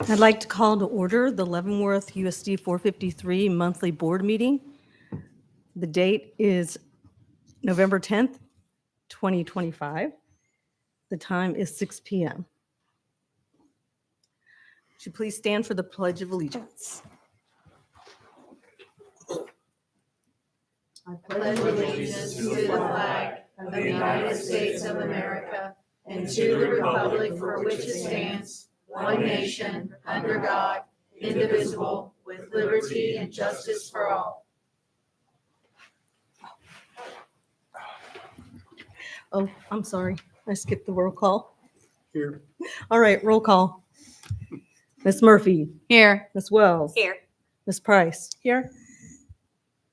I'd like to call to order the Leavenworth USD 453 monthly board meeting. The date is November 10th, 2025. The time is 6 p.m. Would you please stand for the Pledge of Allegiance? I pledge allegiance to the flag of the United States of America and to the republic for which it stands, one nation, under God, indivisible, with liberty and justice for all. Oh, I'm sorry. I skipped the roll call. Here. All right, roll call. Ms. Murphy. Here. Ms. Wells. Here. Ms. Price. Here.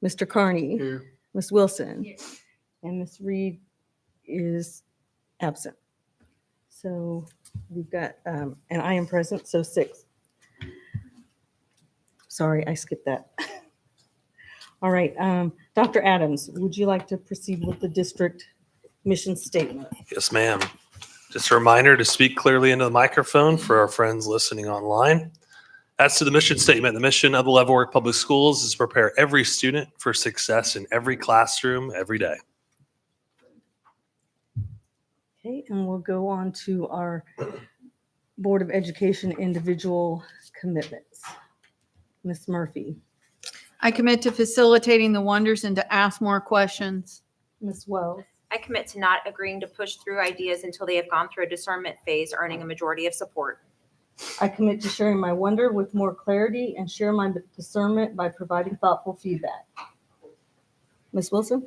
Mr. Carney. Here. Ms. Wilson. Here. And Ms. Reed is absent. So we've got, and I am present, so 6. Sorry, I skipped that. All right, Dr. Adams, would you like to proceed with the district mission statement? Yes, ma'am. Just a reminder to speak clearly into the microphone for our friends listening online. As to the mission statement, the mission of the Leavenworth Public Schools is to prepare every student for success in every classroom every day. Okay, and we'll go on to our Board of Education individual commitments. Ms. Murphy. I commit to facilitating the wonders and to ask more questions. Ms. Wells. I commit to not agreeing to push through ideas until they have gone through a discernment phase, earning a majority of support. I commit to sharing my wonder with more clarity and share my discernment by providing thoughtful feedback. Ms. Wilson.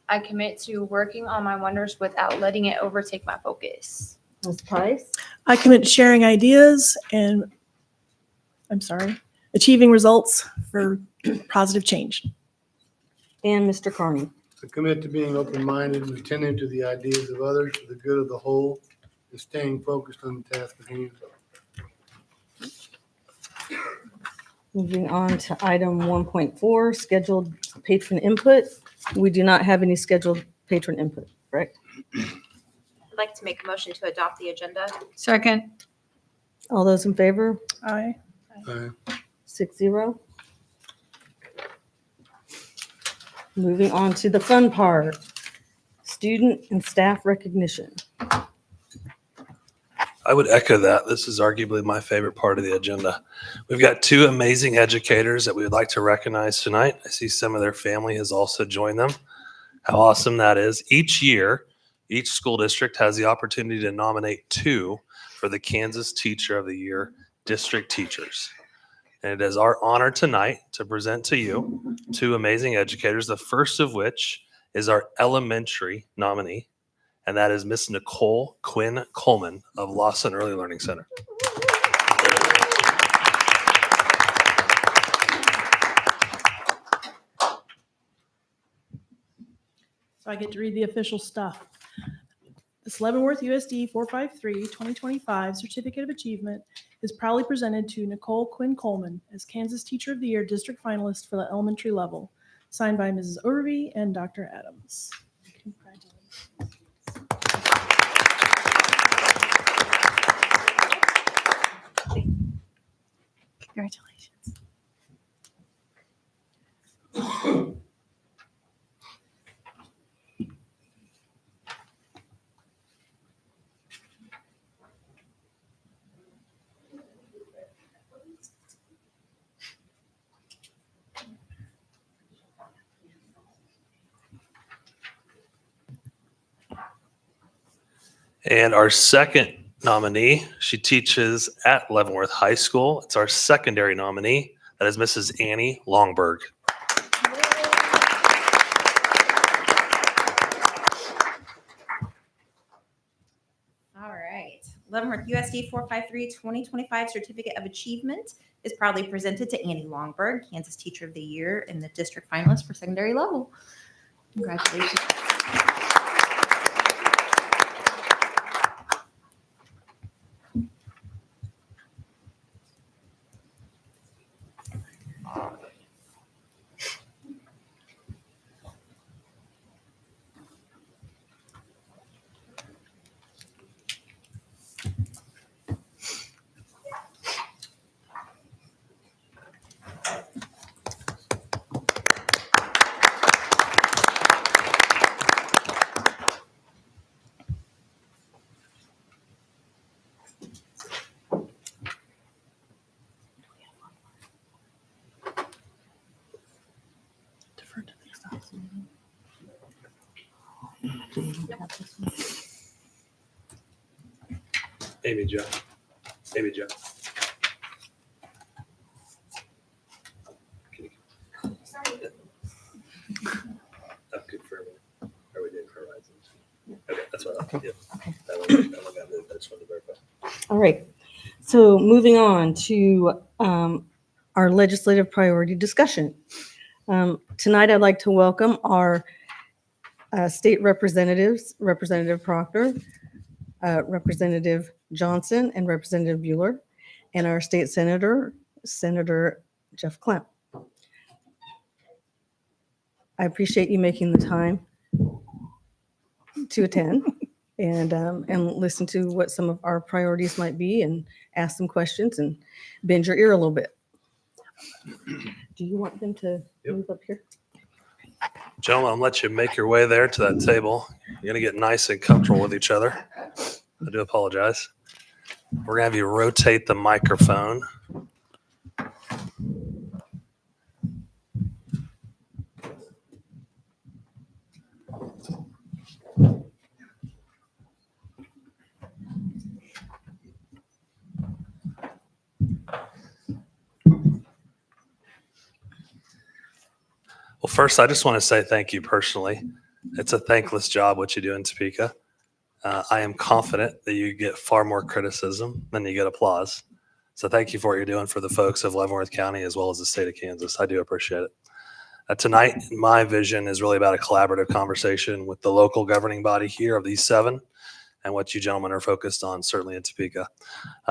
I commit to working on my wonders without letting it overtake my focus. Ms. Price. I commit to sharing ideas and, achieving results for positive change. And Mr. Carney. I commit to being open-minded and attentive to the ideas of others for the good of the whole and staying focused on the task at hand. Moving on to item 1.4, scheduled patron input. We do not have any scheduled patron input, correct? I'd like to make a motion to adopt the agenda. Second. All those in favor? Aye. 6-0. Moving on to the fun part, student and staff recognition. I would echo that. This is arguably my favorite part of the agenda. We've got 2 amazing educators that we would like to recognize tonight. I see some of their family has also joined them. How awesome that is. Each year, each school district has the opportunity to nominate 2 for the Kansas Teacher of the Year district teachers. And it is our honor tonight to present to you 2 amazing educators, the first of which is our elementary nominee, and that is Miss Nicole Quinn Coleman of Lawson Early Learning Center. So I get to read the official stuff. This Leavenworth USD 453 2025 Certificate of Achievement is proudly presented to Nicole Quinn Coleman as Kansas Teacher of the Year District Finalist for the elementary level, signed by Mrs. Overby and Dr. Adams. Congratulations. Congratulations. And our second nominee, she teaches at Leavenworth High School. It's our secondary nominee. That is Mrs. Annie Longberg. All right. Leavenworth USD 453 2025 Certificate of Achievement is proudly presented to Annie Longberg, Kansas Teacher of the Year and the district finalist for secondary level. Congratulations. Amy Jo. Amy Jo. Up good for a minute. Are we doing horizons? Okay, that's what I thought. Yeah. Okay. That one got moved. I just wanted to verify. All right. So moving on to our legislative priority discussion. Tonight, I'd like to welcome our state representatives, Representative Proctor, Representative Johnson, and Representative Bueller, and our state senator, Senator Jeff Klemp. I appreciate you making the time to attend and listen to what some of our priorities might be and ask some questions and bend your ear a little bit. Do you want them to move up here? Gentlemen, I'll let you make your way there to that table. You're going to get nice and comfortable with each other. I do apologize. We're going to have you rotate the microphone. Well, first, I just want to say thank you personally. It's a thankless job what you do in Topeka. I am confident that you get far more criticism than you get applause. So thank you for what you're doing for the folks of Leavenworth County as well as the state of Kansas. I do appreciate it. Tonight, my vision is really about a collaborative conversation with the local governing body here of these 7 and what you gentlemen are focused on, certainly in Topeka.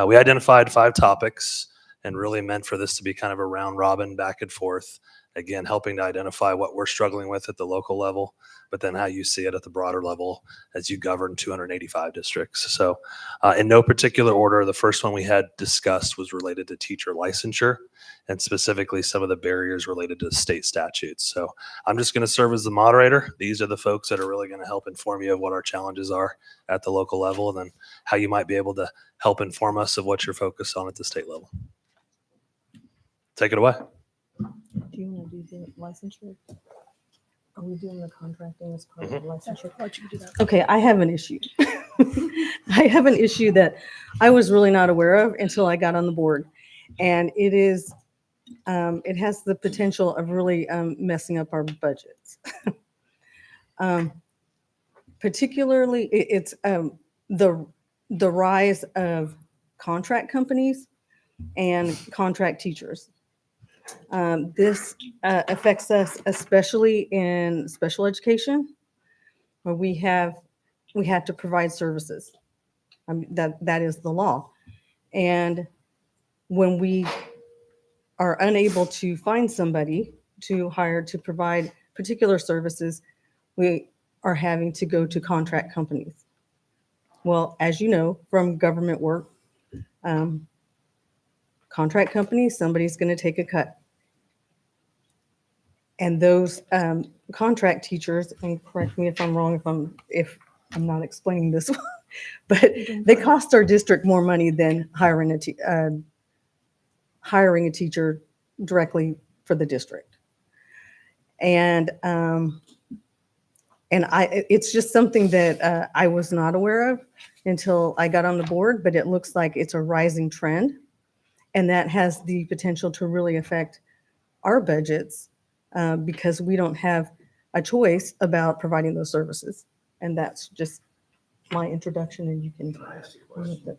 We identified 5 topics and really meant for this to be kind of a round robin back and forth. Again, helping to identify what we're struggling with at the local level, but then how you see it at the broader level as you govern 285 districts. So in no particular order, the first one we had discussed was related to teacher licensure and specifically some of the barriers related to state statutes. So I'm just going to serve as the moderator. These are the folks that are really going to help inform you of what our challenges are at the local level and then how you might be able to help inform us of what you're focused on at the state level. Take it away. Do you want to do the licensure? Are we doing the contracting as part of the licensure? I'll let you do that. Okay, I have an issue. I have an issue that I was really not aware of until I got on the board. And it is, it has the potential of really messing up our budgets. Particularly, it's the rise of contract companies and contract teachers. This affects us especially in special education, where we have to provide services. That is the law. And when we are unable to find somebody to hire to provide particular services, we are having to go to contract companies. Well, as you know, from government work, contract companies, somebody's going to take a cut. And those contract teachers, and correct me if I'm wrong, if I'm not explaining this, but they cost our district more money than hiring a teacher directly for the district. And it's just something that I was not aware of until I got on the board, but it looks like it's a rising trend. And that has the potential to really affect our budgets because we don't have a choice about providing those services. And that's just my introduction, and you can. Can I ask you a question?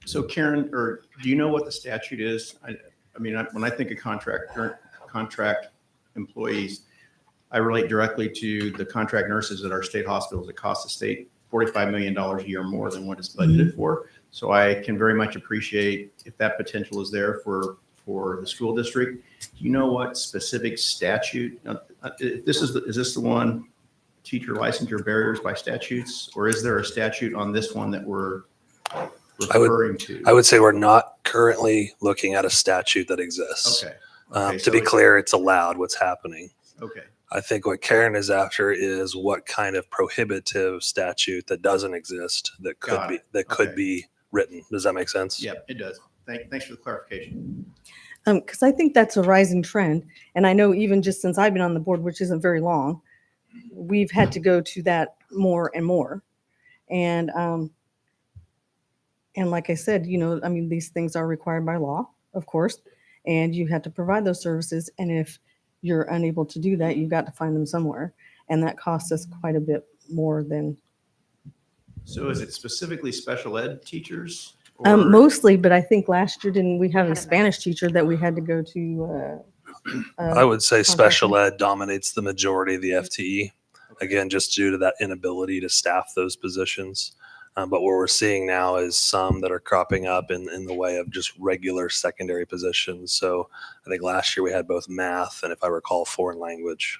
So Karen, or do you know what the statute is? I mean, when I think of contract employees, I relate directly to the contract nurses at our state hospitals. It costs the state $45 million a year more than what it's budgeted for. So I can very much appreciate if that potential is there for the school district. Do you know what specific statute? Is this the one, teacher licensure barriers by statutes, or is there a statute on this one that we're referring to? I would say we're not currently looking at a statute that exists. Okay. To be clear, it's allowed what's happening. Okay. I think what Karen is after is what kind of prohibitive statute that doesn't exist that could be written. Does that make sense? Yeah, it does. Thanks for the clarification. Because I think that's a rising trend. And I know even just since I've been on the board, which isn't very long, we've had to go to that more and more. And like I said, I mean, these things are required by law, of course, and you have to provide those services. And if you're unable to do that, you've got to find them somewhere. And that costs us quite a bit more than So is it specifically special ed teachers? or- mostly, but I think last year, didn't we have Had a a Spanish teacher that we had to go to? I would say special contractor? ed dominates the majority of the FTE. Again, just due to that inability to staff those positions. But what we're seeing now is some that are cropping up in the way of just regular secondary positions. So I think last year we had both math and, if I recall, foreign language.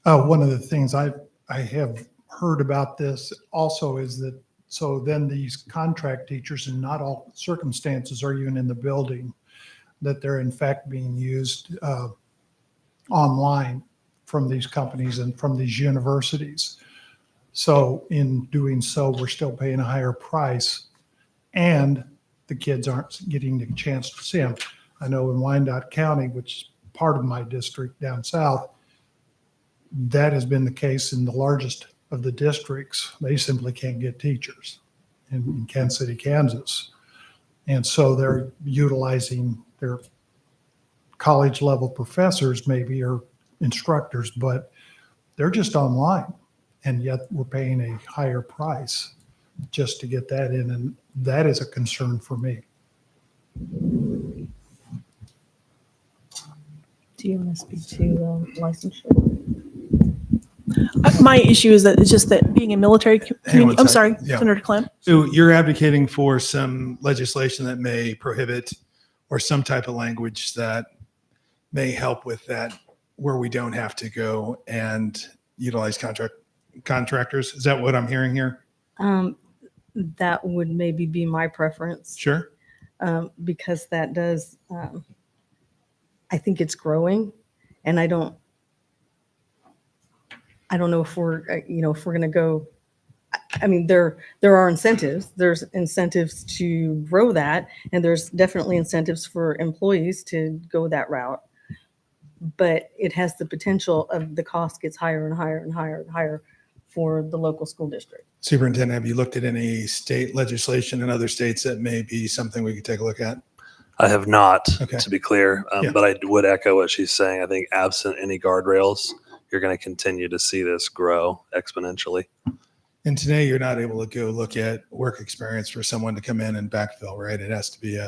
One of the things I have heard about this also is that, so then these contract teachers, in not all circumstances are even in the building, that they're in fact being used online from these companies and from these universities. So in doing so, we're still paying a higher price, and the kids aren't getting the chance to see them. I know in Wyandotte County, which is part of my district down south, that has been the case in the largest of the districts. They simply can't get teachers in Kansas City, Kansas. And so they're utilizing their college level professors maybe, or instructors, but they're just online. And yet we're paying a higher price just to get that in. And that is a concern for me. Do you want to speak to licensure? My issue is that it's just that being a military community, I'm sorry, Yeah. Senator Clem. So you're advocating for some legislation that may prohibit, or some type of language that may help with that, where we don't have to go and utilize contractors. Is that what I'm hearing here? That would maybe be my preference, Sure. because that does, I think it's growing, and I don't know if we're, if we're going to go. I mean, there are incentives. There's incentives to grow that, and there's definitely incentives for employees to go that route. But it has the potential of the cost gets higher and higher and higher and higher for the local school district. Superintendent, have you looked at any state legislation in other states that may be something we could take a look at? I have not, Okay. to be clear, Yeah. but I would echo what she's saying. I think absent any guardrails, you're going to continue to see this grow exponentially. And today you're not able to go look at work experience for someone to come in and backfill, right? It has to be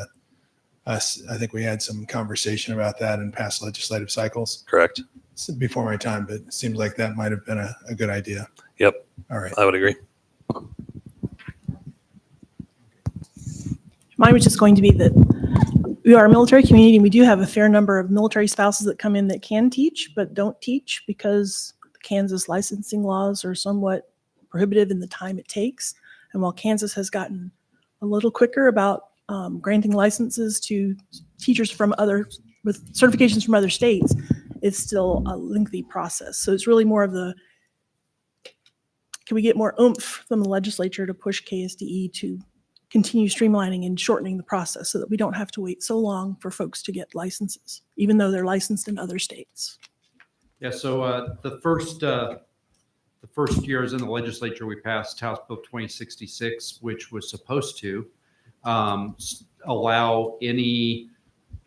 I think we had some conversation about that in past legislative cycles. Correct? It's before my time, but it seems like that might have been a good idea. Yep, All right. I would agree. Mine was just going to be that we are a military community, and we do have a fair number of military spouses that come in that can teach, but don't teach because the Kansas licensing laws are somewhat prohibitive in the time it takes. And while Kansas has gotten a little quicker about granting licenses to teachers with certifications from other states, it's still a lengthy process. So it's really more of can we get more oomph from the legislature to push KSDE to continue streamlining and shortening the process so that we don't have to wait so long for folks to get licenses, even though they're licensed in other states. Yeah, so the first year I was in the legislature, we passed House Bill 2066, which was supposed to allow any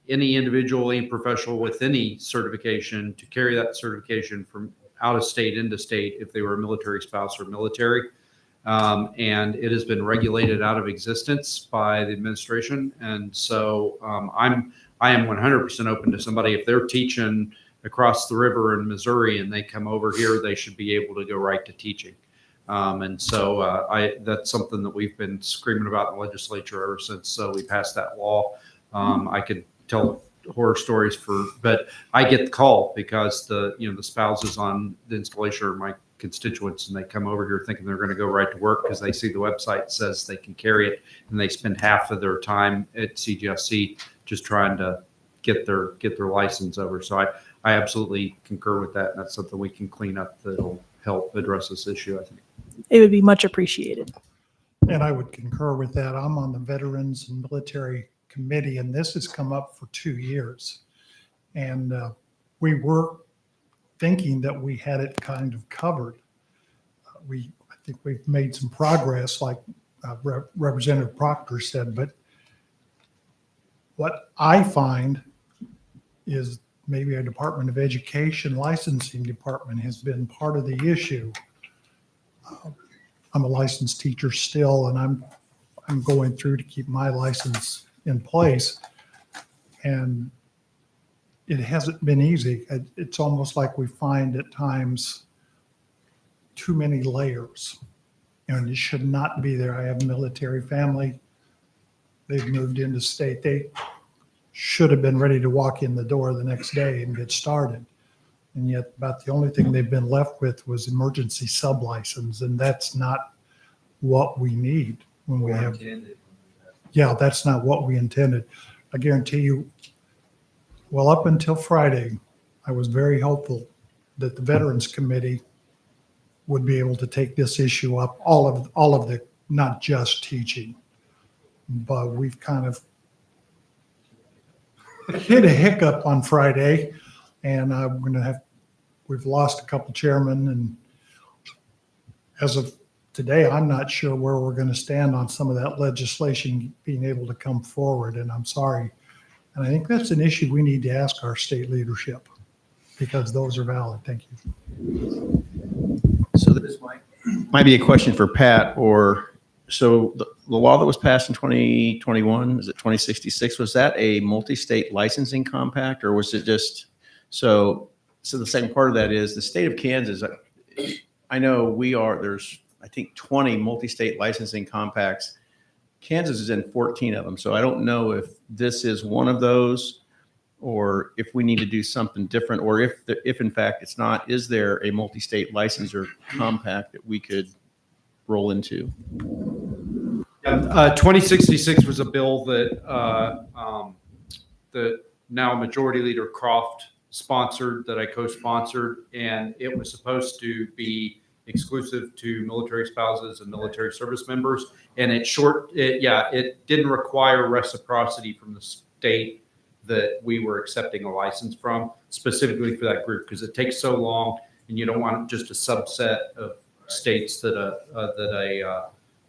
individual, any professional with any certification to carry that certification from out of state into state if they were a military spouse or military. And it has been regulated out of existence by the administration. And so I am 100% open to somebody, if they're teaching across the river in Missouri and they come over here, they should be able to go right to teaching. And so that's something that we've been screaming about in the legislature ever since we passed that law. I could tell horror stories but I get the call because the spouses on the installation are my constituents, and they come over here thinking they're going to go right to work because they see the website says they can carry it, and they spend half of their time at CGSC just trying to get their license over. So I absolutely concur with that, and that's something we can clean up that'll help address this issue, I think. It would be much appreciated. And I would concur with that. I'm on the Veterans and Military Committee, and this has come up for 2 years. And we were thinking that we had it kind of covered. I think we've made some progress, like Representative Proctor said, but what I find is maybe a Department of Education licensing department has been part of the issue. I'm a licensed teacher still, and I'm going through to keep my license in place. And it hasn't been easy. It's almost like we find at times too many layers. And it should not be there. I have a military family. They've moved into state. They should have been ready to walk in the door the next day and get started. And yet about the only thing they've been left with was emergency sublicense. And that's not what we need when we have. Yeah, that's not what we intended. I guarantee you, well, up until Friday, I was very hopeful that the Veterans Committee would be able to take this issue up, all of the, not just teaching, but we've kind of hit a hiccup on Friday, and we've lost a couple chairmen, and as of today, I'm not sure where we're going to stand on some of that legislation being able to come forward, and I'm sorry. And I think that's an issue we need to ask our state leadership, because those are valid. Thank you. So this might be a question for Pat, or so the law that was passed in 2021, is it 2066? Was that a multi-state licensing compact, or was it just so the second part of that is the state of Kansas. I know there's I think 20 multi-state licensing compacts. Kansas is in 14 of them. So I don't know if this is one of those, or if we need to do something different, or if in fact it's not. Is there a multi-state license or compact that we could roll into? 2066 was a bill that the now Majority Leader Croft sponsored, that I co-sponsored, and it was supposed to be exclusive to military spouses and military service members. And it didn't require reciprocity from the state that we were accepting a license from, specifically for that group, because it takes so long, and you don't want just a subset of states that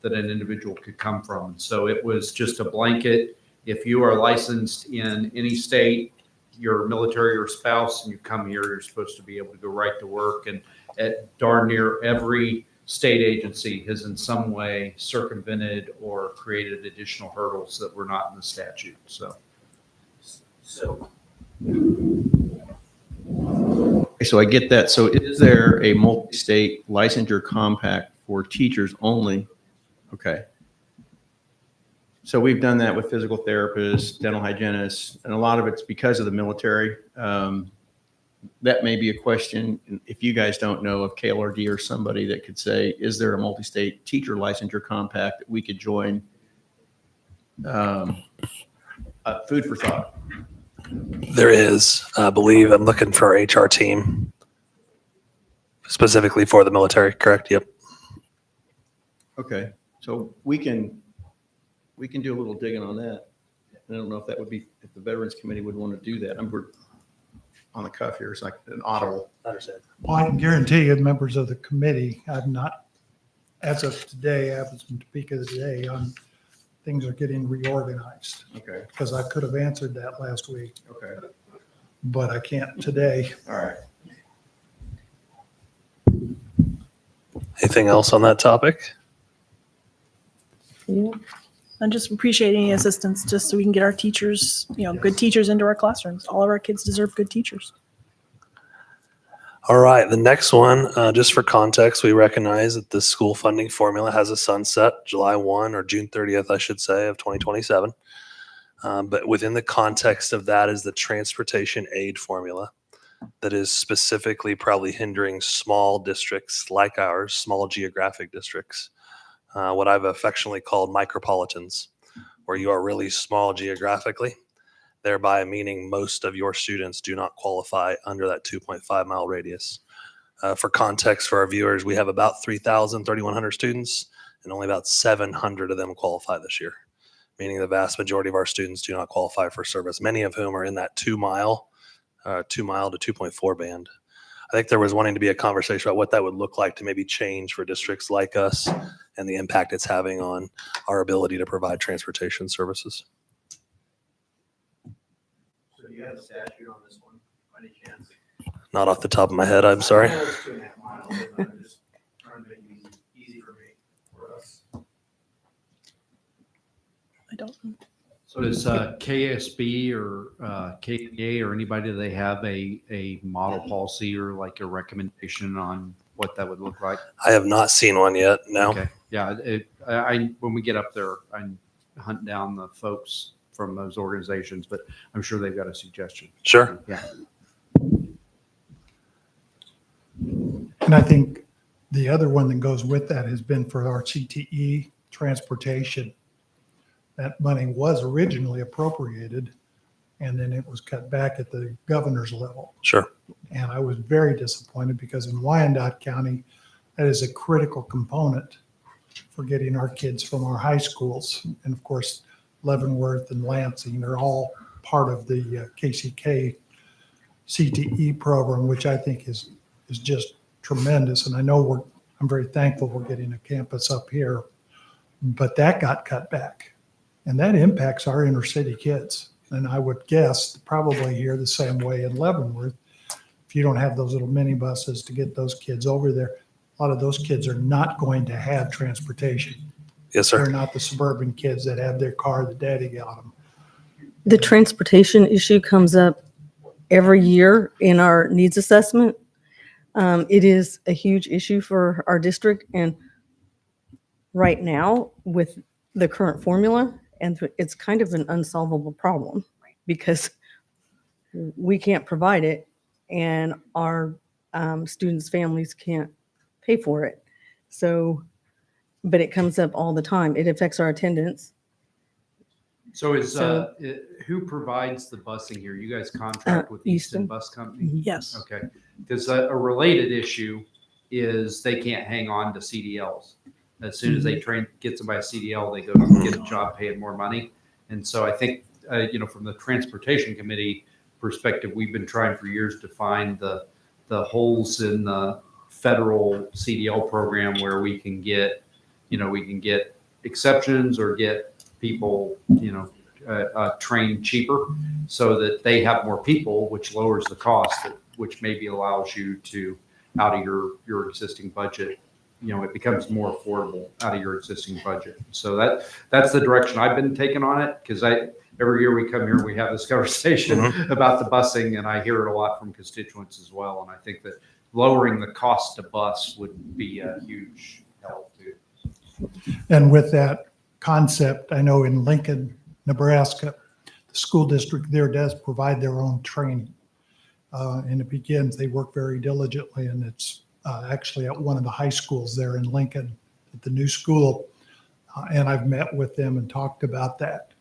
an individual could come from. So it was just a blanket. If you are licensed in any state, you're military or spouse, and you come here, you're supposed to be able to go right to work. And at darn near every state agency has in some way circumvented or created additional hurdles that were not in the statute. So I get that. So is there a multi-state licensure compact for teachers only? Okay. So we've done that with physical therapists, dental hygienists, and a lot of it's because of the military. That may be a question, if you guys don't know, of KLRD or somebody that could say, is there a multi-state teacher licensure compact that we could join? Food for thought. There is, I believe. I'm looking for our HR team specifically for the military, correct? Yep. Okay. So we can do a little digging on that. I don't know if that would be, if the Veterans Committee would want to do that. We're on the cuff here. It's like an audible. Understand. Well, I can guarantee you, members of the committee, I've not, as of today, as of the peak of the day, things are getting reorganized, Okay. because I could have answered that last week, Okay. but I can't today. All right. Anything else on that topic? I just appreciate any assistance, just so we can get our teachers, good teachers into our classrooms. All of our kids deserve good teachers. All right, the next one, just for context, we recognize that the school funding formula has a sunset July 1 or June 30th, I should say, of 2027. But within the context of that is the transportation aid formula that is specifically probably hindering small districts like ours, small geographic districts, what I've affectionately called micropolitans, where you are really small geographically, thereby meaning most of your students do not qualify under that 2.5 mile radius. For context for our viewers, we have about 3,100 students, and only about 700 of them qualify this year, meaning the vast majority of our students do not qualify for service, many of whom are in that 2 mile to 2.4 band. I think there was wanting to be a conversation about what that would look like to maybe change for districts like us and the impact it's having on our ability to provide transportation services. So do you have a statute on this one, by any chance? Not off the top of my head, I'm sorry. I know it's 2.5 miles, but I'm just trying to make it easy for me, for us. I don't. So does KSB or KPA or anybody, do they have a model policy or like a recommendation on what that would look like? I have not seen one yet. No. Okay. Yeah. When we get up there, I hunt down the folks from those organizations, but I'm sure they've got a suggestion. Sure. Yeah. And I think the other one that goes with that has been for our CTE transportation. That money was originally appropriated, and then it was cut back at the governor's level. Sure. And I was very disappointed because in Wyandotte County, that is a critical component for getting our kids from our high schools. And of course, Leavenworth and Lansing are all part of the KCK CTE program, which I think is just tremendous. And I know I'm very thankful we're getting a campus up here, but that got cut back. And that impacts our inner city kids. And I would guess probably here the same way in Leavenworth. If you don't have those little minibuses to get those kids over there, a lot of those kids are not going to have transportation. Yes, sir. They're not the suburban kids that have their car that daddy got them. The transportation issue comes up every year in our needs assessment. It is a huge issue for our district. And right now, with the current formula, and it's kind of an unsolvable problem because we can't provide it and our students' families can't pay for it. So, but it comes up all the time. It affects our attendance. So So- who provides the busing here? You guys contract with Easton Easton. Bus Company? Yes. Okay. Because a related issue is they can't hang on to CDLs. As soon as they get somebody a CDL, they go get a job paying more money. And so I think, from the transportation committee perspective, we've been trying for years to find the holes in the federal CDL program where we can get exceptions or get people, trained cheaper so that they have more people, which lowers the cost, which maybe allows you to, out of your existing budget, it becomes more affordable out of your existing budget. So that's the direction I've been taking on it, because every year we come here, we have this conversation about the busing, and I hear it a lot from constituents as well. And I think that lowering the cost to bus would be a huge help too. And with that concept, I know in Lincoln, Nebraska, the school district there does provide their own training. And it begins, they work very diligently, and it's actually at one of the high schools there in Lincoln, at the new school. And I've met with them and talked about that.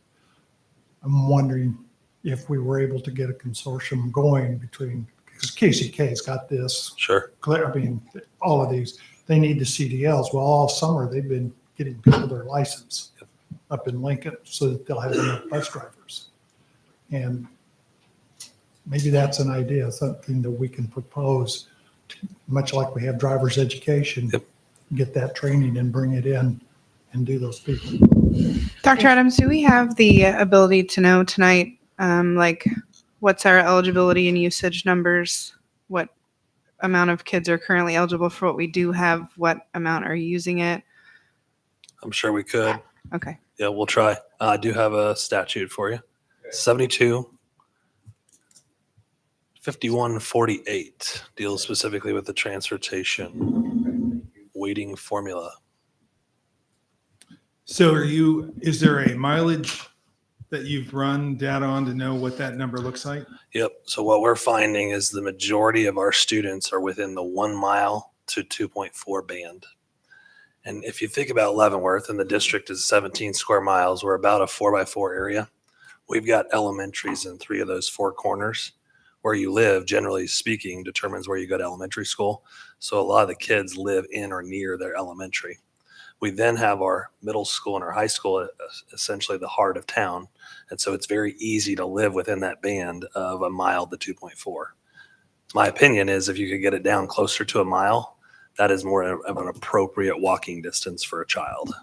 I'm wondering if we were able to get a consortium going between, because KCK's got this. Sure. All of these, they need the CDLs. Well, all summer they've been getting people their license up in Lincoln so that they'll have enough bus drivers. And maybe that's an idea, something that we can propose, much like we have driver's education. Yep. Get that training and bring it in and do those people. Dr. Adams, do we have the ability to know tonight, what's our eligibility and usage numbers? What amount of kids are currently eligible for what we do have? What amount are using it? I'm sure we could. Okay. Yeah, we'll try. I do have a statute for you. 72-5148 deals specifically with the transportation weighting formula. So is there a mileage that you've run data on to know what that number looks like? Yep. So what we're finding is the majority of our students are within the 1 mile to 2.4 band. And if you think about Leavenworth, and the district is 17 square miles, we're about a 4x4 area. We've got elementaries in 3 of those 4 corners. Where you live, generally speaking, determines where you go to elementary school. So a lot of the kids live in or near their elementary. We then have our middle school and our high school, essentially the heart of town. And so it's very easy to live within that band of 1 mile to 2.4. My opinion is if you could get it down closer to a mile, that is more of an appropriate walking distance for a child.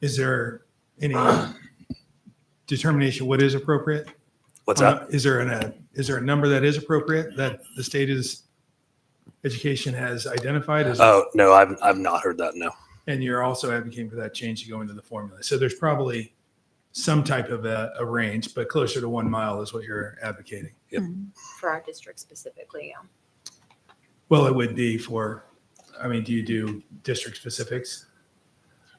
Is there any determination what is appropriate? What's that? Is there a number that is appropriate that the state education has identified? Oh, no, I've not heard that. No. And you're also advocating for that change to go into the formula. So there's probably some type of a range, but closer to 1 mile is what you're advocating. Yep. For our district specifically, yeah. Well, it would be do you do district specifics?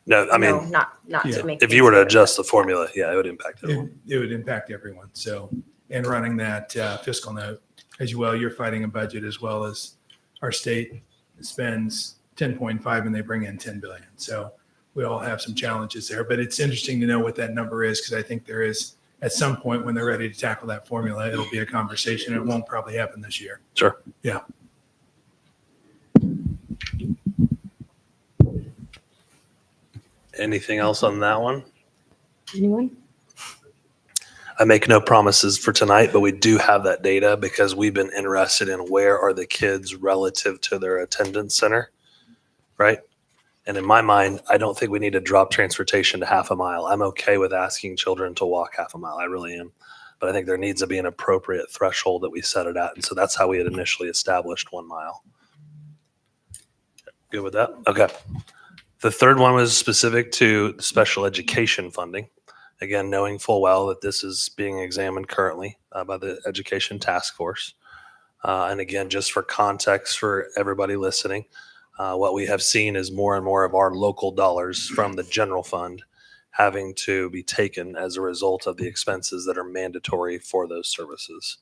No, I mean, No, not Yeah. to make. if you were to adjust the formula, yeah, it would impact everyone. It would impact everyone. So, and running that fiscal note as well, you're fighting a budget as well as our state spends 10.5 and they bring in 10 billion. So we all have some challenges there, but it's interesting to know what that number is because I think there is at some point when they're ready to tackle that formula, it'll be a conversation. It won't probably happen this year. Sure. Yeah. Anything else on that one? Anyone? I make no promises for tonight, but we do have that data because we've been interested in where are the kids relative to their attendance center, right? And in my mind, I don't think we need to drop transportation to half a mile. I'm okay with asking children to walk half a mile. I really am. But I think there needs to be an appropriate threshold that we set it at. And so that's how we had initially established 1 mile. Good with that? Okay. The third one was specific to special education funding. Again, knowing full well that this is being examined currently by the Education Task Force. And again, just for context for everybody listening, what we have seen is more and more of our local dollars from the general fund having to be taken as a result of the expenses that are mandatory for those services.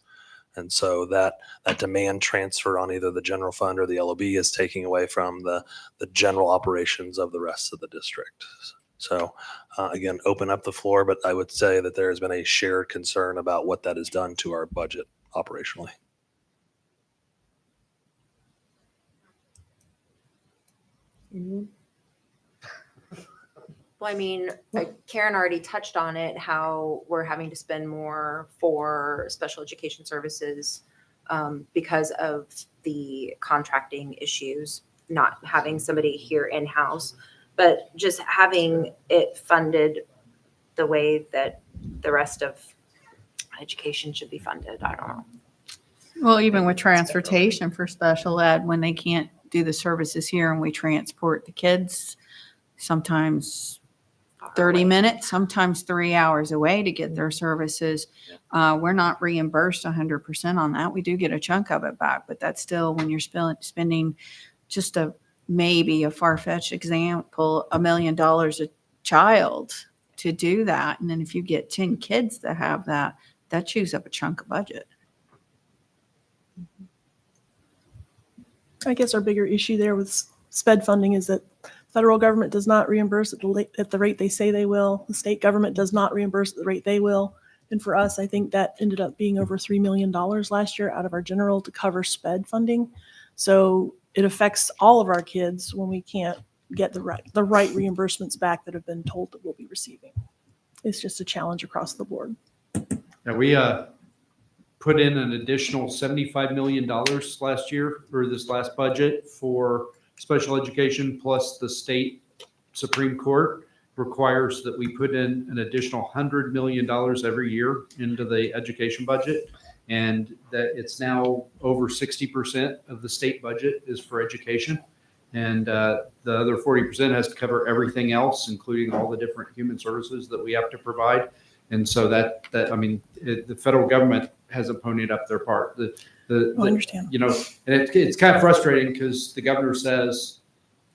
And so that demand transfer on either the general fund or the LOB is taking away from the general operations of the rest of the district. So again, open up the floor, but I would say that there has been a shared concern about what that has done to our budget operationally. Well, I mean, Karen already touched on it, how we're having to spend more for special education services because of the contracting issues, not having somebody here in-house, but just having it funded the way that the rest of education should be funded. I don't know. Well, even with transportation for special ed, when they can't do the services here and we transport the kids, sometimes 30 minutes, sometimes 3 hours away to get their services. We're not reimbursed 100% on that. We do get a chunk of it back, but that's still when you're spending just maybe a far-fetched example, $1 million a child to do that. And then if you get 10 kids that have that chews up a chunk of budget. I guess our bigger issue there with SPED funding is that federal government does not reimburse at the rate they say they will. The state government does not reimburse at the rate they will. And for us, I think that ended up being over $3 million last year out of our general to cover SPED funding. So it affects all of our kids when we can't get the right reimbursements back that have been told that we'll be receiving. It's just a challenge across the board. Now, we put in an additional $75 million last year for this last budget for special education, plus the state Supreme Court requires that we put in an additional $100 million every year into the education budget. And that it's now over 60% of the state budget is for education. And the other 40% has to cover everything else, including all the different human services that we have to provide. And so the federal government hasn't ponied up their part. I understand. And it's kind of frustrating because the governor says,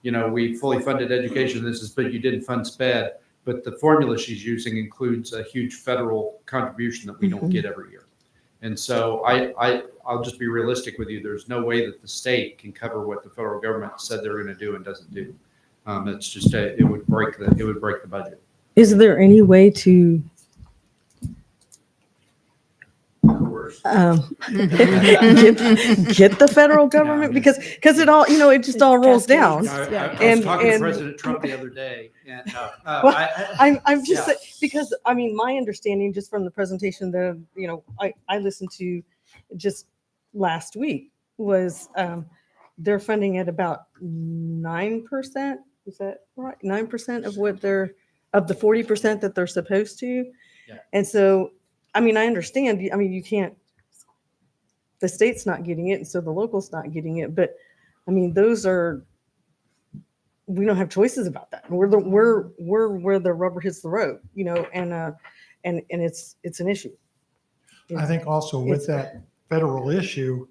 we fully funded education. But you didn't fund SPED. But the formula she's using includes a huge federal contribution that we don't get every year. And so I'll just be realistic with you. There's no way that the state can cover what the federal government said they're going to do and doesn't do. It's just it would break the budget. Is there any way to get the federal government because it all it just all rolls down. I was talking to President Trump the other day, and I'm just saying, because my understanding just from the presentation that I listened to just last week was they're funding at about 9%. Is that right? 9% of what they're, of the 40% that they're supposed to. Yeah. And so, I mean, I understand, I mean, you can't, the state's not getting it, and so the local's not getting it, but I mean, those are, we don't have choices about that. We're where the rubber hits the road, you know, and it's an issue. I think also with It's- that federal issue,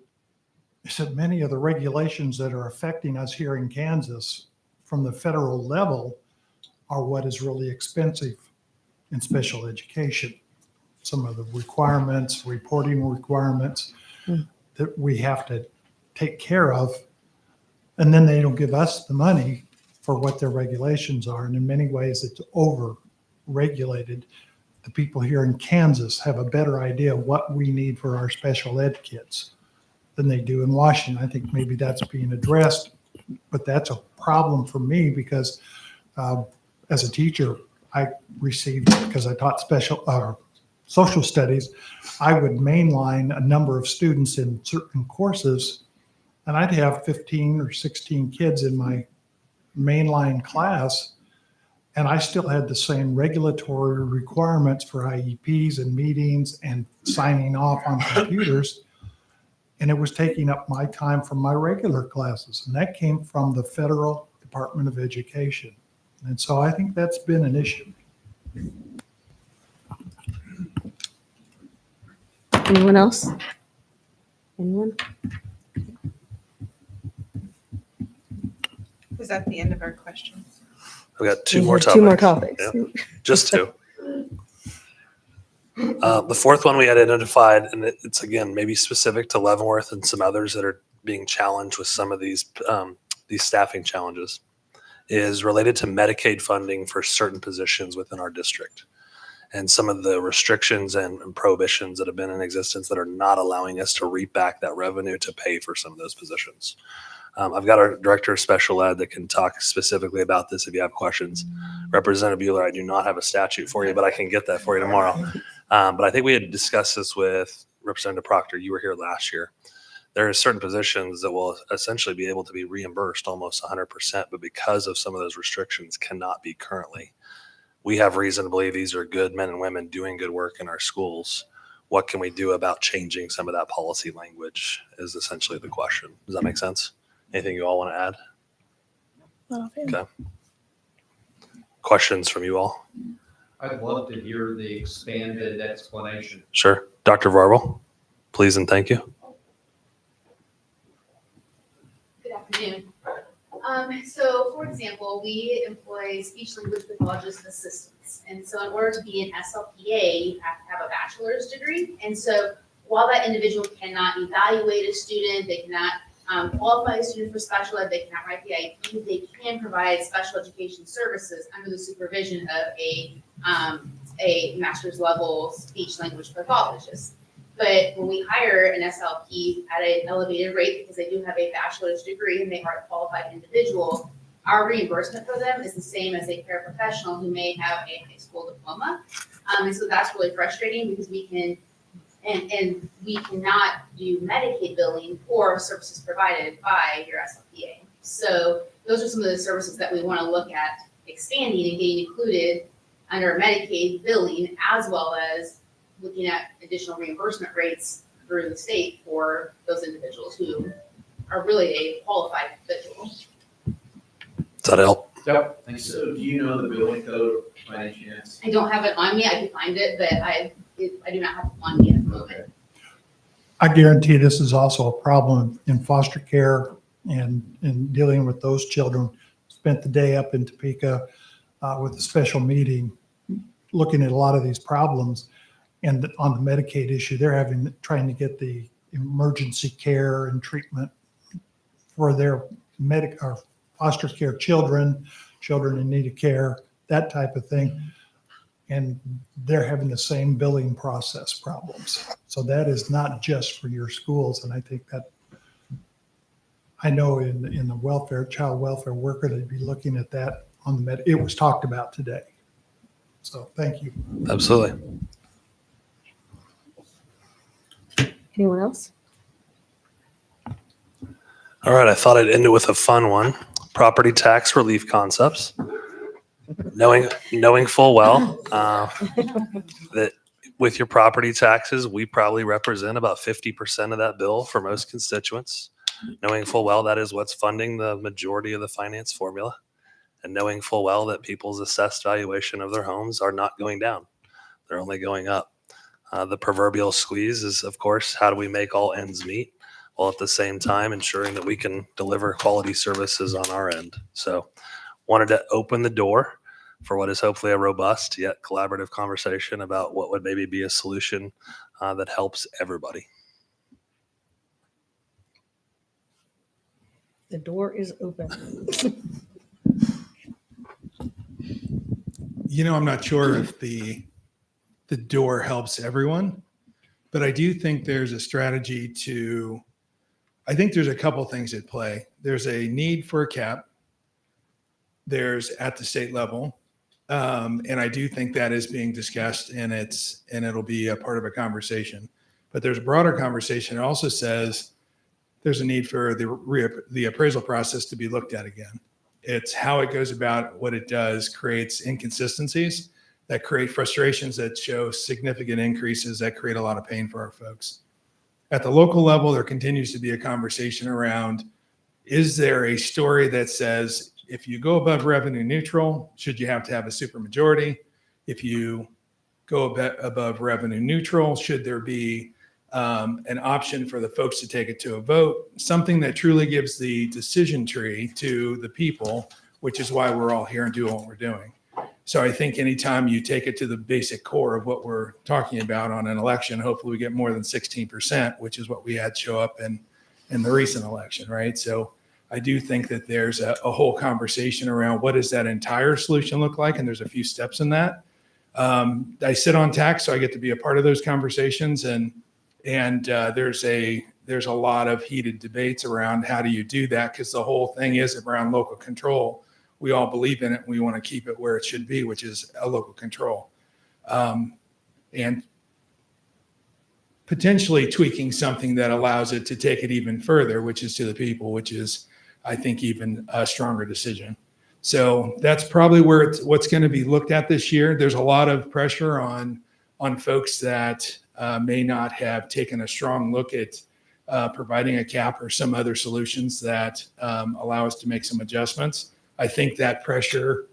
is that many of the regulations that are affecting us here in Kansas from the federal level are what is really expensive in special education. Some of the requirements, reporting requirements that we have to take care of. And then they don't give us the money for what their regulations are. And in many ways, it's over regulated. The people here in Kansas have a better idea of what we need for our special ed kids than they do in Washington. I think maybe that's being addressed, but that's a problem for me because as a teacher, I received, because I taught social studies, I would mainline a number of students in certain courses, and I'd have 15 or 16 kids in my mainline class, and I still had the same regulatory requirements for IEPs and meetings and signing off on computers. And it was taking up my time from my regular classes. And that came from the Federal Department of Education. And so I think that's been an issue. Anyone else? Anyone? Was that the end of our questions? I've got two We more have topics. Two more topics. Yeah, just two. The fourth one we had identified, and it's again maybe specific to Leavenworth and some others that are being challenged with some of these staffing challenges, is related to Medicaid funding for certain positions within our district, and some of the restrictions and prohibitions that have been in existence that are not allowing us to reap back that revenue to pay for some of those positions. I've got our director of special ed that can talk specifically about this if you have questions. Representative Bueller, I do not have a statute for you, but I can get that for you tomorrow. But I think we had discussed this with Representative Proctor. You were here last year. There are certain positions that will essentially be able to be reimbursed almost 100%, but because of some of those restrictions cannot be currently. We have reason to believe these are good men and women doing good work in our schools. What can we do about changing some of that policy language is essentially the question. Does that make sense? Anything you all want to add? Not offhand. Okay. Questions from you all? I'd love to hear the expanded explanation. Sure. Dr. Varvel, please and thank you. Good afternoon. So for example, we employ speech language pathologists and assistants. And so in order to be an SLPA, you have to have a bachelor's degree. And so while that individual cannot evaluate a student, they cannot qualify a student for special ed, they cannot write the IEP, they can provide special education services under the supervision of a master's level speech language pathologist. But when we hire an SLP at an elevated rate, because they do have a bachelor's degree and they are a qualified individual, our reimbursement for them is the same as a paraprofessional who may have a high school diploma. And so that's really frustrating because we can, and we cannot do Medicaid billing for services provided by your SLPA. So those are some of the services that we want to look at expanding and getting included under Medicaid billing, as well as looking at additional reimbursement rates through the state for those individuals who are really a qualified individual. Does that help? Yep. Thanks. So do you know the billing code by any chance? I don't have it on me, I can find it, but I do not have it on me at the moment. I guarantee this is also a problem in foster care and in dealing with those children. Spent the day up in Topeka with a special meeting, looking at a lot of these problems. And on the Medicaid issue, they're trying to get the emergency care and treatment for their or foster care children in need of care, that type of thing. And they're having the same billing process problems. So that is not just for your schools. And I think that, I know in the child welfare worker, they'd be looking at that on the it was talked about today. So thank you. Absolutely. Anyone else? All right, I thought I'd end it with a fun one. Property tax relief concepts. Knowing full well that with your property taxes, we probably represent about 50% of that bill for most constituents. Knowing full well that is what's funding the majority of the finance formula, and knowing full well that people's assessed valuation of their homes are not going down, they're only going up. The proverbial squeeze is, of course, how do we make all ends meet, while at the same time ensuring that we can deliver quality services on our end. So wanted to open the door for what is hopefully a robust yet collaborative conversation about what would maybe be a solution that helps everybody. The door is open. I'm not sure if the door helps everyone, but I do think there's a strategy I think there's a couple things at play. There's a need for a cap. There's at the state level. And I do think that is being discussed, and it'll be a part of a conversation. But there's a broader conversation. It also says there's a need for the appraisal process to be looked at again. It's how it goes about what it does creates inconsistencies that create frustrations that show significant increases that create a lot of pain for our folks. At the local level, there continues to be a conversation around, is there a story that says if you go above revenue neutral, should you have to have a supermajority? If you go above revenue neutral, should there be an option for the folks to take it to a vote? Something that truly gives the decision tree to the people, which is why we're all here and doing what we're doing. So I think anytime you take it to the basic core of what we're talking about on an election, hopefully we get more than 16%, which is what we had show up in the recent election, right? So I do think that there's a whole conversation around what does that entire solution look like, and there's a few steps in that. I sit on tax, so I get to be a part of those conversations, and there's a lot of heated debates around how do you do that, because the whole thing is around local control. We all believe in it. We want to keep it where it should be, which is a local control, and potentially tweaking something that allows it to take it even further, which is to the people, which is, I think, even a stronger decision. So that's probably what's going to be looked at this year. There's a lot of pressure on folks that may not have taken a strong look at providing a cap or some other solutions that allow us to make some adjustments. I think that pressure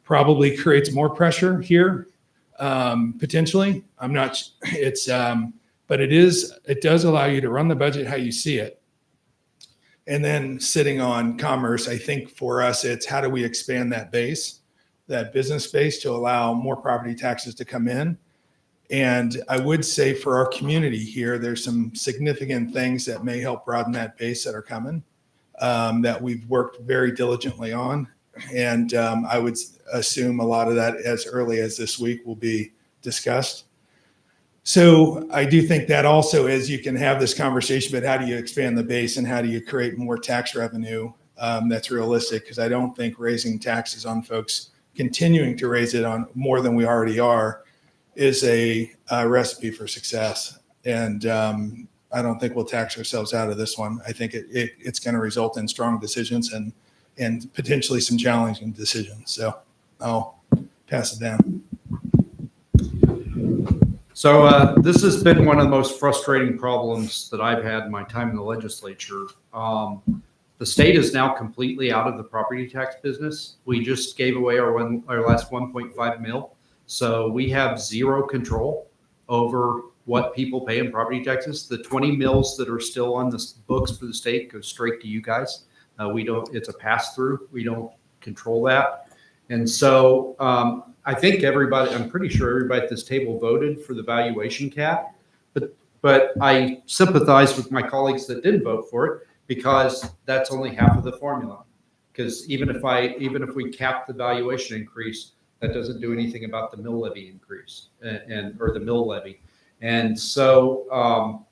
probably creates more pressure here, potentially. I'm not. But it does allow you to run the budget how you see it. And then sitting on commerce, I think for us, it's how do we expand that base, that business base, to allow more property taxes to come in. And I would say for our community here, there's some significant things that may help broaden that base that are coming, that we've worked very diligently on. And I would assume a lot of that as early as this week will be discussed. So I do think that also is, you can have this conversation, but how do you expand the base and how do you create more tax revenue that's realistic? Because I don't think raising taxes on folks, continuing to raise it on more than we already are, is a recipe for success. And I don't think we'll tax ourselves out of this one. I think it's going to result in strong decisions and potentially some challenging decisions. So I'll pass it down. So this has been one of the most frustrating problems that I've had in my time in the legislature. The state is now completely out of the property tax business. We just gave away our last 1.5 mil. So we have zero control over what people pay in property taxes. The 20 mills that are still on the books for the state go straight to you guys. We don't, it's a pass through. We don't control that. And so I think everybody, I'm pretty sure everybody at this table voted for the valuation cap, but I sympathize with my colleagues that didn't vote for it, because that's only half of the formula. Because even if we cap the valuation increase, that doesn't do anything about the mill levy increase or the mill levy. And so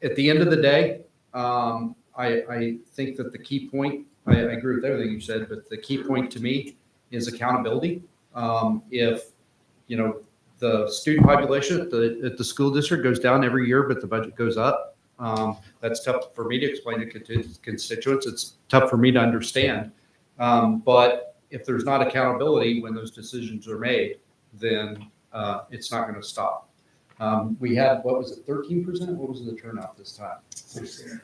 at the end of the day, I think that the key point, I agree with everything you said, but the key point to me is accountability. If the student population at the school district goes down every year, but the budget goes up, That's tough for me to explain to constituents. It's tough for me to understand. But if there's not accountability when those decisions are made, then it's not going to stop. We had, what was it, 13%? What was the turnout this time?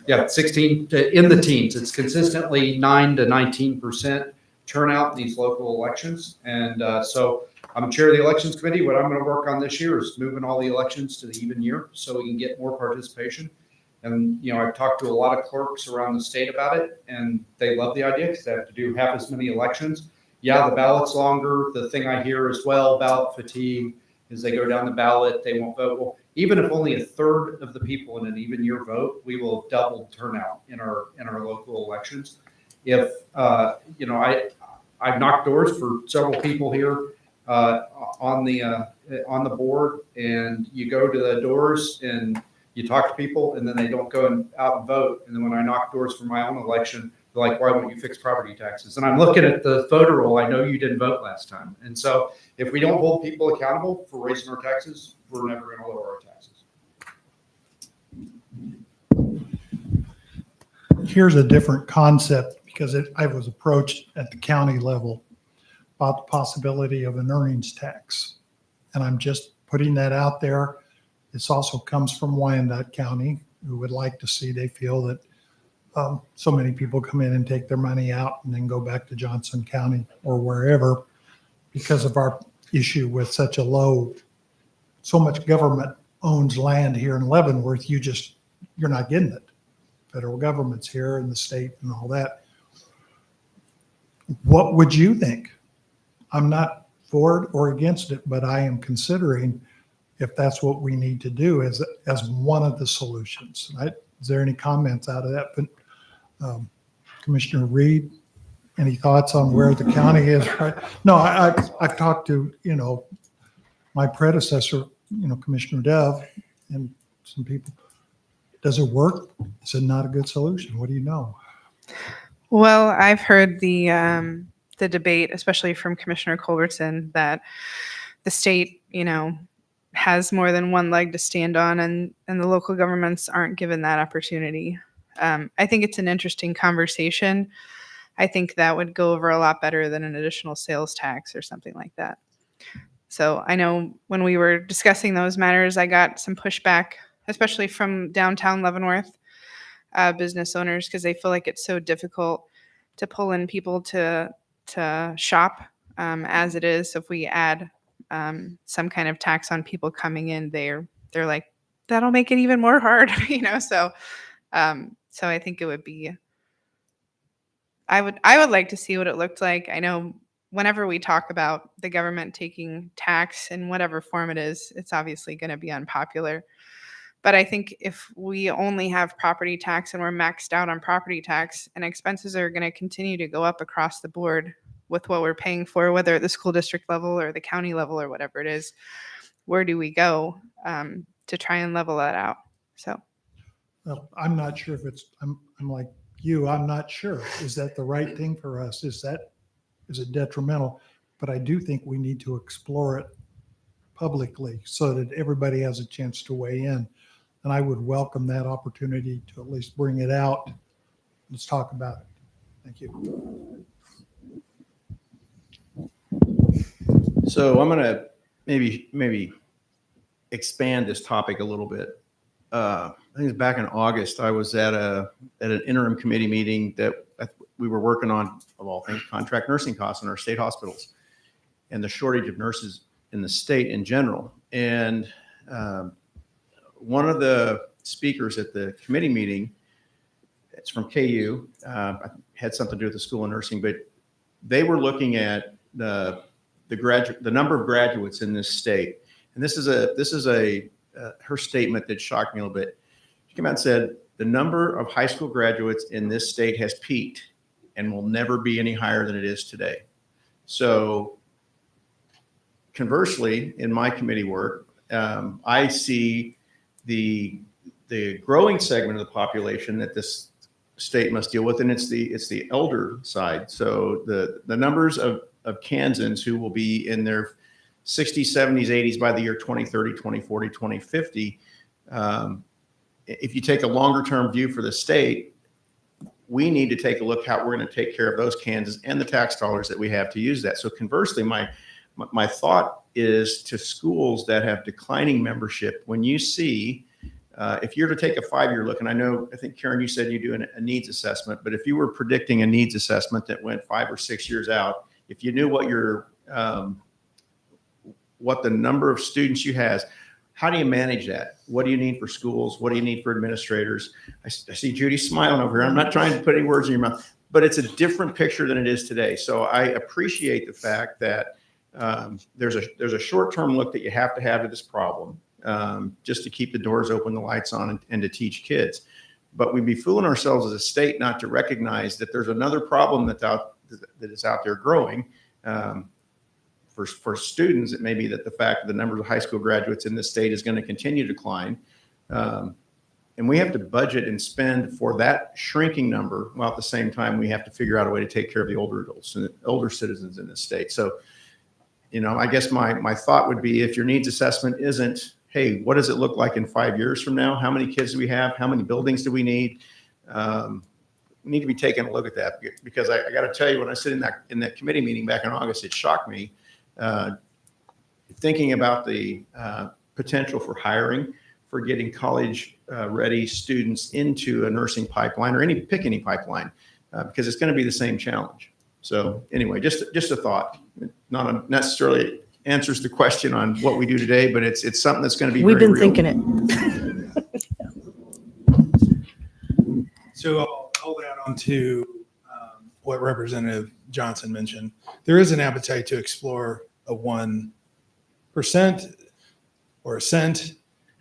Yeah, 16 in the teens. It's consistently 9 to 19% turnout in these local elections. And so I'm chair of the elections committee. What I'm going to work on this year is moving all the elections to the even year so we can get more participation. And, I've talked to a lot of clerks around the state about it, and they love the idea because they have to do half as many elections. Yeah, the ballot's longer. The thing I hear as well, ballot fatigue, is they go down the ballot, they won't vote. Well, even if only a third of the people in an even year vote, we will have doubled turnout in our local elections. If I've knocked doors for several people here on the board, and you go to the doors and you talk to people, and then they don't go out and vote. And then when I knock doors for my own election, they're like, "Why won't you fix property taxes?" And I'm looking at the voter roll. I know you didn't vote last time. And so if we don't hold people accountable for raising our taxes, we're never going to lower our taxes. Here's a different concept because I was approached at the county level about the possibility of an earnings tax. And I'm just putting that out there. This also comes from Wyandotte County, who would like to see, they feel that so many people come in and take their money out and then go back to Johnson County or wherever because of our issue with such a low, so much government owns land here in Leavenworth, you're not getting it. Federal government's here and the state and all that. What would you think? I'm not for it or against it, but I am considering if that's what we need to do as one of the solutions. Right? Is there any comments out of that? But Commissioner Reed, any thoughts on where the county is? Right? No, I've talked to, my predecessor, Commissioner Dove, and some people. Does it work? Is it not a good solution? What do you know? Well, I've heard the debate, especially from Commissioner Culbertson, that the state, has more than one leg to stand on, and the local governments aren't given that opportunity. I think it's an interesting conversation. I think that would go over a lot better than an additional sales tax or something like that. So I know when we were discussing those matters, I got some pushback, especially from downtown Leavenworth business owners, because they feel like it's so difficult to pull in people to shop as it is. So if we add some kind of tax on people coming in, they're like, that'll make it even more hard, So I think it would be. I would like to see what it looked like. I know whenever we talk about the government taking tax in whatever form it is, it's obviously going to be unpopular. But I think if we only have property tax and we're maxed out on property tax, and expenses are going to continue to go up across the board with what we're paying for, whether at the school district level or the county level or whatever it is, where do we go to try and level that out? So, Well, I'm not sure if I'm like you, I'm not sure. Is that the right thing for us? Is it detrimental? But I do think we need to explore it publicly so that everybody has a chance to weigh in. And I would welcome that opportunity to at least bring it out. Let's talk about it. Thank you. So I'm going to maybe expand this topic a little bit. I think it was back in August. I was at an interim committee meeting that we were working on, of all things, contract nursing costs in our state hospitals and the shortage of nurses in the state in general. And one of the speakers at the committee meeting, it's from KU, had something to do with the School of Nursing, but they were looking at the number of graduates in this state. And this is her statement that shocked me a little bit. She came out and said, the number of high school graduates in this state has peaked and will never be any higher than it is today. So conversely, in my committee work, I see the growing segment of the population that this state must deal with, and it's the elder side. So the numbers of Kansans who will be in their 60s, 70s, 80s by the year 2030, 2040, 2050 if you take a longer term view for the state, we need to take a look how we're going to take care of those Kansas and the tax dollars that we have to use that. So conversely, my thought is to schools that have declining membership, when you see, if you're to take a 5-year look, and I think Karen, you said you do a needs assessment, but if you were predicting a needs assessment that went 5 or 6 years out, if you knew what what the number of students you has, how do you manage that? What do you need for schools? What do you need for administrators? I see Judy smiling over here. I'm not trying to put any words in your mouth, but it's a different picture than it is today. So I appreciate the fact that there's a short-term look that you have to have to this problem, just to keep the doors open, the lights on, and to teach kids. But we'd be fooling ourselves as a state not to recognize that there's another problem that is out there growing. For students, it may be that the fact that the number of high school graduates in this state is going to continue to decline. And we have to budget and spend for that shrinking number, while at the same time we have to figure out a way to take care of the older adults and older citizens in this state. So, I guess my thought would be, if your needs assessment isn't, hey, what does it look like in 5 years from now? How many kids do we have? How many buildings do we need? We need to be taking a look at that, because I got to tell you, when I sit in that committee meeting back in August, it shocked me. Thinking about the potential for hiring, for getting college ready students into a nursing pipeline, or pick any pipeline, because it's going to be the same challenge. So anyway, just a thought. Not necessarily answers the question on what we do today, but it's something that's going to be We've very been real. thinking it. So I'll add on to what Representative Johnson mentioned. There is an appetite to explore a 1% or a cent.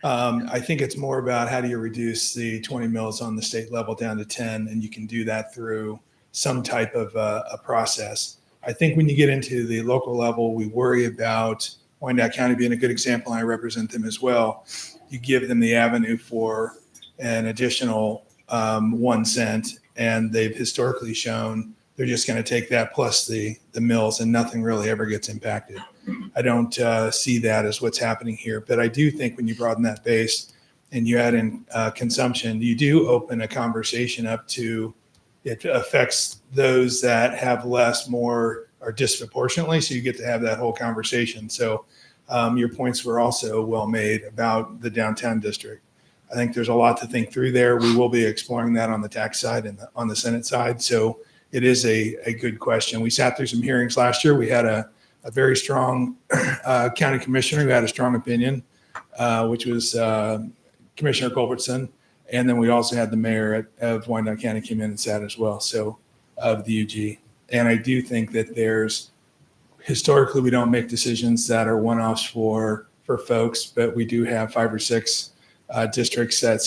I think it's more about how do you reduce the 20 mils on the state level down to 10, and you can do that through some type of a process. I think when you get into the local level, we worry about Wyandotte County being a good example, and I represent them as well. You give them the avenue for an additional 1 cent, and they've historically shown they're just going to take that plus the mills, and nothing really ever gets impacted. I don't see that as what's happening here, but I do think when you broaden that base and you add in consumption, you do open a conversation up to, it affects those that have less, more, or disproportionately. So you get to have that whole conversation. So your points were also well made about the downtown district. I think there's a lot to think through there. We will be exploring that on the tax side and on the Senate side. So it is a good question. We sat through some hearings last year. We had a very strong county commissioner who had a strong opinion, which was Commissioner Culbertson. And then we also had the mayor of Wyandotte County came in and sat as well, so of the UG. And I do think that historically, we don't make decisions that are one-offs for folks, but we do have 5 or 6 districts that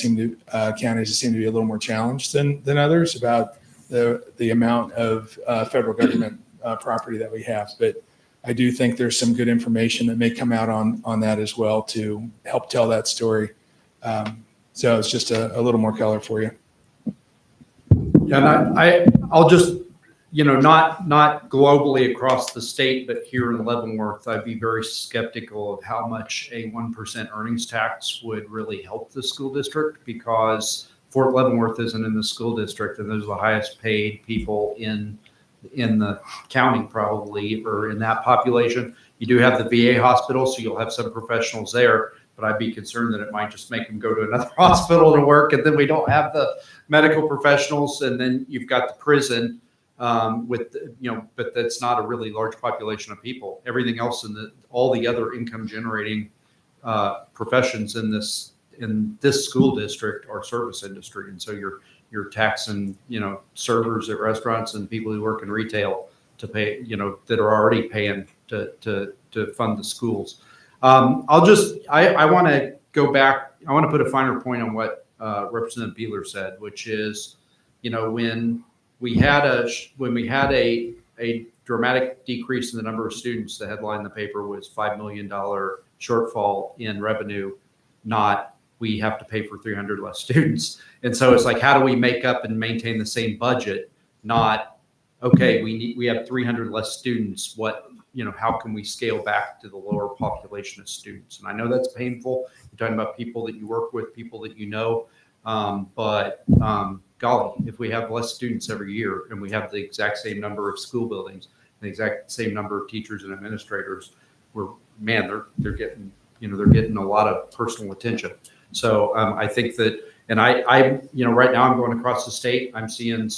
counties that seem to be a little more challenged than others about the amount of federal government property that we have. But I do think there's some good information that may come out on that as well to help tell that story. So it's just a little more color for you. Yeah, and I'll just, not globally across the state, but here in Leavenworth, I'd be very skeptical of how much a 1% earnings tax would really help the school district, because Fort Leavenworth isn't in the school district, and those are the highest paid people in the county, probably, or in that population. You do have the VA hospital, so you'll have some professionals there, but I'd be concerned that it might just make them go to another hospital to work, and then we don't have the medical professionals. And then you've got the prison but that's not a really large population of people. Everything else all the other income generating professions in this school district are service industry. And so you're taxing, servers at restaurants and people who work in retail to pay, that are already paying to fund the schools. I want to go back. I want to put a finer point on what Representative Beeler said, which is, when we had a dramatic decrease in the number of students, the headline in the paper was $5 million shortfall in revenue, not we have to pay for 300 less students. And so it's like, how do we make up and maintain the same budget? Not, okay, we have 300 less students. How can we scale back to the lower population of students? And I know that's painful. You're talking about people that you work with, people that you know. Golly, if we have less students every year and we have the exact same number of school buildings, the exact same number of teachers and administrators, they're getting, they're getting a lot of personal attention. So I think that, and I right now I'm going across the state. I'm seeing,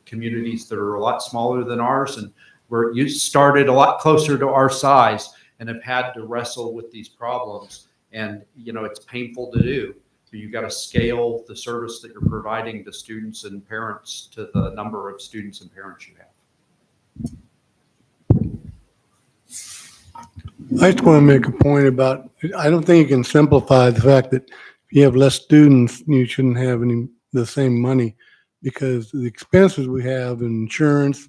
communities that are a lot smaller than ours, and where you started a lot closer to our size and have had to wrestle with these problems. And, it's painful to do. But you've got to scale the service that you're providing to students and parents to the number of students and parents you have. I just want to make a point about, I don't think you can simplify the fact that if you have less students, you shouldn't have the same money, because the expenses we have in insurance,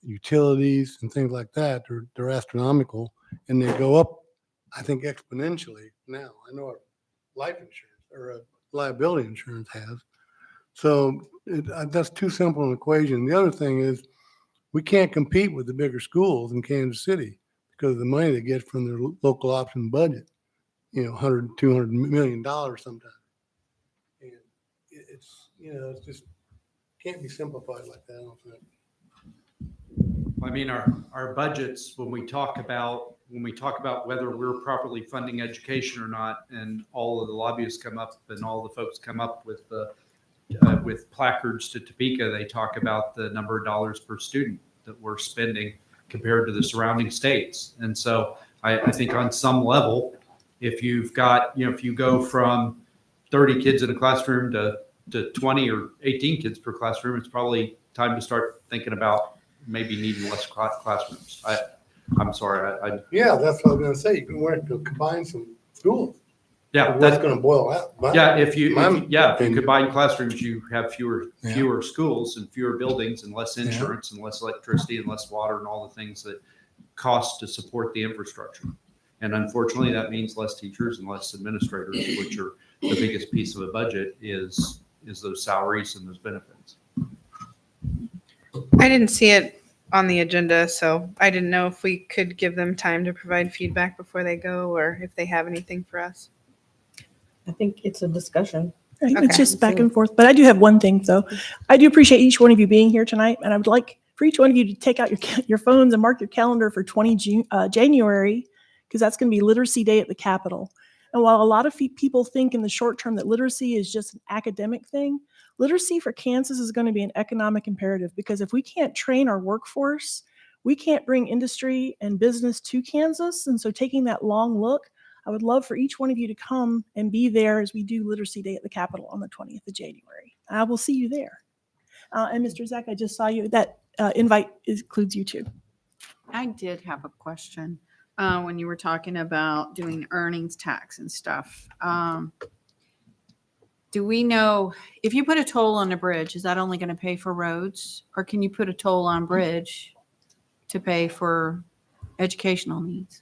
utilities and things like that, they're astronomical, and they go up, I think, exponentially now. I know our life insurance or liability insurance has. So that's too simple an equation. The other thing is we can't compete with the bigger schools in Kansas City because of the money they get from their local option budget, $100, $200 million sometimes. And it's, it's just can't be simplified like that, I don't think. I mean, our budgets, when we talk about whether we're properly funding education or not, and all of the lobbyists come up and all the folks come up with with placards to Topeka, they talk about the number of dollars per student that we're spending compared to the surrounding states. And so I think on some level, if you've got, if you go from 30 kids in a classroom to 20 or 18 kids per classroom, it's probably time to start thinking about maybe needing less classrooms. I'm sorry. Yeah, that's what I was going to say. You can work to combine some schools. Yeah, That's going to boil out. If you combine classrooms, you have fewer schools and fewer buildings and less insurance and less electricity and less water and all the things that cost to support the infrastructure. And unfortunately, that means less teachers and less administrators, which are the biggest piece of a budget is those salaries and those benefits. I didn't see it on the agenda, so I didn't know if we could give them time to provide feedback before they go, or if they have anything for us. I think it's a discussion. Right, Okay. it's just back and forth. But I do have one thing, though. I do appreciate each one of you being here tonight, and I would like for each one of you to take out your phones and mark your calendar for January, because that's going to be Literacy Day at the Capitol. And while a lot of people think in the short term that literacy is just an academic thing, literacy for Kansas is going to be an economic imperative, because if we can't train our workforce, we can't bring industry and business to Kansas. And so taking that long look, I would love for each one of you to come and be there as we do Literacy Day at the Capitol on the 20th of January. I will see you there. And Mr. Zach, I just saw you. That invite includes you too. I did have a question when you were talking about doing earnings tax and stuff. Do we know if you put a toll on a bridge, is that only going to pay for roads, or can you put a toll on bridge to pay for educational needs?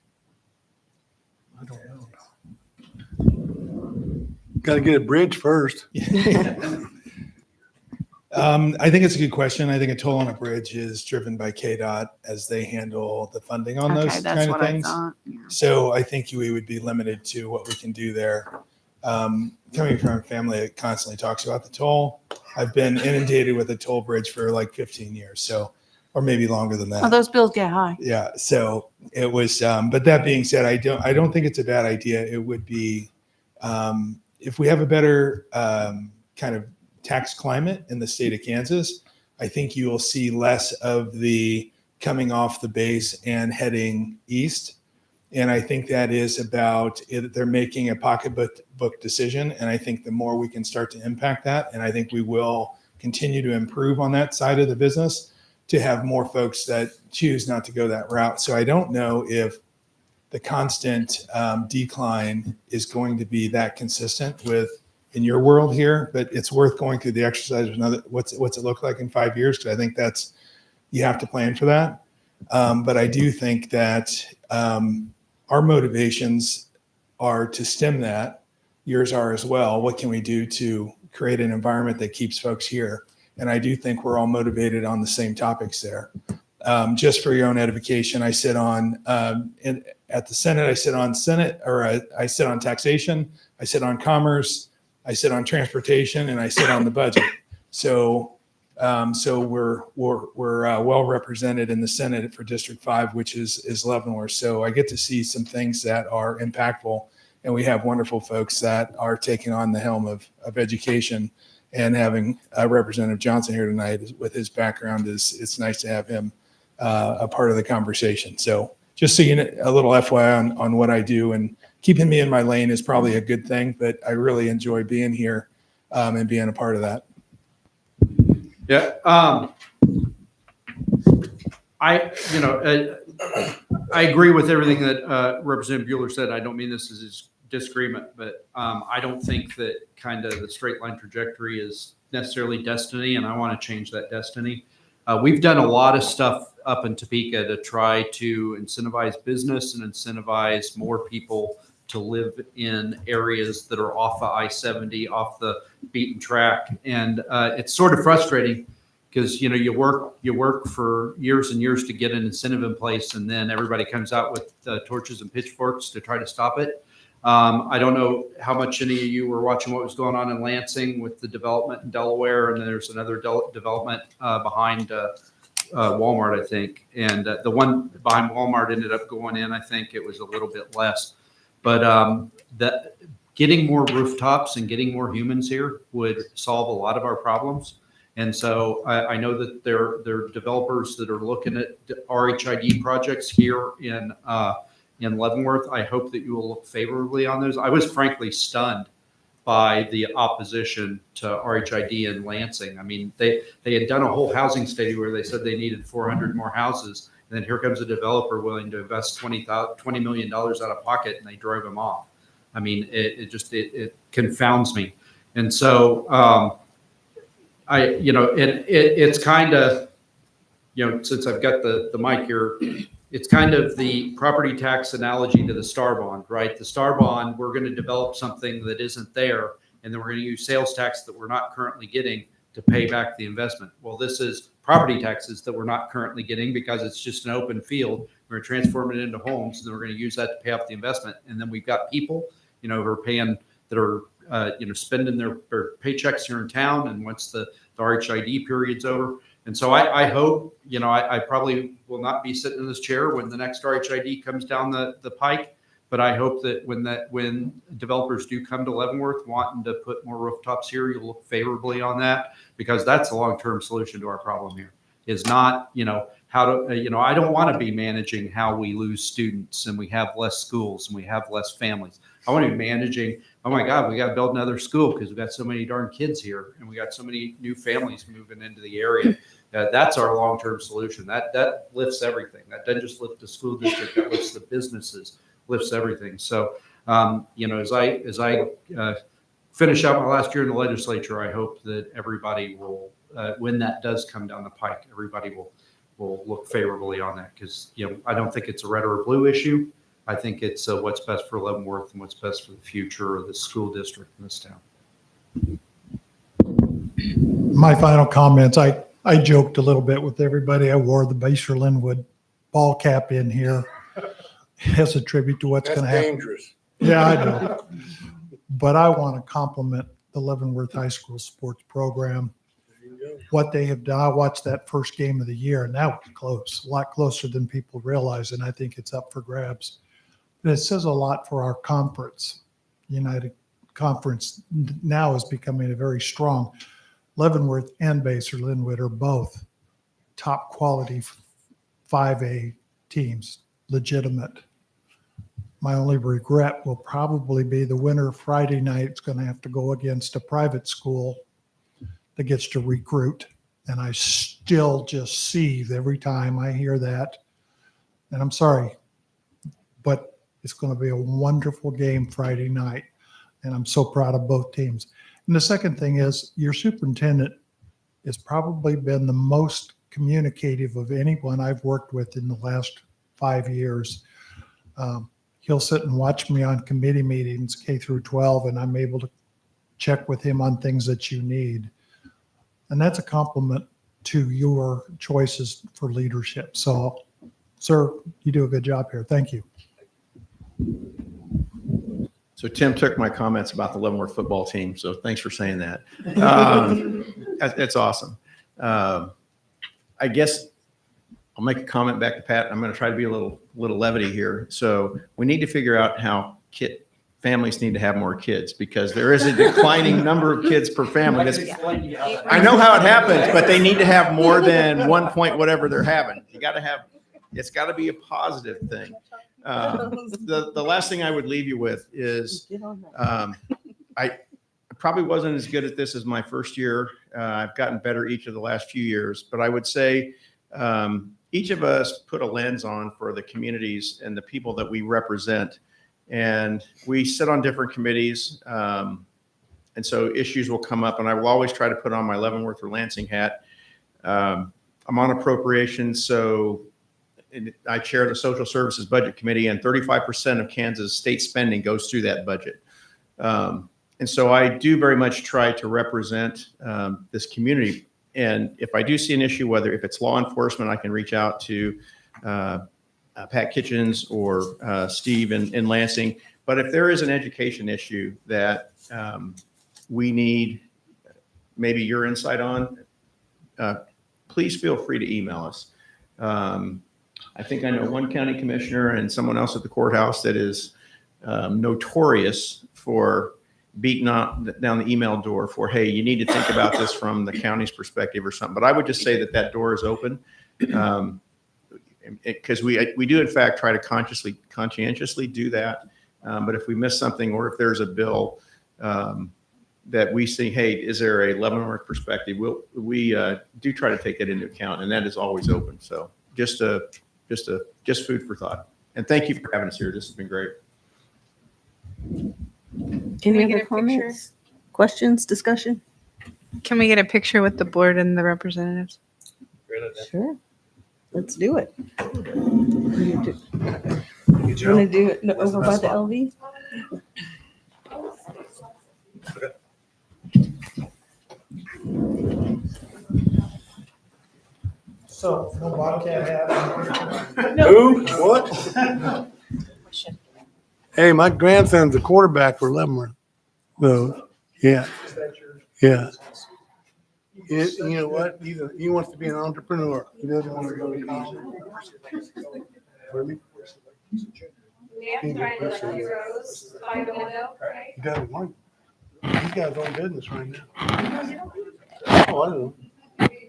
I don't know. Got to get a bridge first. I think it's a good question. I think a toll on a bridge is driven by KDOT as they handle the funding on those Okay, that's kind of what I things. thought. Yeah. So I think we would be limited to what we can do there. Coming from a family that constantly talks about the toll, I've been inundated with a toll bridge for like 15 years, or maybe longer than that. Oh, those bills get high. Yeah. So it was, but that being said, I don't think it's a bad idea. It would be, if we have a better kind of tax climate in the state of Kansas, I think you will see less of the coming off the base and heading east. And I think that is about it. They're making a pocketbook decision. And I think the more we can start to impact that, and I think we will continue to improve on that side of the business to have more folks that choose not to go that route. So I don't know if the constant decline is going to be that consistent with in your world here, but it's worth going through the exercise of another, what's it look like in 5 years? Because I think you have to plan for that. But I do think that our motivations are to stem that. Yours are as well. What can we do to create an environment that keeps folks here? And I do think we're all motivated on the same topics there. Just for your own edification, I sit on, at the Senate, I sit on taxation, I sit on commerce, I sit on transportation, and I sit on the budget. So we're well represented in the Senate for District 5, which is Leavenworth. So I get to see some things that are impactful, and we have wonderful folks that are taking on the helm of education. And having Representative Johnson here tonight with his background, it's nice to have him a part of the conversation. So just seeing a little FYI on what I do, and keeping me in my lane is probably a good thing, but I really enjoy being here and being a part of that. Yeah. I agree with everything that Representative Bueller said. I don't mean this as his disagreement, but I don't think that kind of the straight line trajectory is necessarily destiny, and I want to change that destiny. We've done a lot of stuff up in Topeka to try to incentivize business and incentivize more people to live in areas that are off of I-70, off the beaten track. And it's sort of frustrating because, you work for years and years to get an incentive in place, and then everybody comes out with torches and pitchforks to try to stop it. I don't know how much any of you were watching what was going on in Lansing with the development in Delaware, and then there's another development behind Walmart, I think. And the one behind Walmart ended up going in, I think it was a little bit less. But that getting more rooftops and getting more humans here would solve a lot of our problems. And so I know that there are developers that are looking at RHID projects here in Leavenworth. I hope that you will look favorably on those. I was frankly stunned by the opposition to RHID in Lansing. I mean, they had done a whole housing study where they said they needed 400 more houses. And then here comes a developer willing to invest $20 million out of pocket, and they drove him off. I mean, it confounds me. And so it's kind of, since I've got the mic here, it's kind of the property tax analogy to the STAR bond, right? The STAR bond, we're going to develop something that isn't there, and then we're going to use sales tax that we're not currently getting to pay back the investment. Well, this is property taxes that we're not currently getting because it's just an open field. We're going to transform it into homes, and then we're going to use that to pay off the investment. And then we've got people, who are paying, that are, spending their paychecks here in town, and once the RHID period's over. And so I hope, I probably will not be sitting in this chair when the next RHID comes down the pike, but I hope that when developers do come to Leavenworth wanting to put more rooftops here, you'll look favorably on that, because that's a long-term solution to our problem here. Is not, how to, I don't want to be managing how we lose students and we have less schools and we have less families. I want to be managing, oh my God, we got to build another school because we've got so many darn kids here and we got so many new families moving into the area. That's our long-term solution. That lifts everything. That doesn't just lift the school district, that lifts the businesses, lifts everything. So, as I finish out my last year in the legislature, I hope that everybody will, when that does come down the pike, everybody will look favorably on that, because I don't think it's a red or a blue issue. I think it's what's best for Leavenworth and what's best for the future of the school district in this town. My final comments, I joked a little bit with everybody. I wore the Baser Linwood ball cap in here as a tribute to what's going to happen. Dangerous. Yeah, I know. But I want to compliment the Leavenworth High School sports program. What they have done. I watched that first game of the year, and that was close, a lot closer than people realize, and I think it's up for grabs. But it says a lot for our conference. United Conference now is becoming a very strong. Leavenworth and Baser Linwood are both top quality 5A teams, legitimate. My only regret will probably be the winner Friday night. It's going to have to go against a private school that gets to recruit. And I still just seethe every time I hear that. And I'm sorry, but it's going to be a wonderful game Friday night. And I'm so proud of both teams. And the second thing is, your superintendent has probably been the most communicative of anyone I've worked with in the last 5 years. He'll sit and watch me on committee meetings, K through 12, and I'm able to check with him on things that you need. And that's a compliment to your choices for leadership. So, sir, you do a good job here. Thank you. So Tim took my comments about the Leavenworth football team, so thanks for saying that. That's awesome. I guess I'll make a comment back to Pat. I'm going to try to be a little levity here. So we need to figure out how families need to have more kids, because there is a declining number of kids per family. I know how it happens, but they need to have more than 1 point whatever they're having. It's got to be a positive thing. The last thing I would leave you with is I probably wasn't as good at this as my first year. I've gotten better each of the last few years, but I would say each of us put a lens on for the communities and the people that we represent. And we sit on different committees. And so issues will come up, and I will always try to put on my Leavenworth or Lansing hat. I'm on appropriations, so I chair the Social Services Budget Committee, and 35% of Kansas state spending goes through that budget. And so I do very much try to represent this community. And if I do see an issue, whether if it's law enforcement, I can reach out to Pat Kitchens or Steve in Lansing. But if there is an education issue that we need maybe your insight on, please feel free to email us. I think I know one county commissioner and someone else at the courthouse that is notorious for beating down the email door for, hey, you need to think about this from the county's perspective or something. But I would just say that door is open. Because we do in fact try to conscientiously do that. But if we miss something, or if there's a bill that we see, hey, is there a Leavenworth perspective? We do try to take that into account, and that is always open. So just food for thought. And thank you for having us here. This has been great. Any other comments, questions, discussion? Can we get a picture with the board and the representatives? Sure. Let's do it. You want to do it over by the LV? So, no Bobcat hat. Who? What? Hey, my grandson's a quarterback for Leavenworth. So, yeah. Yeah. You know what? He wants to be an entrepreneur. He doesn't want to go to college. Really? He doesn't want. He's got his own business right now. Oh, I don't know.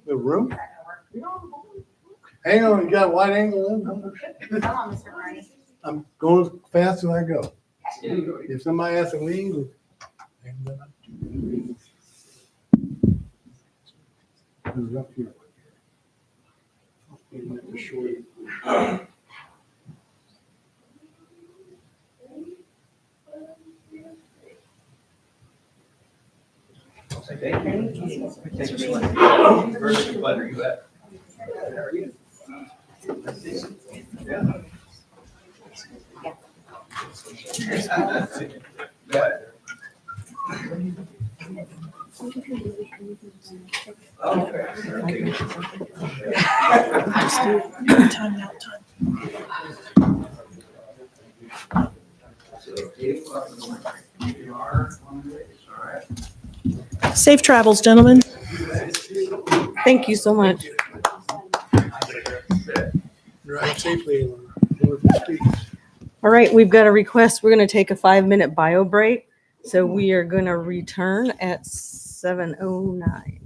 The room? Hang on, you got a wide angle? I'm going as fast as I go. If somebody has to leave. Up here. Glad are you at? How are you? Safe travels, gentlemen. Thank you so much. Drive safely. All right, we've got a request. We're going to take a 5-minute bio break. So we are going to return at 7:09.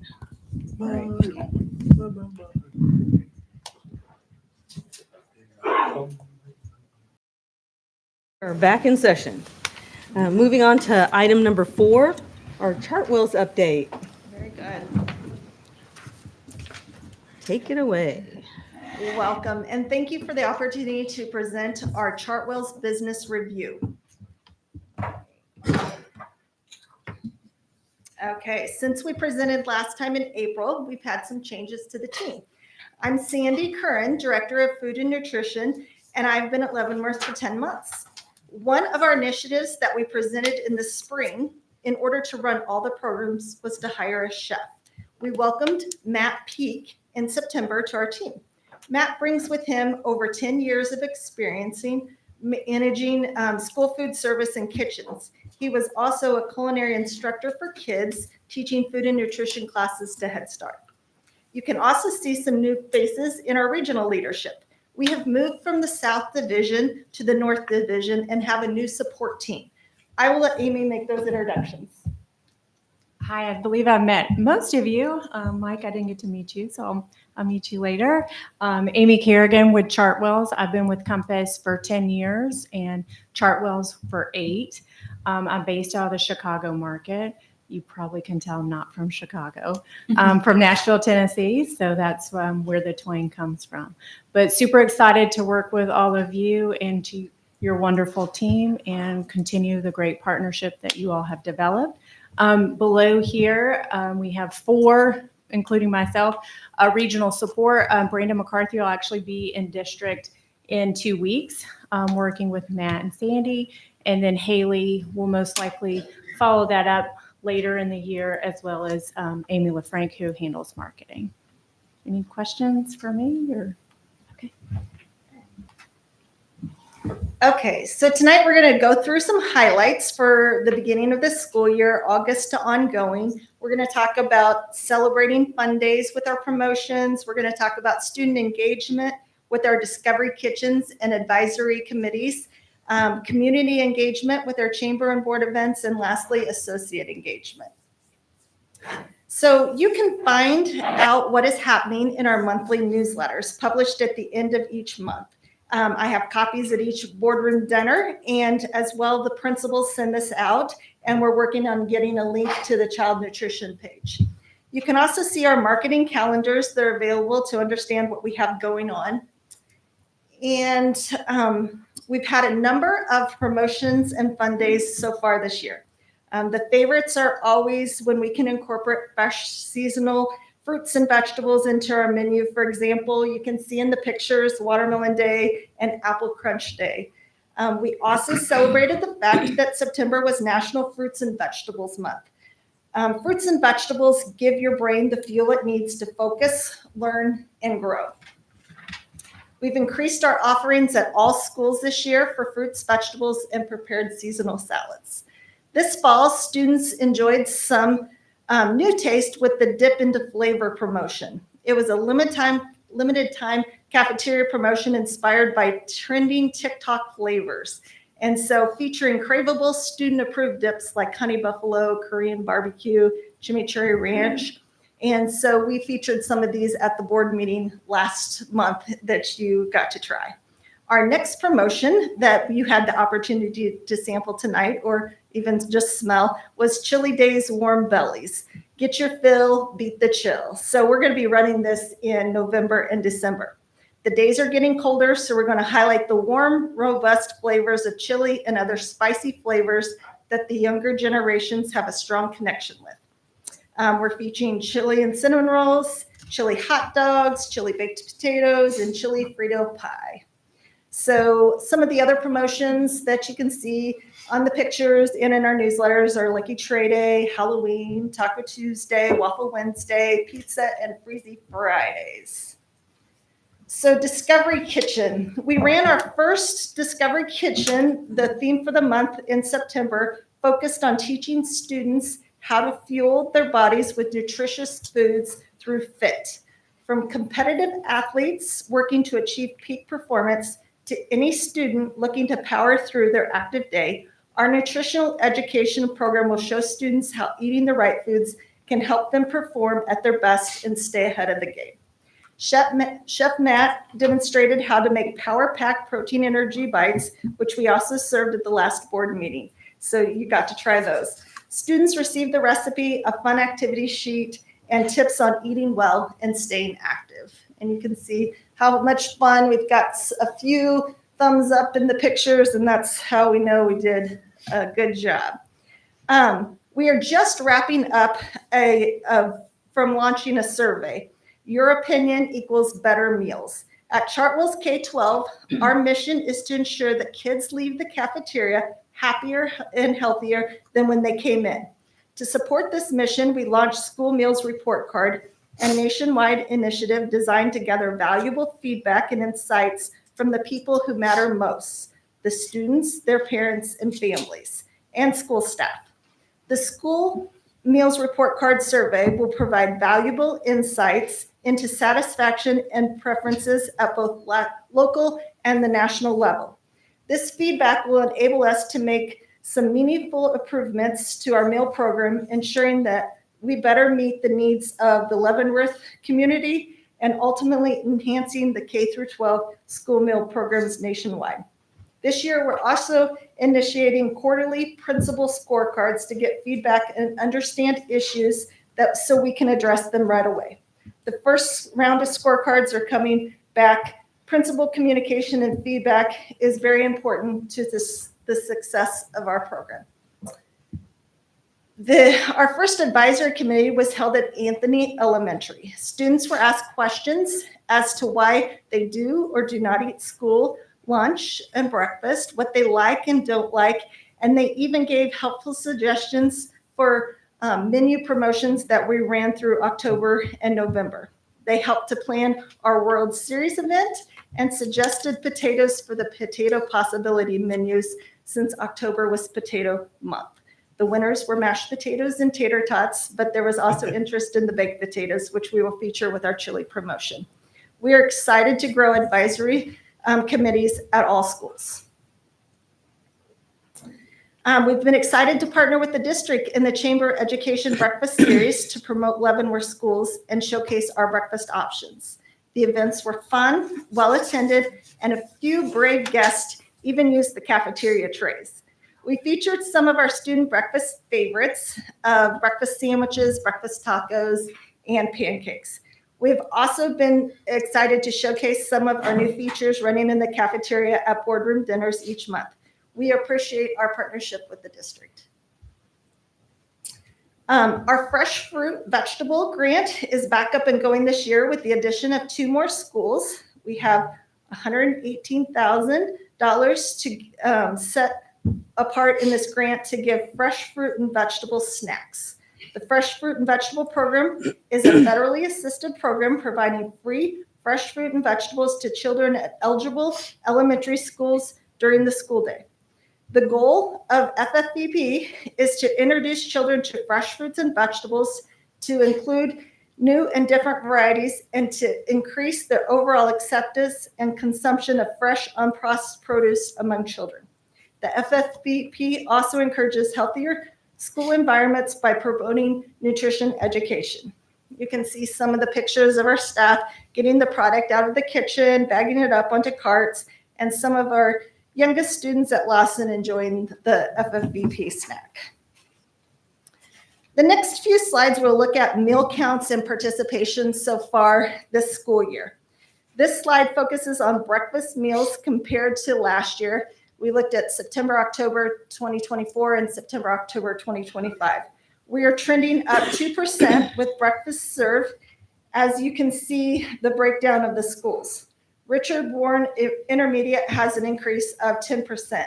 We're back in session. Moving on to item number 4, our chart wheels update. Very good. Take it away. Welcome, and thank you for the opportunity to present our Chartwell's Business Review. Okay, since we presented last time in April, we've had some changes to the team. I'm Sandy Curran, Director of Food and Nutrition, and I've been at Leavenworth for 10 months. One of our initiatives that we presented in the spring in order to run all the programs was to hire a chef. We welcomed Matt Peak in September to our team. Matt brings with him over 10 years of experience managing school food service and kitchens. He was also a culinary instructor for kids, teaching food and nutrition classes to Head Start. You can also see some new faces in our regional leadership. We have moved from the South Division to the North Division and have a new support team. I will let Amy make those introductions. Hi, I believe I met most of you. Mike, I didn't get to meet you, so I'll meet you later. Amy Kerrigan with Chartwells. I've been with Compass for 10 years and Chartwells for 8. I'm based out of the Chicago market. You probably can tell I'm not from Chicago. I'm from Nashville, Tennessee, so that's where the twang comes from. But super excited to work with all of you and to your wonderful team and continue the great partnership that you all have developed. Below here, we have 4, including myself, regional support. Brandon McCarthy will actually be in district in 2 weeks, working with Matt and Sandy. And then Haley will most likely follow that up later in the year, as well as Amy LaFranc, who handles marketing. Any questions for me? Or okay. Okay, so tonight we're going to go through some highlights for the beginning of the school year, August to ongoing. We're going to talk about celebrating fun days with our promotions. We're going to talk about student engagement with our Discovery Kitchens and advisory committees, community engagement with our chamber and board events, and lastly, associate engagement. So you can find out what is happening in our monthly newsletters published at the end of each month. I have copies at each boardroom dinner, and as well, the principals send this out, and we're working on getting a link to the child nutrition page. You can also see our marketing calendars that are available to understand what we have going on. And we've had a number of promotions and fun days so far this year. The favorites are always when we can incorporate fresh seasonal fruits and vegetables into our menu. For example, you can see in the pictures Watermelon Day and Apple Crunch Day. We also celebrated the fact that September was National Fruits and Vegetables Month. Fruits and vegetables give your brain the fuel it needs to focus, learn, and grow. We've increased our offerings at all schools this year for fruits, vegetables, and prepared seasonal salads. This fall, students enjoyed some new taste with the Dip into Flavor promotion. It was a limited time cafeteria promotion inspired by trending TikTok flavors. And so featuring craveable student approved dips like honey buffalo, Korean barbecue, chimichurri ranch. And so we featured some of these at the board meeting last month that you got to try. Our next promotion that you had the opportunity to sample tonight or even just smell was Chili Days Warm Bellies. Get your fill, beat the chill. So we're going to be running this in November and December. The days are getting colder, so we're going to highlight the warm, robust flavors of chili and other spicy flavors that the younger generations have a strong connection with. We're featuring chili and cinnamon rolls, chili hot dogs, chili baked potatoes, and chili Frito pie. So some of the other promotions that you can see on the pictures and in our newsletters are Lucky Tray Day, Halloween, Taco Tuesday, Waffle Wednesday, Pizza, and Freezy Fridays. So Discovery Kitchen. We ran our first Discovery Kitchen, the theme for the month in September, focused on teaching students how to fuel their bodies with nutritious foods through FIT. From competitive athletes working to achieve peak performance to any student looking to power through their active day, our nutritional education program will show students how eating the right foods can help them perform at their best and stay ahead of the game. Chef Matt demonstrated how to make power-packed protein energy bites, which we also served at the last board meeting. So you got to try those. Students received the recipe, a fun activity sheet, and tips on eating well and staying active. And you can see how much fun. We've got a few thumbs up in the pictures, and that's how we know we did a good job. We are just wrapping up from launching a survey. Your opinion equals better meals. At Chartwells K-12, our mission is to ensure that kids leave the cafeteria happier and healthier than when they came in. To support this mission, we launched School Meals Report Card, a nationwide initiative designed to gather valuable feedback and insights from the people who matter most, the students, their parents, and families, and school staff. The school meals report card survey will provide valuable insights into satisfaction and preferences at both local and the national level. This feedback will enable us to make some meaningful improvements to our meal program, ensuring that we better meet the needs of the Leavenworth community and ultimately enhancing the K-12 school meal programs nationwide. This year, we're also initiating quarterly principal scorecards to get feedback and understand issues so we can address them right away. The first round of scorecards are coming back. Principal communication and feedback is very important to the success of our program. Our first advisory committee was held at Anthony Elementary. Students were asked questions as to why they do or do not eat school lunch and breakfast, what they like and don't like, and they even gave helpful suggestions for menu promotions that we ran through October and November. They helped to plan our World Series event and suggested potatoes for the potato possibility menus since October was potato month. The winners were mashed potatoes and tater tots, but there was also interest in the baked potatoes, which we will feature with our chili promotion. We are excited to grow advisory committees at all schools. We've been excited to partner with the district in the Chamber Education Breakfast Series to promote Leavenworth schools and showcase our breakfast options. The events were fun, well-attended, and a few brave guests even used the cafeteria trays. We featured some of our student breakfast favorites, breakfast sandwiches, breakfast tacos, and pancakes. We've also been excited to showcase some of our new features running in the cafeteria at boardroom dinners each month. We appreciate our partnership with the district. Our fresh fruit vegetable grant is back up and going this year with the addition of 2 more schools. We have $118,000 to set apart in this grant to give fresh fruit and vegetable snacks. The Fresh Fruit and Vegetable Program is a federally assisted program providing free fresh fruit and vegetables to children at eligible elementary schools during the school day. The goal of FFVP is to introduce children to fresh fruits and vegetables, to include new and different varieties, and to increase their overall acceptance and consumption of fresh, unprocessed produce among children. The FFVP also encourages healthier school environments by promoting nutrition education. You can see some of the pictures of our staff getting the product out of the kitchen, bagging it up onto carts, and some of our youngest students at Lawson enjoying the FFVP snack. The next few slides will look at meal counts and participation so far this school year. This slide focuses on breakfast meals compared to last year. We looked at September, October 2024 and September, October 2025. We are trending up 2% with breakfast served, as you can see the breakdown of the schools. Richard Warren Intermediate has an increase of 10%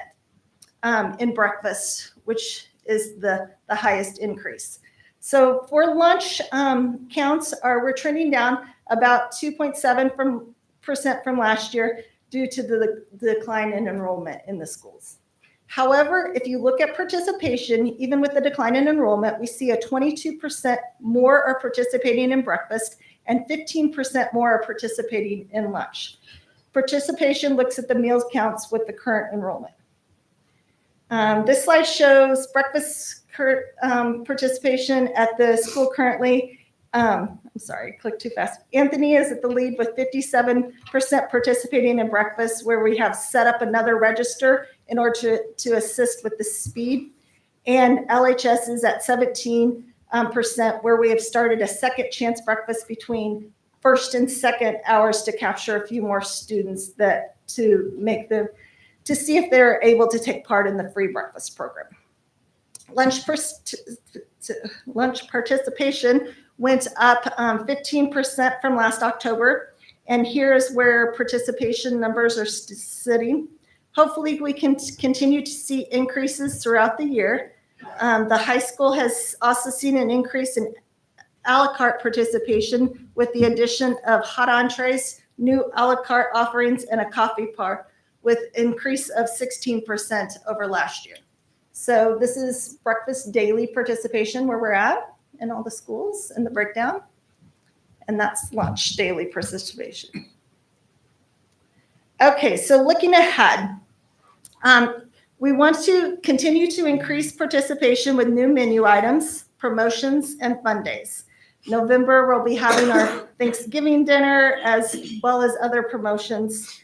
in breakfast, which is the highest increase. So for lunch counts, we're trending down about 2.7% from last year due to the decline in enrollment in the schools. However, if you look at participation, even with the decline in enrollment, we see a 22% more are participating in breakfast and 15% more are participating in lunch. Participation looks at the meals counts with the current enrollment. This slide shows breakfast participation at the school currently. I'm sorry, clicked too fast. Anthony is at the lead with 57% participating in breakfast, where we have set up another register in order to assist with the speed. And LHS is at 17%, where we have started a second chance breakfast between first and second hours to capture a few more students to see if they're able to take part in the free breakfast program. Lunch participation went up 15% from last October, and here's where participation numbers are sitting. Hopefully we can continue to see increases throughout the year. The high school has also seen an increase in a la carte participation with the addition of hot entrees, new a la carte offerings, and a coffee with increase of 16% over last year. So this is breakfast daily participation where we're at in all the schools and the breakdown. And that's lunch daily participation. Okay, so looking ahead, we want to continue to increase participation with new menu items, promotions, and fun days. November, we'll be having our Thanksgiving dinner as well as other promotions.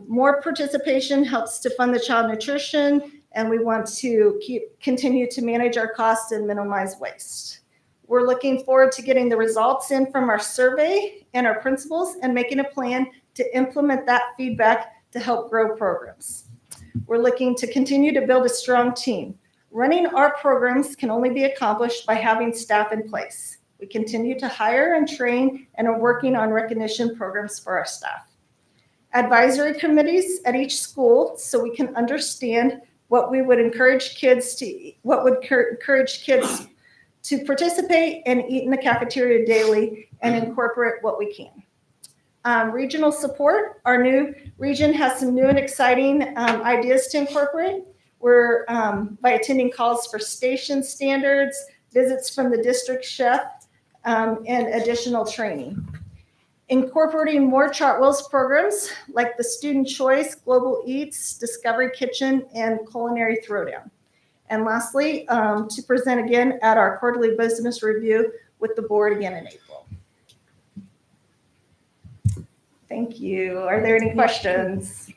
More participation helps to fund the child nutrition, and we want to continue to manage our costs and minimize waste. We're looking forward to getting the results in from our survey and our principals and making a plan to implement that feedback to help grow programs. We're looking to continue to build a strong team. Running our programs can only be accomplished by having staff in place. We continue to hire and train and are working on recognition programs for our staff. Advisory committees at each school so we can understand what we would encourage kids to eat, what would encourage kids to participate and eat in the cafeteria daily and incorporate what we can. Regional support. Our new region has some new and exciting ideas to incorporate. We're by attending calls for station standards, visits from the district chef, and additional training. Incorporating more Chartwell's programs like the Student Choice, Global Eats, Discovery Kitchen, and Culinary Throwdown. And lastly, to present again at our quarterly business review with the board again in April. Thank you. Are there any questions?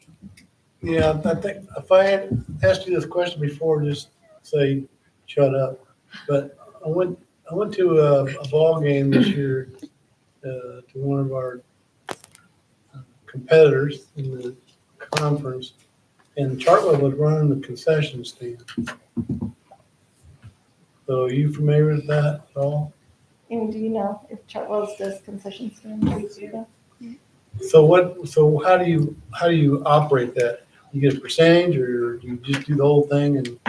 Yeah, I think if I had asked you this question before, just say, shut up. But I went to a ball game this year to one of our competitors in the conference, and Chartwell was running the concession stand. So are you familiar with that at all? And do you know if Chartwell's does concession stands? So how do you operate that? You get a percentage, or you just do the whole thing? And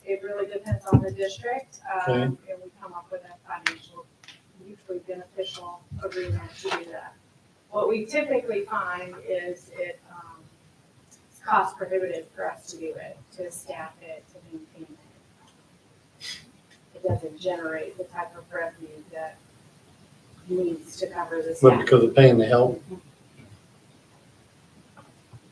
it really depends on the district, Okay. And we come up with a financial, mutually beneficial agreement to do that. What we typically find is it's cost prohibitive for us to do it, to staff it, to maintain it. It doesn't generate the type of revenue that needs to cover the but staff. because of paying the help?